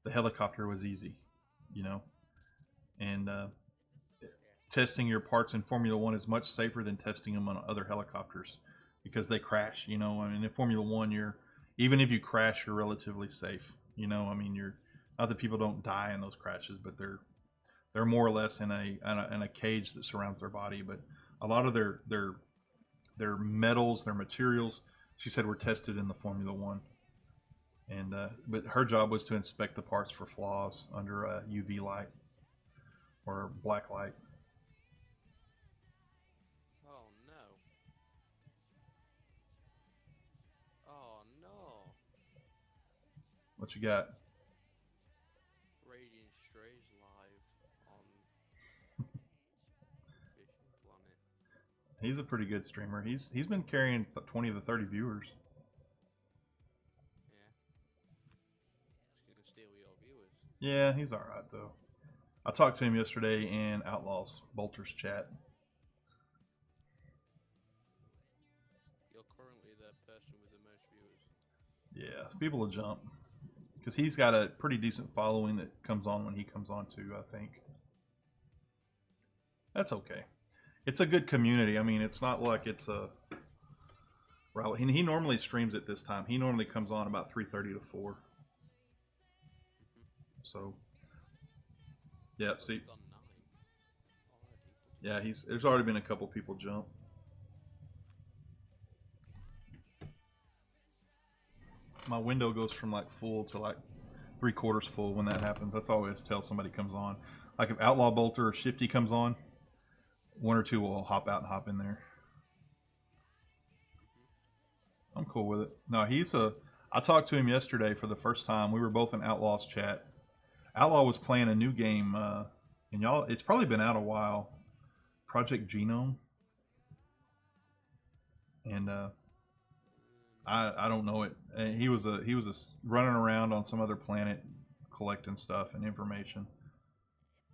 the helicopter was easy, you know. And testing your parts in Formula One is much safer than testing them on other helicopters because they crash. You know, I mean, in Formula One, even if you crash, you're relatively safe. You know, I mean, not that people don't die in those crashes, but they're more or less in a cage that surrounds their body. But a lot of their metals, their materials, she said, were tested in the Formula One. And but her job was to inspect the parts for flaws under a UV light or black light. Oh no. Oh no. What you got? Radiant Strays live on Fishing Planet. He's a pretty good streamer. He's been carrying 20 to 30 viewers. Yeah. He's gonna steal your viewers. Yeah, he's all right though. I talked to him yesterday in Outlaws Bolter's chat. You're currently the person with the most viewers. Yeah, people will jump because he's got a pretty decent following that comes on when he comes on too. I think that's okay. It's a good community. I mean, it's not like it's a. He normally streams at this time. He normally comes on about 3:30 to 4. So. Yeah, see. Gone 9 already. Yeah, there's already been a couple people jump. My window goes from like full to like 3/4 full when that happens. That's always tell somebody comes on. Like if Outlaw Bolter or Shifty comes on, one or two will hop out and hop in there. I'm cool with it. No, I talked to him yesterday for the first time. We were both in Outlaws chat. Outlaw was playing a new game, and y'all, it's probably been out a while. Project Genome, and I don't know it. He was running around on some other planet collecting stuff and information,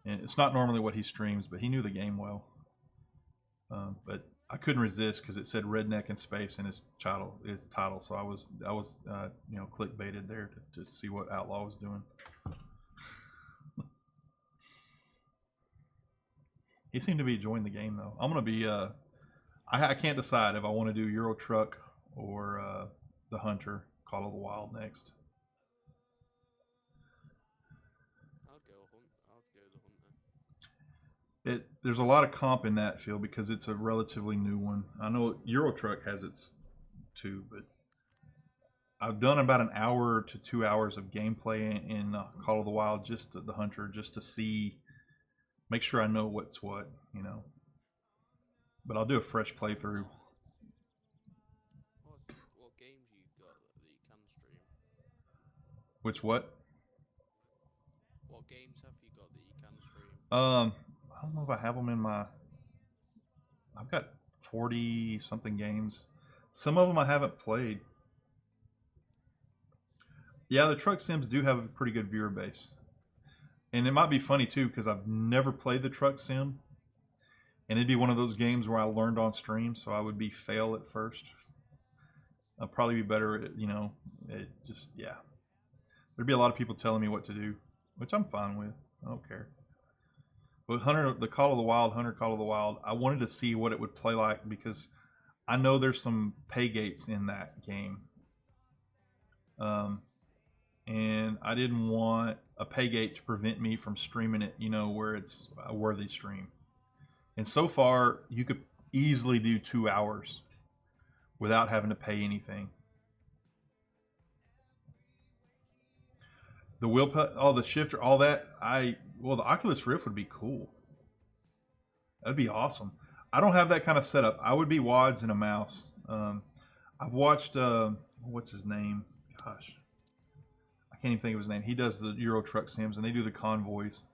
and it's not normally what he streams, but he knew the game well. But I couldn't resist because it said "Redneck in Space" in his title, so I was clickbaited there to see what Outlaw was doing. He seemed to be enjoying the game, though. I'm going to be... I can't decide if I want to do Euro Truck or the Hunter, Call of the Wild next. I'll go the Hunter. There's a lot of comp in that field because it's a relatively new one. I know Euro Truck has its too, but I've done about an hour to 2 hours of gameplay in Call of the Wild, just the Hunter, just to see... Make sure I know what's what, you know. But I'll do a fresh playthrough. What games you got that you can stream? Which what? What games have you got that you can stream? I don't know if I have them in my... I've got 40 something games. Some of them I haven't played. Yeah, the truck sims do have a pretty good viewer base. And it might be funny too because I've never played the truck sim, and it'd be one of those games where I learned on stream, so I would be fail at first. I'd probably be better at There'd be a lot of people telling me what to do, which I'm fine with. I don't care. But the Call of the Wild, I wanted to see what it would play like because I know there's some pay gates in that game. And I didn't want a pay gate to prevent me from streaming it, where it's a worthy stream. And so far, you could easily do 2 hours without having to pay anything. The wheel, the shifter, all that, the Oculus Rift would be cool. That'd be awesome. I don't have that kind of setup. I would be WADS and a mouse. I've watched, what's his name? Gosh. I can't even think of his name. He does the Euro Truck sims, and they do the convoys.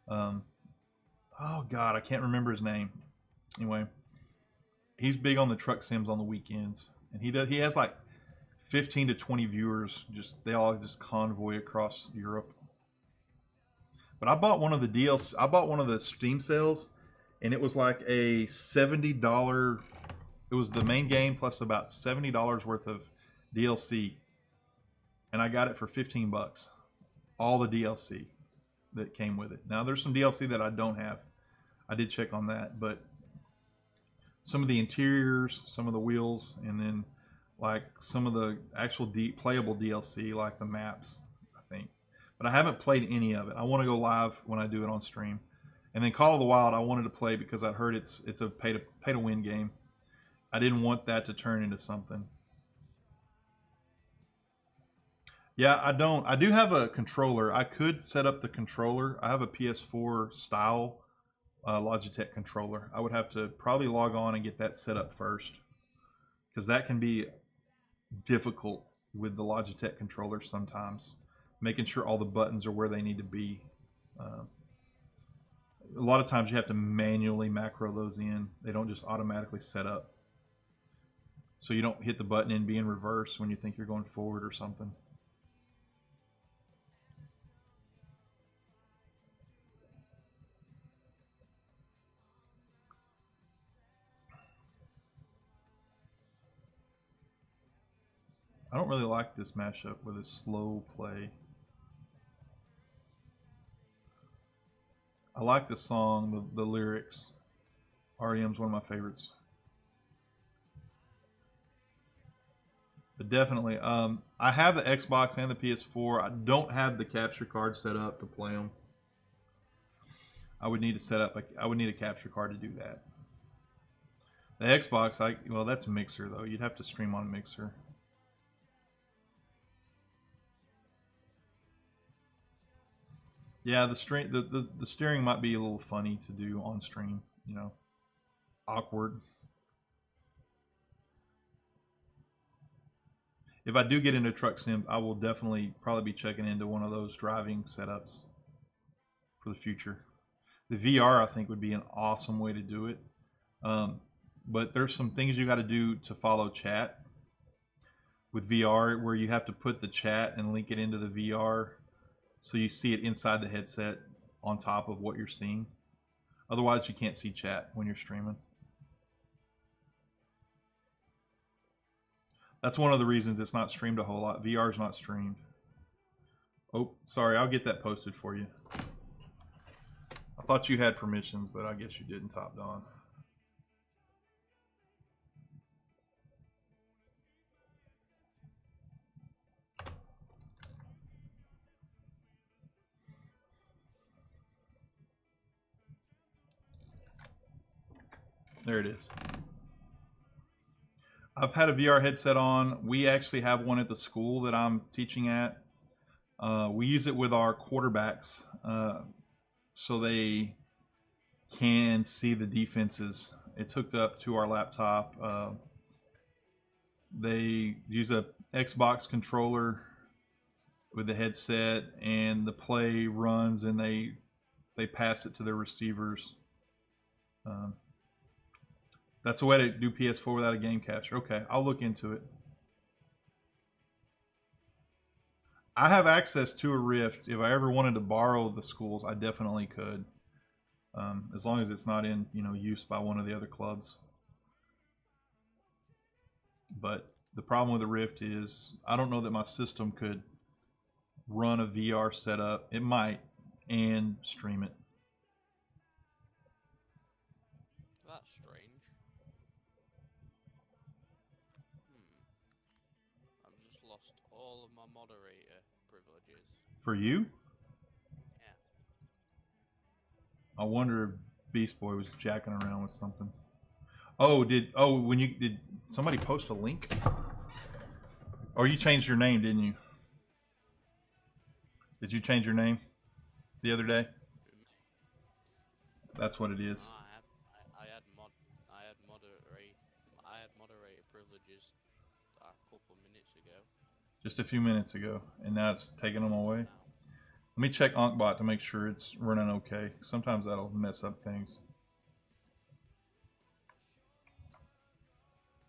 Oh God, I can't remember his name. Anyway, he's big on the truck sims on the weekends, and he has like 15 to 20 viewers. They all just convoy across Europe. But I bought one of the DLC. I bought one of the Steam sales, and it was like a $70. It It was the main game plus about $70 worth of DLC, and I got it for 15 bucks. All the DLC that came with it. Now there's some DLC that I don't have. I did check on that, but some of the interiors, some of the wheels, and then like some of the actual playable DLC, like the maps, I think. But I haven't played any of it. I want to go live when I do it on stream. And then Call of the Wild, I wanted to play because I'd heard it's a pay to win game. I didn't want that to turn into something. Yeah, I don't. I do have a controller. I could set up the controller. I have a PS4 style Logitech controller. I would have to probably log on and get that set up first, because that can be difficult with the Logitech controller sometimes, making sure all the buttons are where they need to be. A lot of times you have to manually macro those in. They don't just automatically set up. So you don't hit the button and be in reverse when you think you're going forward or something. I don't really like this mashup with a slow play. I like the song, the lyrics. REM's one of my favorites. But definitely, I have the Xbox and the PS4. I don't have the capture card set up to play them. I would need to set up. I would need a capture card to do that. The Xbox, well, that's Mixer though. You'd have to stream on Mixer. Yeah, the steering might be a little funny to do on stream. You know, awkward. If I do get into Truck Sim, I will definitely probably be checking into one of those driving setups for the future. The VR, I think, would be an awesome way to do it. But there's some things you got to do to follow chat with VR, where you have to put the chat and link it into the VR so you see it inside the headset on top of what you're seeing. Otherwise, you can't see chat when you're streaming. That's one of the reasons it's not streamed a whole lot. VR's not streamed. Oh, sorry, I'll get that posted for you. I thought you had permissions, but I guess you didn't, Top Don. There it is. I've had a VR headset on. We actually have one at the school that I'm teaching at. We use it with our quarterbacks so they can see the defenses. It's hooked up to our laptop. They use a Xbox controller with the headset, and the play runs, and they pass it to their receivers. That's a way to do PS4 without a game capture. Okay, I'll look into it. I have access to a Rift. If I ever wanted to borrow the schools, I definitely could. As long as it's not in, use by one of the other clubs. But the problem with the Rift is I don't know that my system could run a VR setup. It might, and stream it. That's strange. I've just lost all of my moderator privileges. For you? Yeah. I wonder if Beast Boy was jacking around with something. Oh, did somebody post a link? Or you changed your name, didn't you? Did you change your name the other day? That's what it is. I had moderator privileges a couple minutes ago. Just a few minutes ago, and now it's taking them away. Let me check Ankbot to make sure it's running okay. Sometimes that'll mess up things.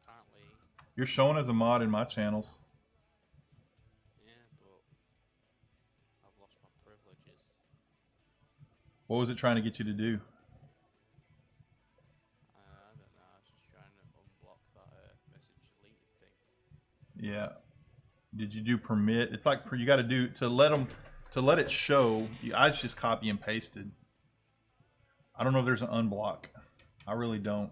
Apparently. You're showing as a mod in my channels. Yeah, but I've lost my privileges. What was it trying to get you to do? I don't know. I was just trying to unblock that. Yeah. Did you do permit? It's like you got to do to let it show. I just copy and pasted. I don't know if there's an unblock. I really don't.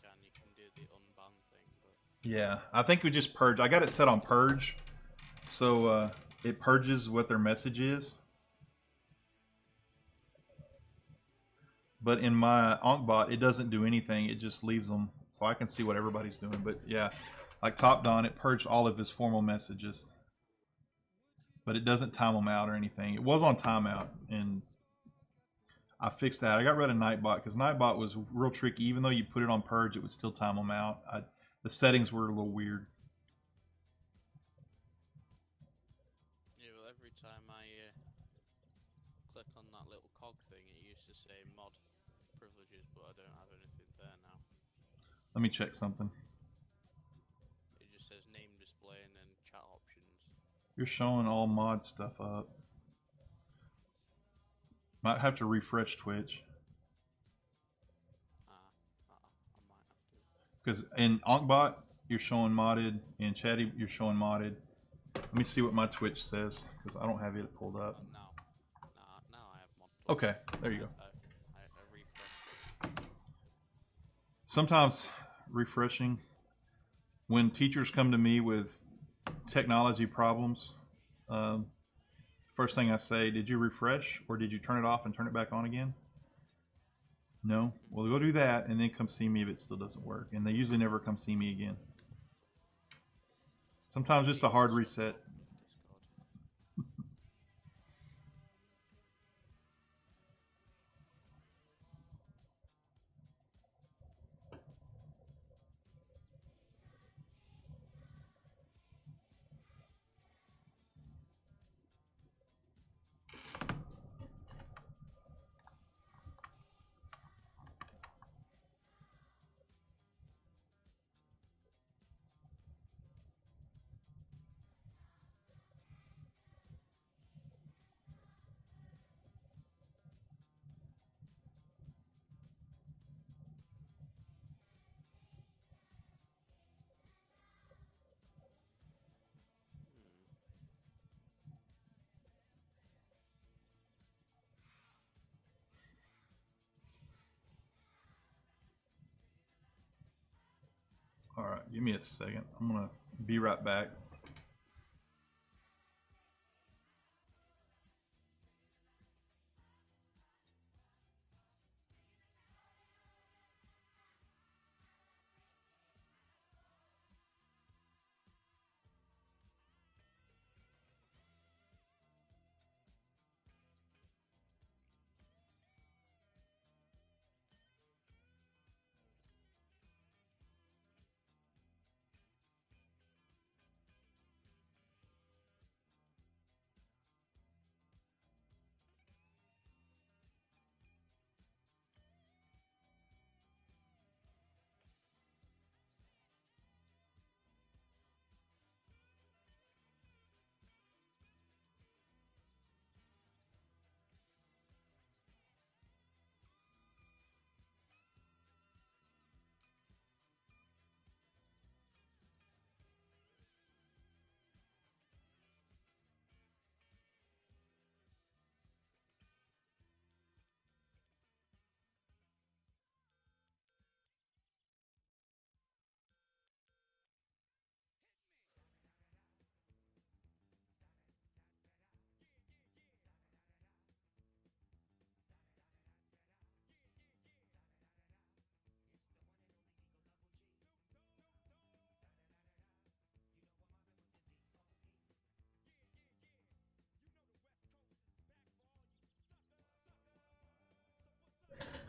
You can do the unban thing, but Yeah, I think we just purge. I got it set on purge, so it purges what their message is. But in my Ankbot, it doesn't do anything. It just leaves them, so I can see what everybody's doing. But yeah, like Top Don, it purged all of his formal messages, but it doesn't time them out or anything. It was on timeout, and I fixed that. I got rid of Nightbot because Nightbot was real tricky. Even though you put it on purge, it would still time them out. The settings were a little weird. yeah, well, every time I click on that little cog thing, it used to say mod privileges, but I don't have anything there now. Let me check something. It just says name display and then chat options. You're showing all mod stuff up. Might have to refresh Twitch. I might have to. Because in Ankbot, you're showing modded. In Chatty, you're showing modded. Let me see what my Twitch says, because I don't have it pulled up. Now I have mod. Okay, there you go. I refreshed. Sometimes refreshing. When teachers come to me with technology problems, first thing I say, did you refresh or did you turn it off and turn it back on again? No? Well, go do that and then come see me if it still doesn't work. And they usually never come see me again. Sometimes just a hard reset. All right, give me a second. I'm going to be right back.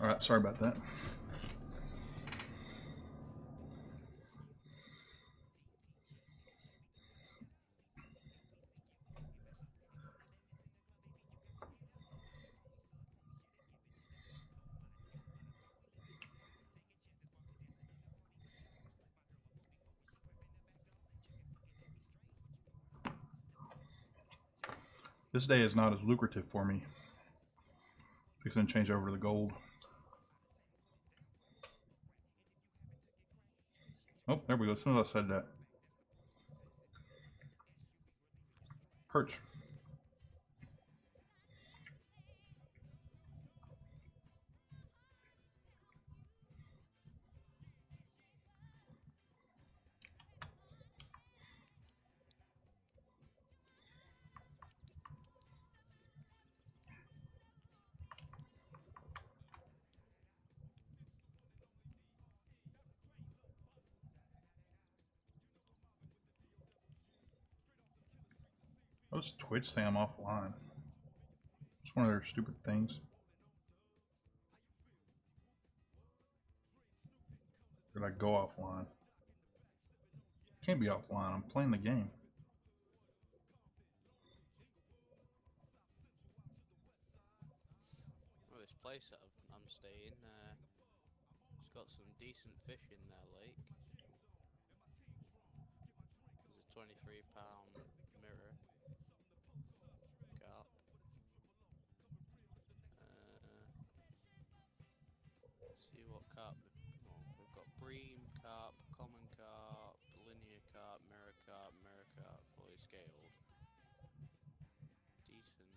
All right, sorry about that. This day is not as lucrative for me. Fixing to change over to the gold. Oh, there we go. As soon as I said that. Perch. What does Twitch say I'm offline? It's one of their stupid things. Did I go offline? Can't be offline. I'm playing the game. Well, this place that I'm staying, it's got some decent fish in their lake. There's a £23 mirror carp. See what carp. We've got bream carp, common carp, linear carp, mirror carp, fully scaled. Decent.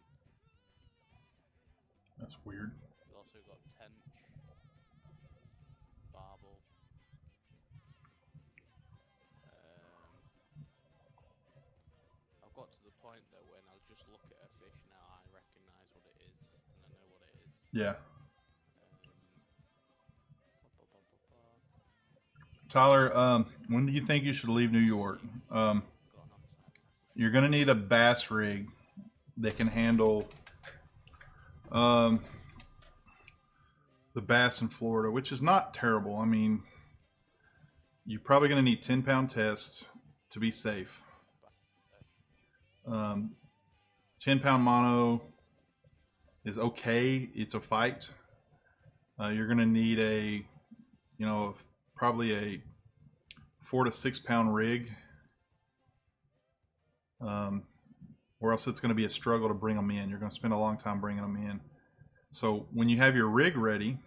That's weird. We've also got tench, barbel. I've got to the point that when I just look at a fish now, I recognise what it is, and I know what it is. Yeah. Tyler, when do you think you should leave New York? You're going to need a bass rig that can handle the bass in Florida, which is not terrible. I mean, you're probably going to need 10-pound tests to be safe. 10-pound mono is okay. It's a fight. You're going to need a, probably a 4 to 6 pound rig, or else it's going to be a struggle to bring them in. You're going to spend a long time bringing them in. So when you have your rig ready,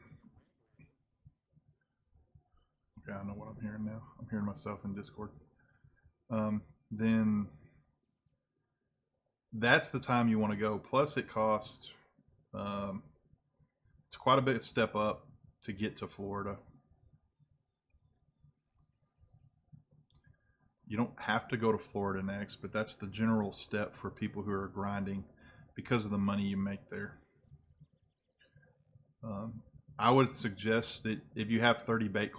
okay, I know what I'm hearing now. I'm hearing myself in Discord. Then that's the time you want to go. Plus it costs, it's quite a bit of step up to get to Florida. You don't have to go to Florida next, but that's the general step for people who are grinding because of the money you make there. I would suggest that if you have 30 bait coins,